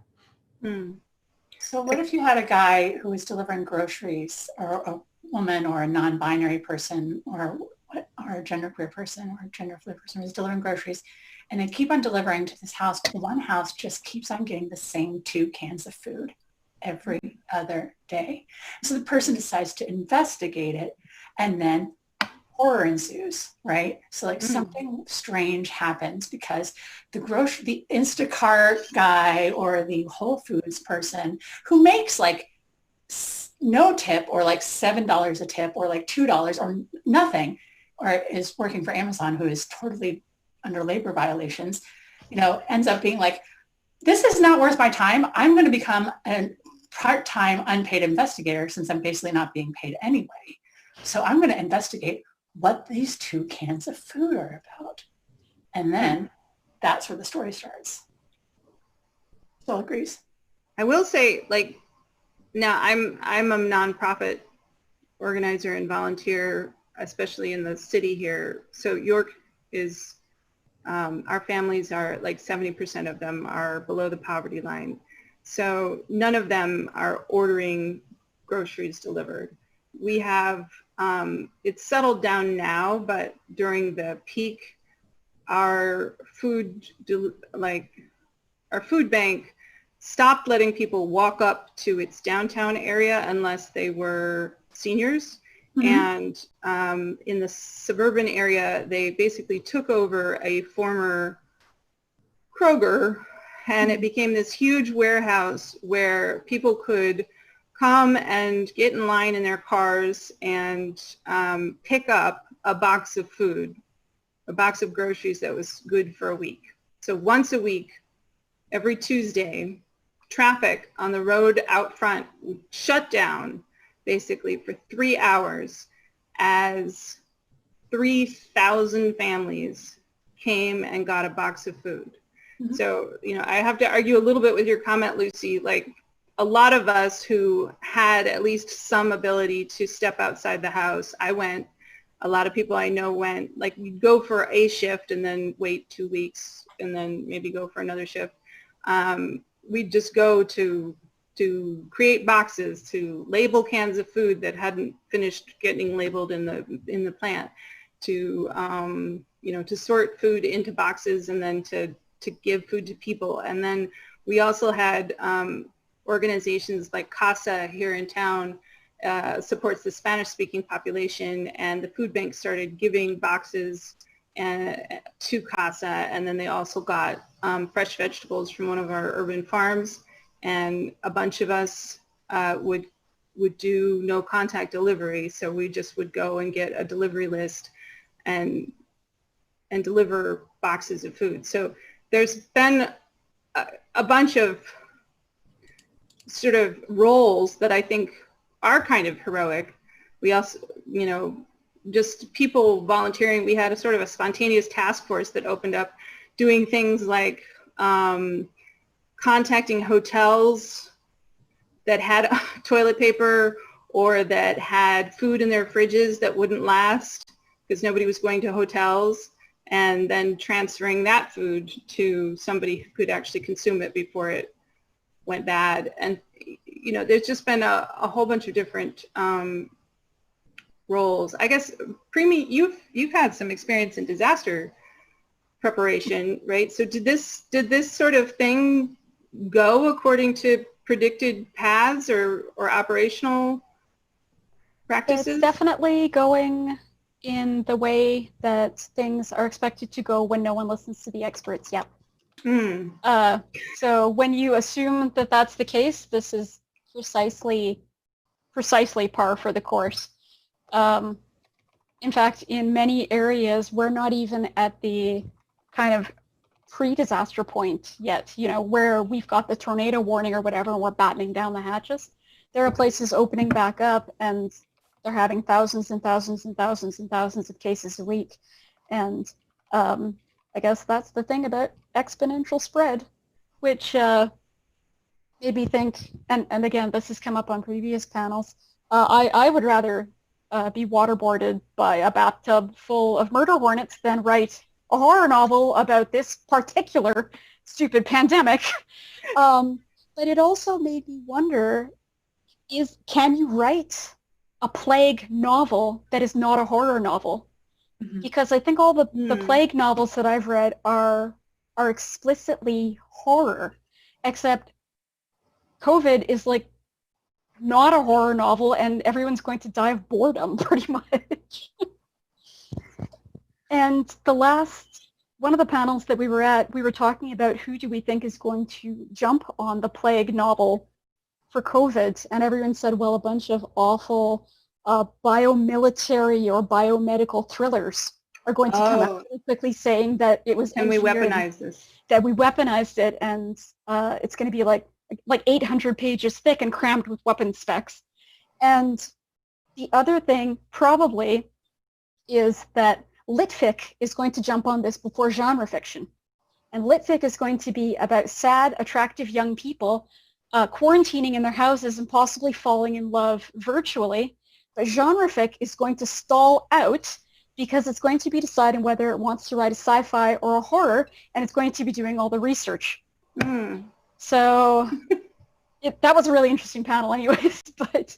[SPEAKER 6] So what if you had a guy who was delivering groceries, or a woman or a non-binary person or a genderqueer person or a gender fluid person who's delivering groceries, and they keep on delivering to this house, but the one house just keeps on getting the same 2 cans of food every other day. So the person decides to investigate it, and then horror ensues, right? So like something strange happens because the Instacart guy or the Whole Foods person who makes like no tip or like $7 a tip or like $2 or nothing, or is working for Amazon, who is totally under labor violations, ends up being like, this is not worth my time. I'm going to become a part-time unpaid investigator since I'm basically not being paid anyway. So I'm going to investigate what these 2 cans of food are about. And then that's where the story starts. Still agrees.
[SPEAKER 4] I will say, like, now I'm a nonprofit organizer and volunteer, especially in the city here. So York is, our families are like 70% of them are below the poverty line. So none of them are ordering groceries delivered. We have, it's settled down now, but during the peak, our food bank stopped letting people walk up to its downtown area unless they were seniors. And in the suburban area, they basically took over a former Kroger, and it became this huge warehouse where people could come and get in line in their cars and pick up a box of food, a box of groceries that was good for a week. So once a week, every Tuesday, traffic on the road out front would shut down basically for 3 hours as 3,000 families came and got a box of food. So, I have to argue a little bit with your comment, Lucy. Like, a lot of us who had at least some ability to step outside the house, I went. A lot of people I know went, like, we'd go for a shift and then wait 2 weeks and then maybe go for another shift. We'd just go to create boxes, to label cans of food that hadn't finished getting labeled in the plant, to to sort food into boxes and then to give food to people. And then we also had organizations like CASA here in town, supports the Spanish-speaking population, and the food bank started giving boxes to CASA, and then they also got fresh vegetables from one of our urban farms, and a bunch of us would do no contact delivery, so we just would go and get a delivery list and deliver boxes of food. So there's been a bunch of sort of roles that I think are kind of heroic. We also, just people volunteering. We had a sort of a spontaneous task force that opened up doing things like contacting hotels that had toilet paper or that had food in their fridges that wouldn't last because nobody was going to hotels, and then transferring that food to somebody who could actually consume it before it went bad. And there's just been a whole bunch of different roles. I guess, Premi, you've had some experience in disaster preparation, right? So did this sort of thing go according to predicted paths or operational practices?
[SPEAKER 9] It's definitely going in the way that things are expected to go when no one listens to the experts. Yep. So when you assume that that's the case, this is precisely par for the course. In fact, in many areas, we're not even at the kind of pre-disaster point yet, where we've got the tornado warning or whatever, and we're battening down the hatches. There are places opening back up, and they're having thousands and thousands and thousands and thousands of cases a week. And I guess that's the thing about exponential spread, which made me think, and again, this has come up on previous panels, I would rather be waterboarded by a bathtub full of murder hornets than write a horror novel about this particular stupid pandemic. But it also made me wonder, can you write a plague novel that is not a horror novel? Mm-hmm. Because I think all the plague novels that I've read are explicitly horror, except COVID is like not a horror novel, and everyone's going to die of boredom pretty much. And one of the panels that we were at, we were talking about who do we think is going to jump on the plague novel for COVID, and everyone said, well, a bunch of awful biomilitary or biomedical thrillers are going to come out really quickly saying that it was
[SPEAKER 4] and we weaponized this.
[SPEAKER 9] That we weaponized it, and it's going to be like 800 pages thick and crammed with weapon specs. And the other thing probably is that LitFic is going to jump on this before genre fiction. And LitFic is going to be about sad, attractive young people quarantining in their houses and possibly falling in love virtually. But genre fic is going to stall out because it's going to be deciding whether it wants to write a sci-fi or a horror, and it's going to be doing all the research. So that was a really interesting panel anyways, but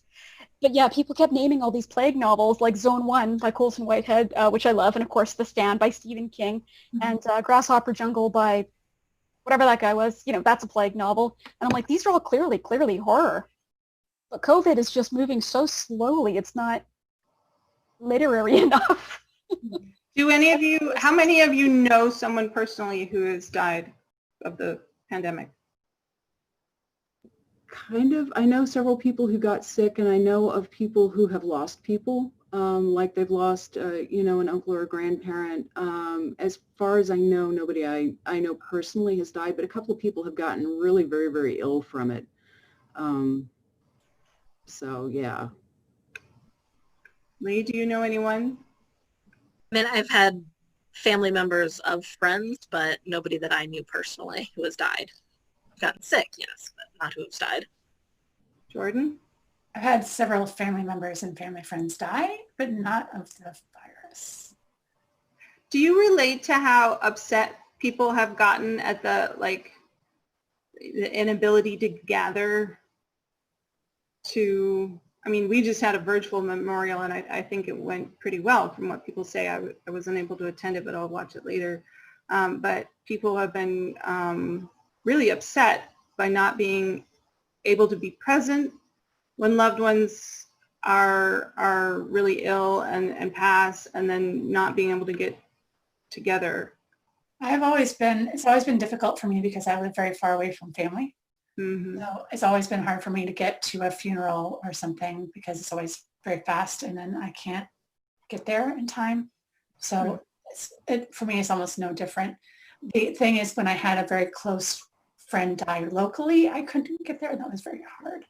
[SPEAKER 9] yeah, people kept naming all these plague novels like Zone 1 by Colson Whitehead, which I love, and of course The Stand by Stephen King, and Grasshopper Jungle by whatever that guy was, that's a plague novel. And I'm like, these are all clearly horror. But COVID is just moving so slowly, it's not literary enough.
[SPEAKER 4] How many of you know someone personally who has died of the pandemic?
[SPEAKER 1] Kind of. I know several people who got sick, and I know of people who have lost people, like they've lost, an uncle or a grandparent. As far as I know, nobody I know personally has died, but a couple of people have gotten really very, very ill from it. So, yeah.
[SPEAKER 4] Lee, do you know anyone?
[SPEAKER 24] I mean, I've had family members of friends, but nobody that I knew personally who has died. I've gotten sick, yes, but not who has died.
[SPEAKER 4] Jordan?
[SPEAKER 6] I've had several family members and family friends die, but not of the virus.
[SPEAKER 4] Do you relate to how upset people have gotten at the inability to gather to I mean, we just had a virtual memorial, and I think it went pretty well from what people say. I wasn't able to attend it, but I'll watch it later. But people have been really upset by not being able to be present when loved ones are really ill and pass, and then not being able to get together.
[SPEAKER 6] It's always been difficult for me because I live very far away from family.
[SPEAKER 4] Mm-hmm.
[SPEAKER 6] So it's always been hard for me to get to a funeral or something because it's always very fast, and then I can't get there in time. So for me, it's almost no different. The thing is, when I had a very close friend die locally, I couldn't get there, and that was very hard.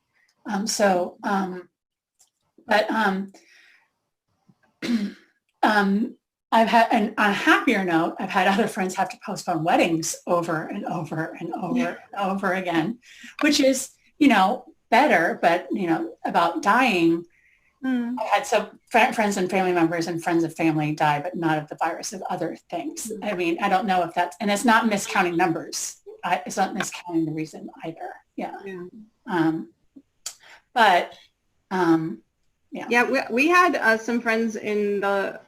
[SPEAKER 6] I've had, and on a happier note, I've had other friends have to postpone weddings over and over and over and over again, which is, better, but, about dying. I've had some friends and family members and friends of family die, but not of the virus, of other things. I mean, I don't know if that's, and it's not miscounting numbers. It's not miscounting the reason either. Yeah.
[SPEAKER 4] We had some friends in the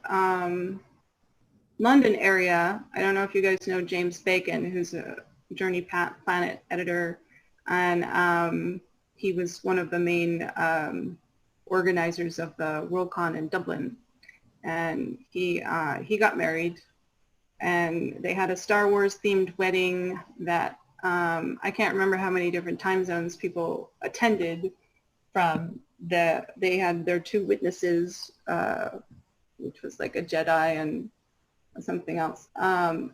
[SPEAKER 4] London area. I don't know if you guys know James Bacon, who's a Journey Planet editor, and he was one of the main organizers of the Worldcon in Dublin, and he got married, and they had a Star Wars themed wedding that I can't remember how many different time zones people attended from. They had their two witnesses, which was like a Jedi and something else, and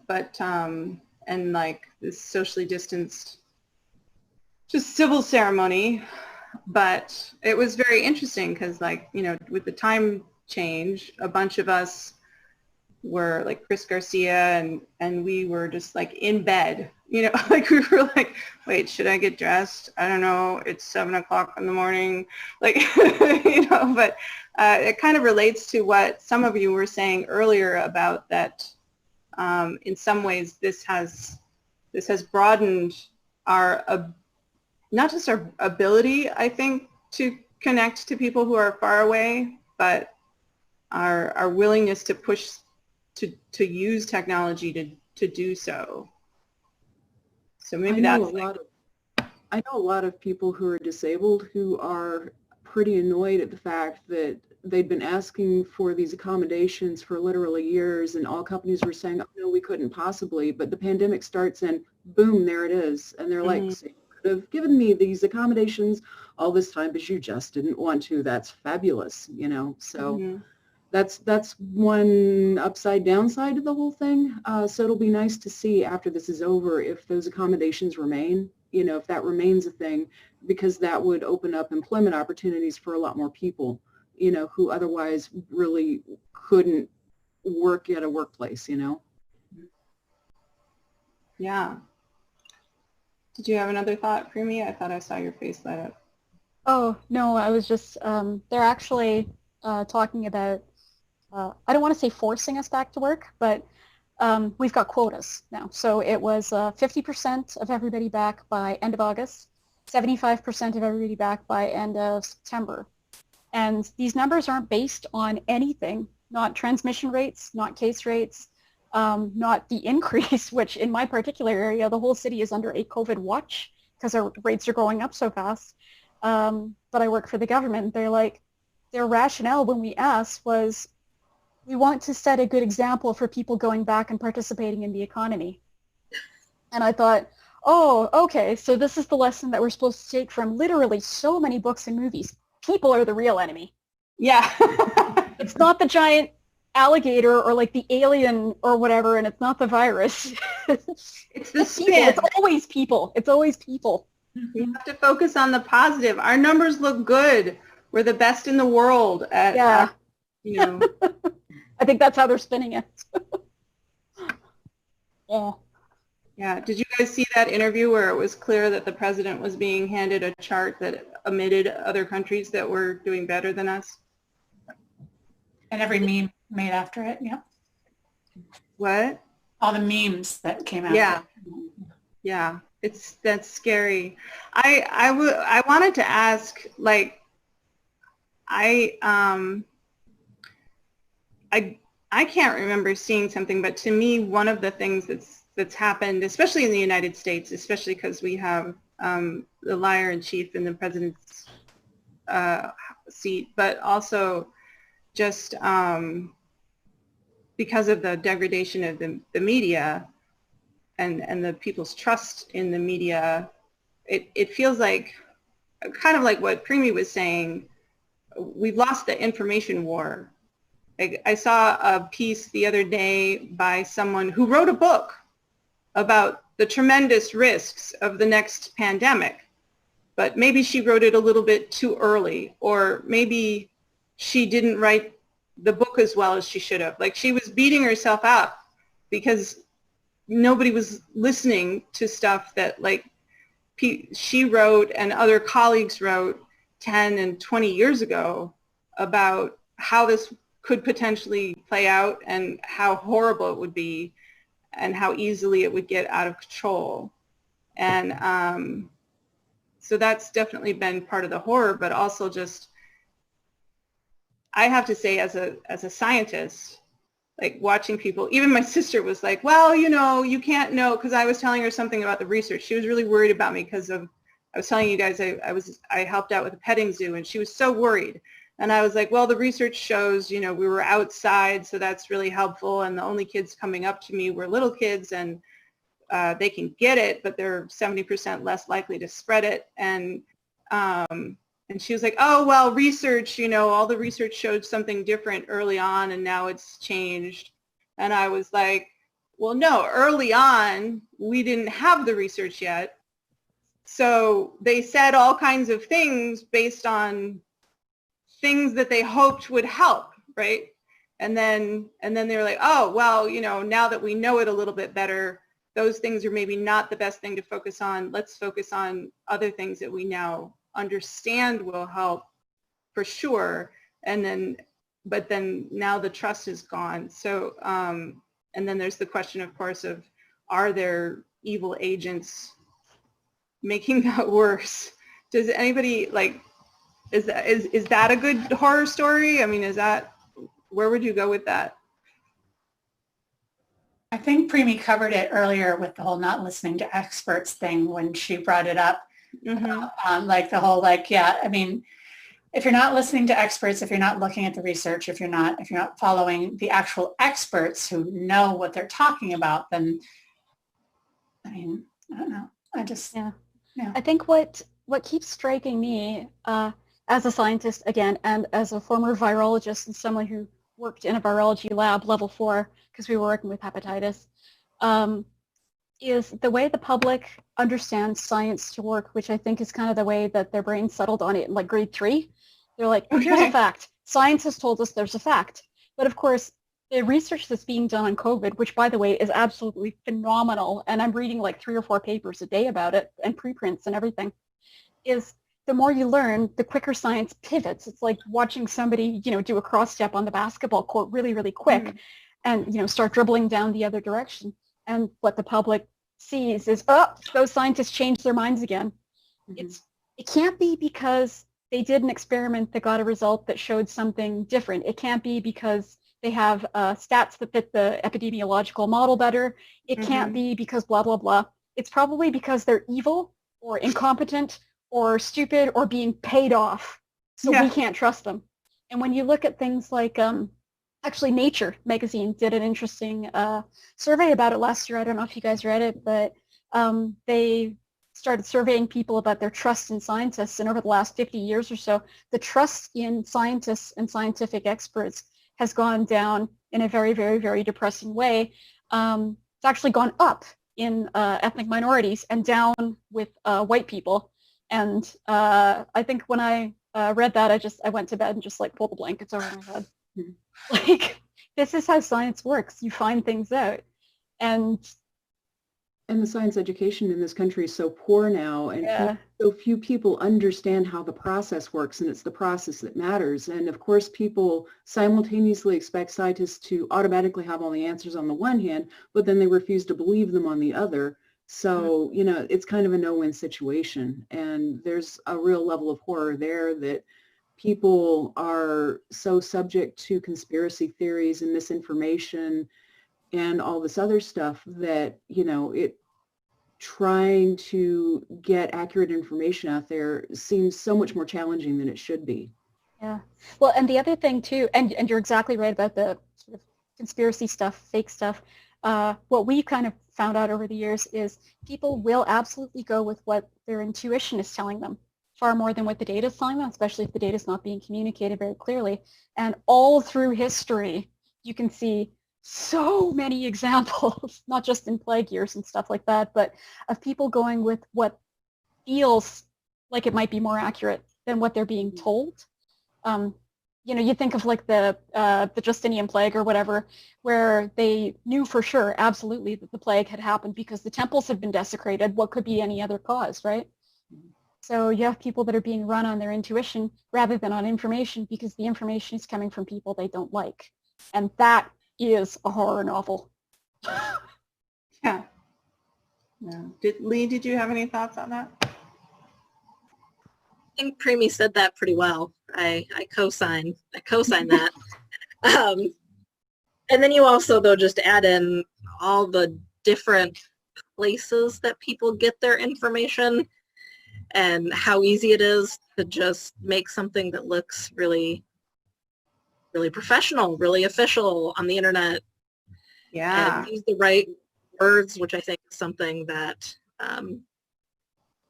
[SPEAKER 4] like this socially distanced, just civil ceremony. But it was very interesting because, like, with the time change, a bunch of us were like Chris Garcia, and we were just like in bed, like we were like, wait, should I get dressed? I don't know. It's 7 o'clock in the morning. Like, but it kind of relates to what some of you were saying earlier about that. In some ways, this has broadened our, not just our ability, I think, to connect to people who are far away, but our willingness to push to use technology to do so. So maybe
[SPEAKER 1] I know a lot of people who are disabled who are pretty annoyed at the fact that they'd been asking for these accommodations for literally years, and all companies were saying, oh, no, we couldn't possibly, but the pandemic starts and boom, there it is. And they're like, so you could have given me these accommodations all this time, but you just didn't want to. That's fabulous, so that's one upside downside to the whole thing. So it'll be nice to see after this is over if those accommodations remain, if that remains a thing, because that would open up employment opportunities for a lot more people, who otherwise really couldn't work at a workplace,
[SPEAKER 4] Yeah. Did you have another thought, Primi? I thought I saw your face light up.
[SPEAKER 9] Oh, no, I was just, they're actually talking about, I don't want to say forcing us back to work, but we've got quotas now. So it was 50% of everybody back by end of August, 75% of everybody back by end of September. And these numbers aren't based on anything, not transmission rates, not case rates, not the increase, which in my particular area, the whole city is under a COVID watch because our rates are going up so fast. But I work for the government. Their rationale when we asked was, we want to set a good example for people going back and participating in the economy. And I thought, oh, okay, so this is the lesson that we're supposed to take from literally so many books and movies. People are the real enemy.
[SPEAKER 4] Yeah.
[SPEAKER 9] It's not the giant alligator or like the alien or whatever, and it's not the virus.
[SPEAKER 4] It's the
[SPEAKER 9] spin. It's always people. It's always people.
[SPEAKER 4] We have to focus on the positive. Our numbers look good. We're the best in the world at,
[SPEAKER 9] I think that's how they're spinning it. Yeah.
[SPEAKER 4] Yeah. Did you guys see that interview where it was clear that the president was being handed a chart that omitted other countries that were doing better than us?
[SPEAKER 6] And every meme made after it, yeah.
[SPEAKER 4] What?
[SPEAKER 6] All the memes that came out.
[SPEAKER 4] Yeah. Yeah. That's scary. I wanted to ask, like, I can't remember seeing something, but to me, one of the things that's happened, especially in the United States, especially because we have the liar in chief in the president's seat, but also just because of the degradation of the media and the people's trust in the media, it feels like, kind of like what Primi was saying, we've lost the information war. I saw a piece the other day by someone who wrote a book about the tremendous risks of the next pandemic, but maybe she wrote it a little bit too early, or maybe she didn't write the book as well as she should have. Like, she was beating herself up because nobody was listening to stuff that, like, she wrote and other colleagues wrote 10 and 20 years ago about how this could potentially play out and how horrible it would be and how easily it would get out of control. And so that's definitely been part of the horror, but also just, I have to say, as a scientist, like, watching people, even my sister was like, well, you know, you can't know, because I was telling her something about the research. She was really worried about me because of, I was telling you guys, I helped out with a petting zoo, and she was so worried. And I was like, well, the research shows, you know, we were outside, so that's really helpful. And the only kids coming up to me were little kids, and they can get it, but they're 70% less likely to spread it. And she was like, oh, well, research, you know, all the research showed something different early on, and now it's changed. And I was like, well, no, early on, we didn't have the research yet. So they said all kinds of things based on things that they hoped would help, right? And then they were like, oh, well, you know, now that we know it a little bit better, those things are maybe not the best thing to focus on. Let's focus on other things that we now understand will help for sure. And then, but then now the trust is gone. So, and then there's the question, of course, of, are there evil agents making that worse? Does anybody, like, is that a good horror story? I mean, is that, where would you go with that?
[SPEAKER 6] I think Primi covered it earlier with the whole not listening to experts thing when she brought it up.
[SPEAKER 4] Mm-hmm.
[SPEAKER 6] Like the whole, like, yeah, I mean, if you're not listening to experts, if you're not looking at the research, if you're not following the actual experts who know what they're talking about, then, I mean, I don't know. I just,
[SPEAKER 9] yeah.
[SPEAKER 6] Yeah.
[SPEAKER 9] I think what keeps striking me as a scientist, again, and as a former virologist and someone who worked in a virology lab, level 4, because we were working with hepatitis, is the way the public understands science to work, which I think is kind of the way that their brain settled on it in, like, grade 3. They're like, oh, here's a fact. Science has told us there's a fact. But of course, the research that's being done on COVID, which, by the way, is absolutely phenomenal, and I'm reading like 3 or 4 papers a day about it, and preprints and everything, is the more you learn, the quicker science pivots. It's like watching somebody, you know, do a cross step on the basketball court really, really quick, and, you know, start dribbling down the other direction. And what the public sees is, oh, those scientists changed their minds again. It can't be because they did an experiment that got a result that showed something different. It can't be because they have stats that fit the epidemiological model better. It can't be because blah, blah, blah. It's probably because they're evil or incompetent or stupid or being paid off. So we can't trust them. And when you look at things like, actually Nature magazine did an interesting survey about it last year. I don't know if you guys read it, but they started surveying people about their trust in scientists. And over the last 50 years or so, the trust in scientists and scientific experts has gone down in a very, very, very depressing way. It's actually gone up in ethnic minorities and down with white people. And I think when I read that, I went to bed and just, like, pulled the blankets over my head. Like, this is how science works. You find things out. And
[SPEAKER 1] the science education in this country is so poor now, and so few people understand how the process works, and it's the process that matters. And of course, people simultaneously expect scientists to automatically have all the answers on the one hand, but then they refuse to believe them on the other. So, you know, it's kind of a no-win situation, and there's a real level of horror there that people are so subject to conspiracy theories and misinformation and all this other stuff that, you know, trying to get accurate information out there seems so much more challenging than it should be.
[SPEAKER 9] Yeah. Well, and the other thing too, and you're exactly right about the sort of conspiracy stuff, fake stuff. What we kind of found out over the years is people will absolutely go with what their intuition is telling them far more than what the data is telling them, especially if the data is not being communicated very clearly. And all through history, you can see so many examples, not just in plague years and stuff like that, but of people going with what feels like it might be more accurate than what they're being told. You know, you think of like the Justinian plague or whatever, where they knew for sure, absolutely, that the plague had happened because the temples had been desecrated. What could be any other cause, right? So you have people that are being run on their intuition rather than on information because the information is coming from people they don't like. And that is a horror novel.
[SPEAKER 4] Yeah. Lee, did you have any thoughts on that?
[SPEAKER 24] I think Primi said that pretty well. I co-sign that. And then you also, though, just add in all the different places that people get their information and how easy it is to just make something that looks really, really professional, really official on the internet.
[SPEAKER 4] Yeah.
[SPEAKER 24] And use the right words, which I think is something that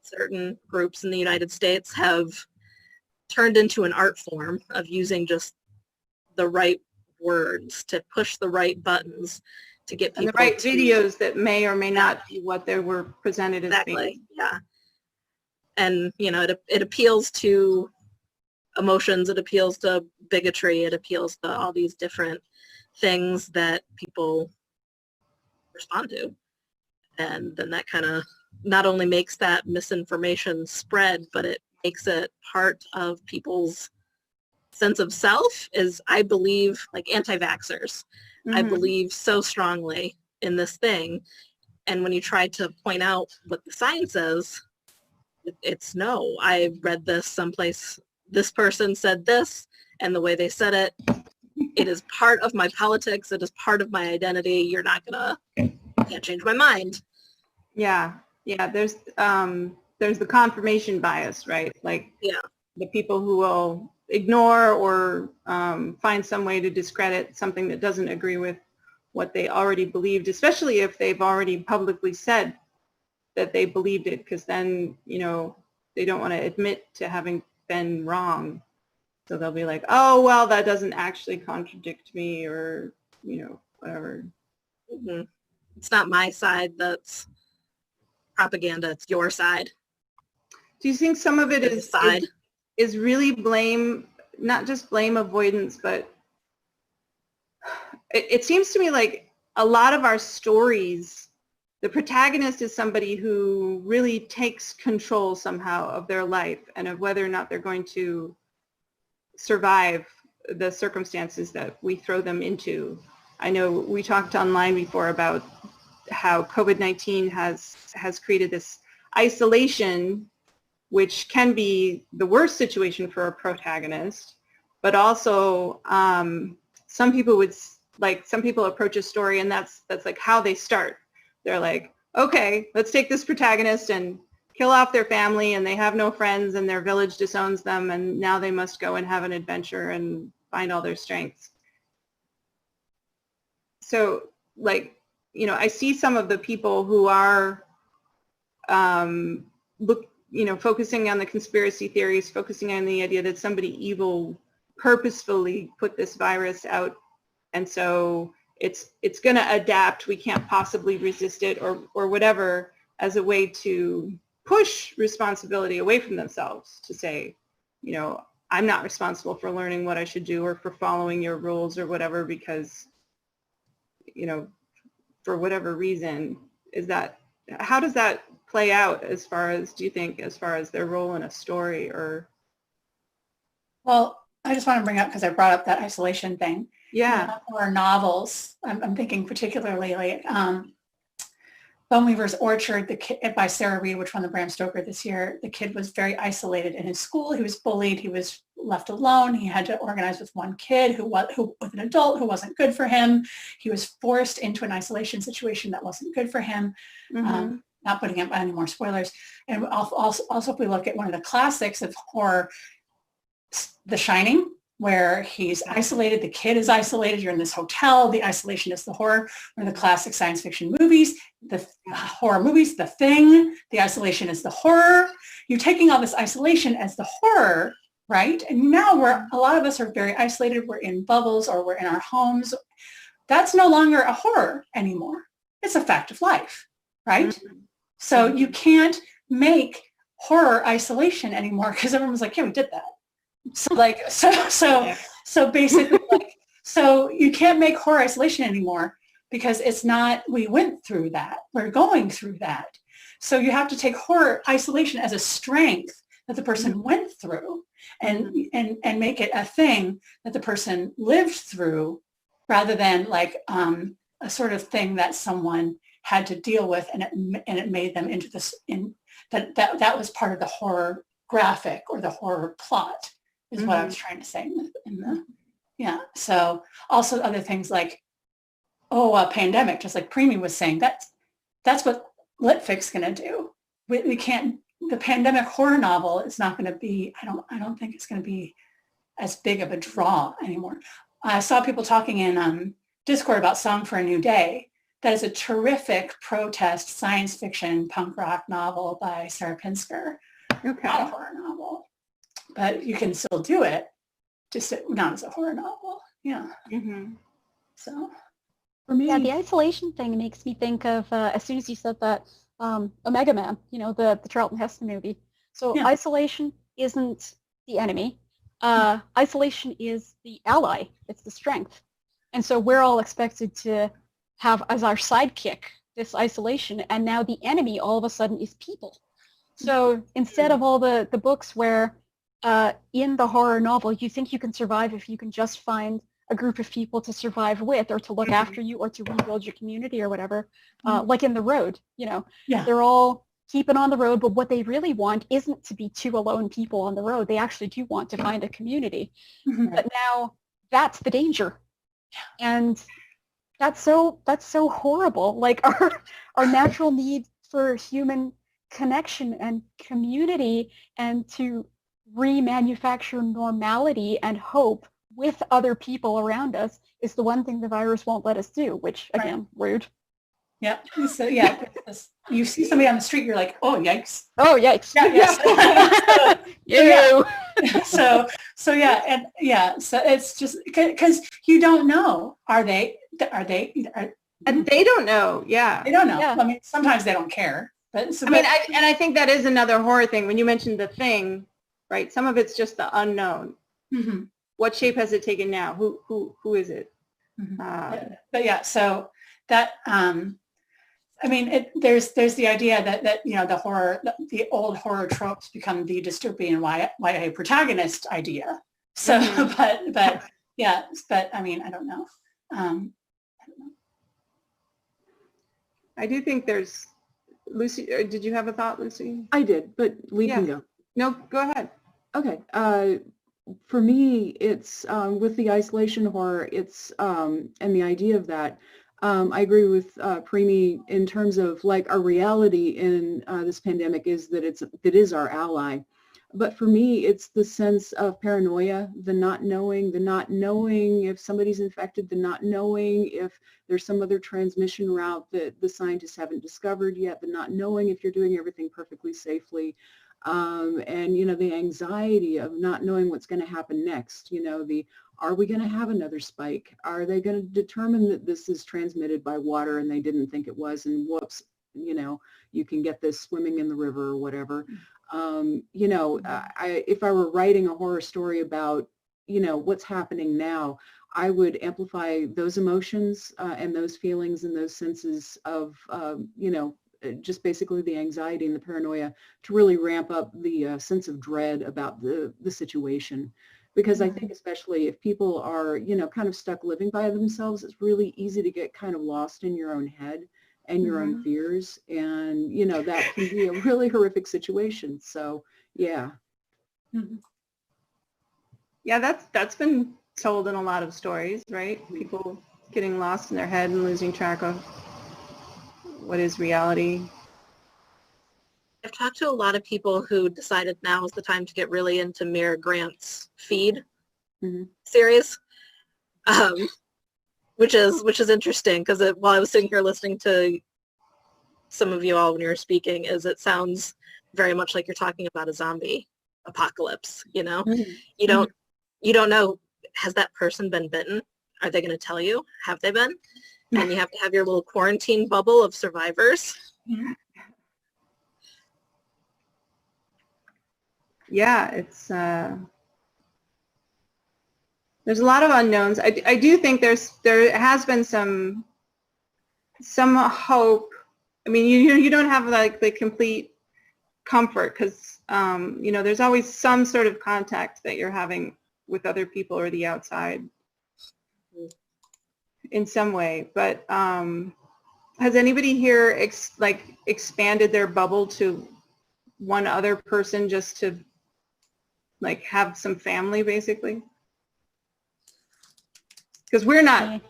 [SPEAKER 24] certain groups in the United States have turned into an art form of using just the right words to push the right buttons to get people
[SPEAKER 4] and the right videos that may or may not be what they were presented as being.
[SPEAKER 24] Yeah. And, you know, it appeals to emotions, it appeals to bigotry, it appeals to all these different things that people respond to. And then that kind of not only makes that misinformation spread, but it makes it part of people's sense of self. Is, I believe, like anti-vaxxers, I believe so strongly in this thing. And when you try to point out what the science says, it's no, I read this someplace, this person said this, and the way they said it, it is part of my politics, it is part of my identity, you're not gonna, can't change my mind.
[SPEAKER 4] Yeah, yeah, there's the confirmation bias, right? Like,
[SPEAKER 24] yeah,
[SPEAKER 4] the people who will ignore or find some way to discredit something that doesn't agree with what they already believed, especially if they've already publicly said that they believed it, because then, you know, they don't want to admit to having been wrong. So they'll be like, oh, well, that doesn't actually contradict me, or, you know, whatever.
[SPEAKER 24] Mm-hmm. It's not my side that's propaganda, it's your side.
[SPEAKER 4] Do you think some of it is really blame, not just blame avoidance, but it seems to me like a lot of our stories, the protagonist is somebody who really takes control somehow of their life and of whether or not they're going to survive the circumstances that we throw them into. I know we talked online before about how COVID-19 has created this isolation, which can be the worst situation for a protagonist, but also some people approach a story and that's like how they start. They're like, okay, let's take this protagonist and kill off their family, and they have no friends and their village disowns them, and now they must go and have an adventure and find all their strengths. So, like, you know, I see some of the people who are focusing on the conspiracy theories, focusing on the idea that somebody evil purposefully put this virus out, and so it's going to adapt, we can't possibly resist it, or whatever, as a way to push responsibility away from themselves, to say, you know, I'm not responsible for learning what I should do or for following your rules or whatever, because, you know, for whatever reason. How does that play out as far as, do you think, as far as their role in a story? Or,
[SPEAKER 6] well, I just want to bring up, because I brought up that isolation thing.
[SPEAKER 4] Yeah.
[SPEAKER 6] Or novels. I'm thinking particularly like Bone Weaver's Orchard, the kid, by Sarah Reed, which won the Bram Stoker this year. The kid was very isolated in his school. He was bullied. He was left alone. He had to organize with one kid who with an adult who wasn't good for him. He was forced into an isolation situation that wasn't good for him. Not putting up any more spoilers. And also, if we look at one of the classics of horror, The Shining, where he's isolated, the kid is isolated, you're in this hotel, the isolation is the horror. One of the classic science fiction movies, the horror movies, The Thing, the isolation is the horror. You're taking all this isolation as the horror, right? And now a lot of us are very isolated, we're in bubbles or we're in our homes. That's no longer a horror anymore. It's a fact of life, right? So you can't make horror isolation anymore because everyone's like, yeah, we did that. So basically, so you can't make horror isolation anymore because it's not, we went through that, we're going through that. So you have to take horror isolation as a strength that the person went through and make it a thing that the person lived through rather than like a sort of thing that someone had to deal with and it made them into this, that was part of the horror graphic or the horror plot. Is what I was trying to say yeah. So also other things like, a pandemic, just like Preemie was saying, that's what LitFic's going to do. We can't, the pandemic horror novel is not going to be, I don't think it's going to be as big of a draw anymore. I saw people talking in Discord about Song for a New Day. That is a terrific protest science fiction punk rock novel by Sarah Pinsker. Not a horror novel. But you can still do it, just not as a horror novel. Yeah. So
[SPEAKER 9] for me, the isolation thing makes me think of as soon as you said that, Omega Man, the Charlton Heston movie. So isolation isn't the enemy. Isolation is the ally. It's the strength. And so we're all expected to have as our sidekick this isolation, and now the enemy all of a sudden is people. So instead of all the books where in the horror novel you think you can survive if you can just find a group of people to survive with or to look after you or to rebuild your community or whatever, like in The Road, they're all keeping on the road, but what they really want isn't to be two alone people on the road. They actually do want to find a community. But now that's the danger. And that's so horrible. Like our natural need for human connection and community and to remanufacture normality and hope with other people around us is the one thing the virus won't let us do, which again, rude.
[SPEAKER 6] Yeah. So yeah, you see somebody on the street, you're like, oh yikes.
[SPEAKER 9] Oh yikes.
[SPEAKER 6] So yeah, and yeah, so it's just because you don't know. Are they?
[SPEAKER 4] And they don't know. Yeah.
[SPEAKER 6] They don't know. Yeah. I mean, sometimes they don't care. But
[SPEAKER 4] I think that is another horror thing. When you mentioned The Thing, right? Some of it's just the unknown. What shape has it taken now? Who is it?
[SPEAKER 6] But yeah, so that there's the idea that the horror, the old horror tropes become the dystopian YA protagonist idea. So, but yeah, but I mean, I don't know.
[SPEAKER 4] I do think there's Lucy. Did you have a thought, Lucy?
[SPEAKER 1] I did, but we can go.
[SPEAKER 4] No, go ahead.
[SPEAKER 1] Okay. For me, it's with the isolation horror. It's and the idea of that. I agree with Preemie in terms of like our reality in this pandemic is that it is our ally. But for me, it's the sense of paranoia, the not knowing if somebody's infected, the not knowing if there's some other transmission route that the scientists haven't discovered yet, the not knowing if you're doing everything perfectly safely. And, the anxiety of not knowing what's going to happen next, are we going to have another spike? Are they going to determine that this is transmitted by water and they didn't think it was, and whoops, you can get this swimming in the river or whatever. If I were writing a horror story about, what's happening now, I would amplify those emotions and those feelings and those senses of, just basically the anxiety and the paranoia to really ramp up the sense of dread about the situation. Because I think especially if people are, kind of stuck living by themselves, it's really easy to get kind of lost in your own head and your own fears. And, that can be a really horrific situation. So, yeah.
[SPEAKER 4] Yeah, that's been told in a lot of stories, right? People getting lost in their head and losing track of what is reality.
[SPEAKER 24] I've talked to a lot of people who decided now is the time to get really into Mira Grant's Feed series, which is interesting because while I was sitting here listening to some of you all when you were speaking, it sounds very much like you're talking about a zombie apocalypse. You know, you don't know, has that person been bitten? Are they going to tell you? Have they been? And you have to have your little quarantine bubble of survivors.
[SPEAKER 4] Yeah, it's there's a lot of unknowns. I do think there has been some hope. I mean, you don't have like the complete comfort because you know, there's always some sort of contact that you're having with other people or the outside in some way. But has anybody here expanded their bubble to one other person just to like have some family, basically? Because we're not,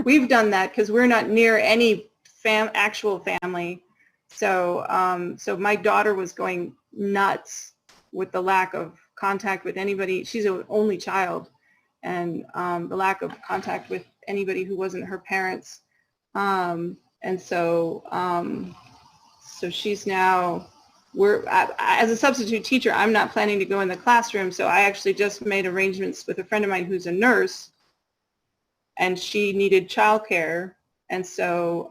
[SPEAKER 4] we've done that because we're not near any actual family. So so my daughter was going nuts with the lack of contact with anybody. She's an only child, and the lack of contact with anybody who wasn't her parents. And so so she's now, as a substitute teacher, I'm not planning to go in the classroom, so I actually just made arrangements with a friend of mine who's a nurse, and she needed childcare, and so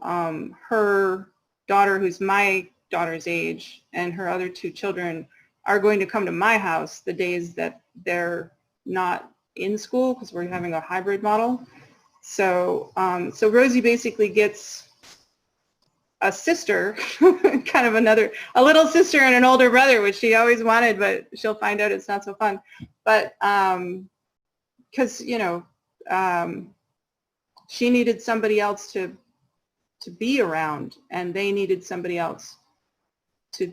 [SPEAKER 4] her daughter, who's my daughter's age, and her other two children are going to come to my house the days that they're not in school, because we're having a hybrid model. So so Rosie basically gets a sister, kind of a little sister and an older brother, which she always wanted, but she'll find out it's not so fun. But because you know, she needed somebody else to be around, and they needed somebody else to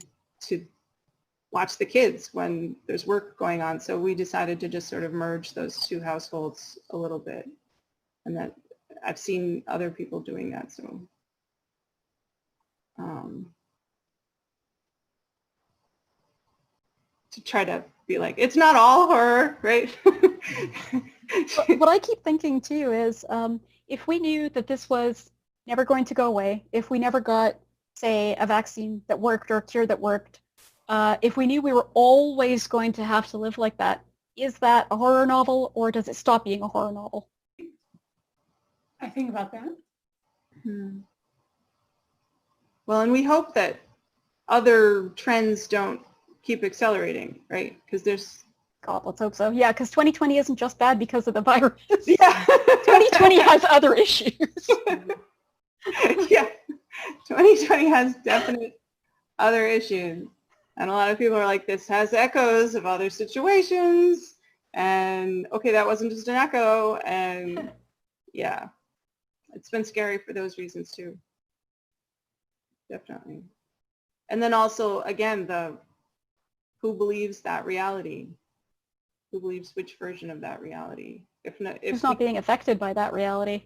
[SPEAKER 4] watch the kids when there's work going on. So we decided to just sort of merge those two households a little bit, and that I've seen other people doing that. So to try to be like, it's not all her, right?
[SPEAKER 9] What I keep thinking too is if we knew that this was never going to go away, if we never got, say, a vaccine that worked or a cure that worked, if we knew we were always going to have to live like that, is that a horror novel, or does it stop being a horror novel?
[SPEAKER 6] I think about that.
[SPEAKER 4] Well, and we hope that other trends don't keep accelerating, right? Because there's...
[SPEAKER 9] God, let's hope so. Yeah, because 2020 isn't just bad because of the virus. Yeah. 2020 has other issues.
[SPEAKER 4] Yeah, 2020 has definite other issues. And a lot of people are like, this has echoes of other situations. And okay, that wasn't just an echo. And yeah, it's been scary for those reasons too. Definitely. And then also, again, who believes that reality? Who believes which version of that reality?
[SPEAKER 9] Who's not being affected by that reality?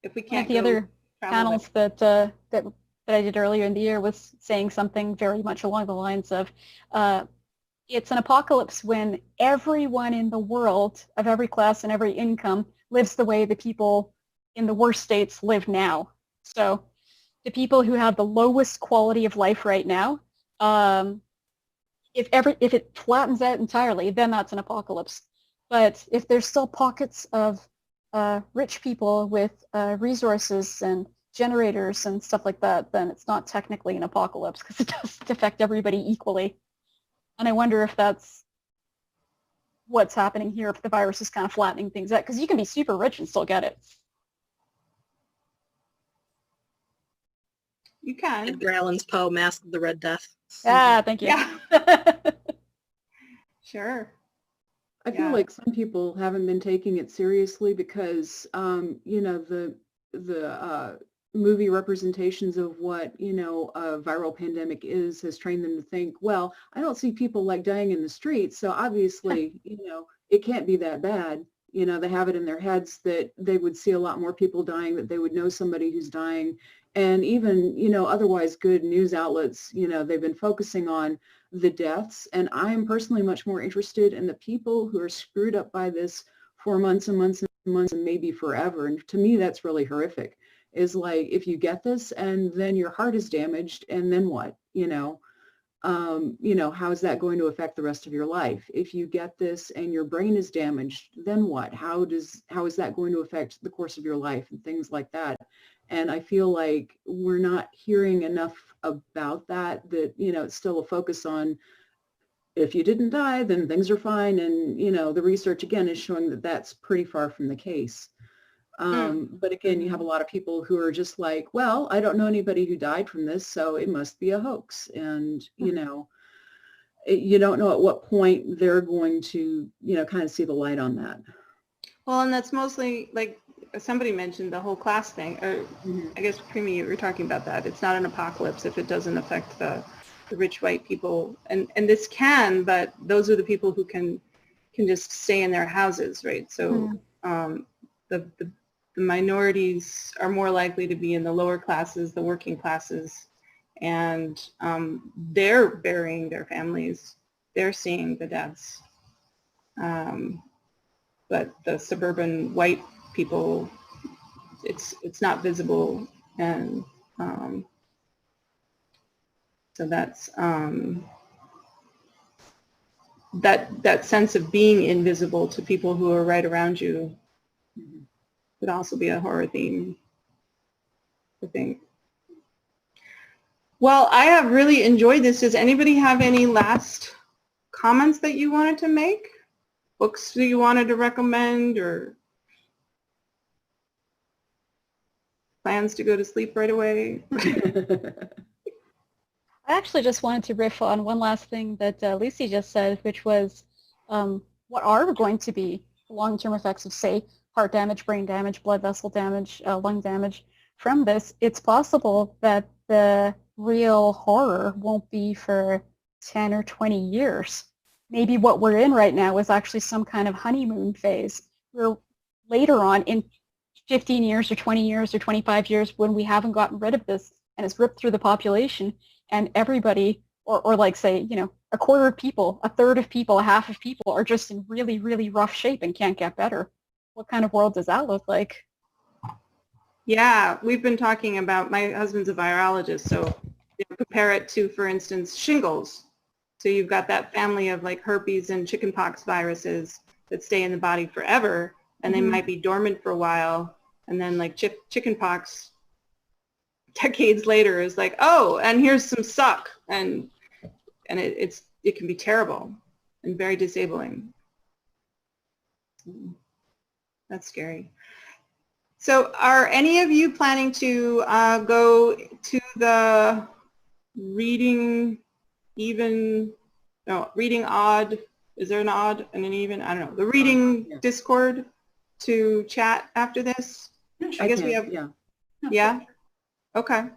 [SPEAKER 4] If we can't
[SPEAKER 9] the other panels that I did earlier in the year was saying something very much along the lines of, it's an apocalypse when everyone in the world of every class and every income lives the way the people in the worst states live now. So the people who have the lowest quality of life right now, if it flattens out entirely, then that's an apocalypse. But if there's still pockets of rich people with resources and generators and stuff like that, then it's not technically an apocalypse because it doesn't affect everybody equally. And I wonder if that's what's happening here, if the virus is kind of flattening things out, because you can be super rich and still get it.
[SPEAKER 4] You can.
[SPEAKER 24] Edgar Allan's Poe, Mask of the Red Death.
[SPEAKER 9] Ah, thank you.
[SPEAKER 4] Yeah. Sure.
[SPEAKER 1] I feel like some people haven't been taking it seriously because, you know, the movie representations of what, you know, a viral pandemic has trained them to think, well, I don't see people like dying in the streets, so obviously, you know, it can't be that bad. You know, they have it in their heads that they would see a lot more people dying, that they would know somebody who's dying. And even, you know, otherwise good news outlets, you know, they've been focusing on the deaths. And I'm personally much more interested in the people who are screwed up by this for months and months and months and maybe forever. And to me, that's really horrific. Is like, if you get this and then your heart is damaged, and then what? You know, how is that going to affect the rest of your life? If you get this and your brain is damaged, then what? How is that going to affect the course of your life and things like that? And I feel like we're not hearing enough about that, you know, it's still a focus on, if you didn't die, then things are fine. And, you know, the research again is showing that that's pretty far from the case. But again, you have a lot of people who are just like, well, I don't know anybody who died from this, so it must be a hoax. And, you know, you don't know at what point they're going to, you know, kind of see the light on that.
[SPEAKER 4] Well, and that's mostly, like somebody mentioned, the whole class thing, or I guess, Primi, you were talking about that. It's not an apocalypse if it doesn't affect the rich white people. And this can, but those are the people who can just stay in their houses, right? So the minorities are more likely to be in the lower classes, the working classes, and they're burying their families. They're seeing the deaths. But the suburban white people, it's not visible, and so that's that sense of being invisible to people who are right around you could also be a horror theme, I think. Well, I have really enjoyed this. Does anybody have any last comments that you wanted to make? Books that you wanted to recommend, or plans to go to sleep right away?
[SPEAKER 9] I actually just wanted to riff on one last thing that Lucy just said, which was what are going to be long-term effects of, say, heart damage, brain damage, blood vessel damage, lung damage from this. It's possible that the real horror won't be for 10 or 20 years. Maybe what we're in right now is actually some kind of honeymoon phase, where later on in 15 years or 20 years or 25 years, when we haven't gotten rid of this and it's ripped through the population, and everybody, or like, say, you know, a quarter of people, a third of people, a half of people are just in really, really rough shape and can't get better. What kind of world does that look like?
[SPEAKER 4] Yeah, we've been talking about, my husband's a virologist, so you know, compare it to, for instance, shingles. So you've got that family of like herpes and chickenpox viruses that stay in the body forever, and they might be dormant for a while, and then like chickenpox decades later is like, oh, and here's some suck, and it can be terrible and very disabling. That's scary. So are any of you planning to go to the reading odd, is there an odd and an even? I don't know. The reading Discord to chat after this? I guess we have, yeah? Okay.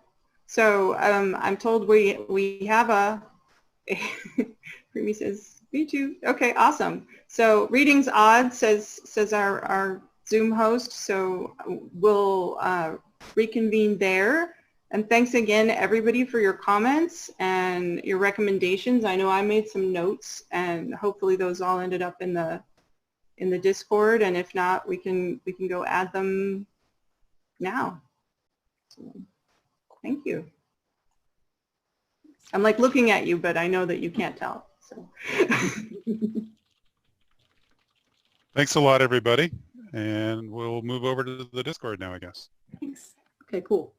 [SPEAKER 4] So I'm told we have a, Primi says, me too. Okay, awesome. So Readings Odd says our Zoom host, so we'll reconvene there. And thanks again, everybody, for your comments and your recommendations. I know I made some notes, and hopefully those all ended up in the Discord. And if not, we can go add them now. So, thank you. I'm like looking at you, but I know that you can't tell. So.
[SPEAKER 5] Thanks a lot, everybody. And we'll move over to the Discord now, I guess.
[SPEAKER 4] Thanks.
[SPEAKER 1] Okay, cool.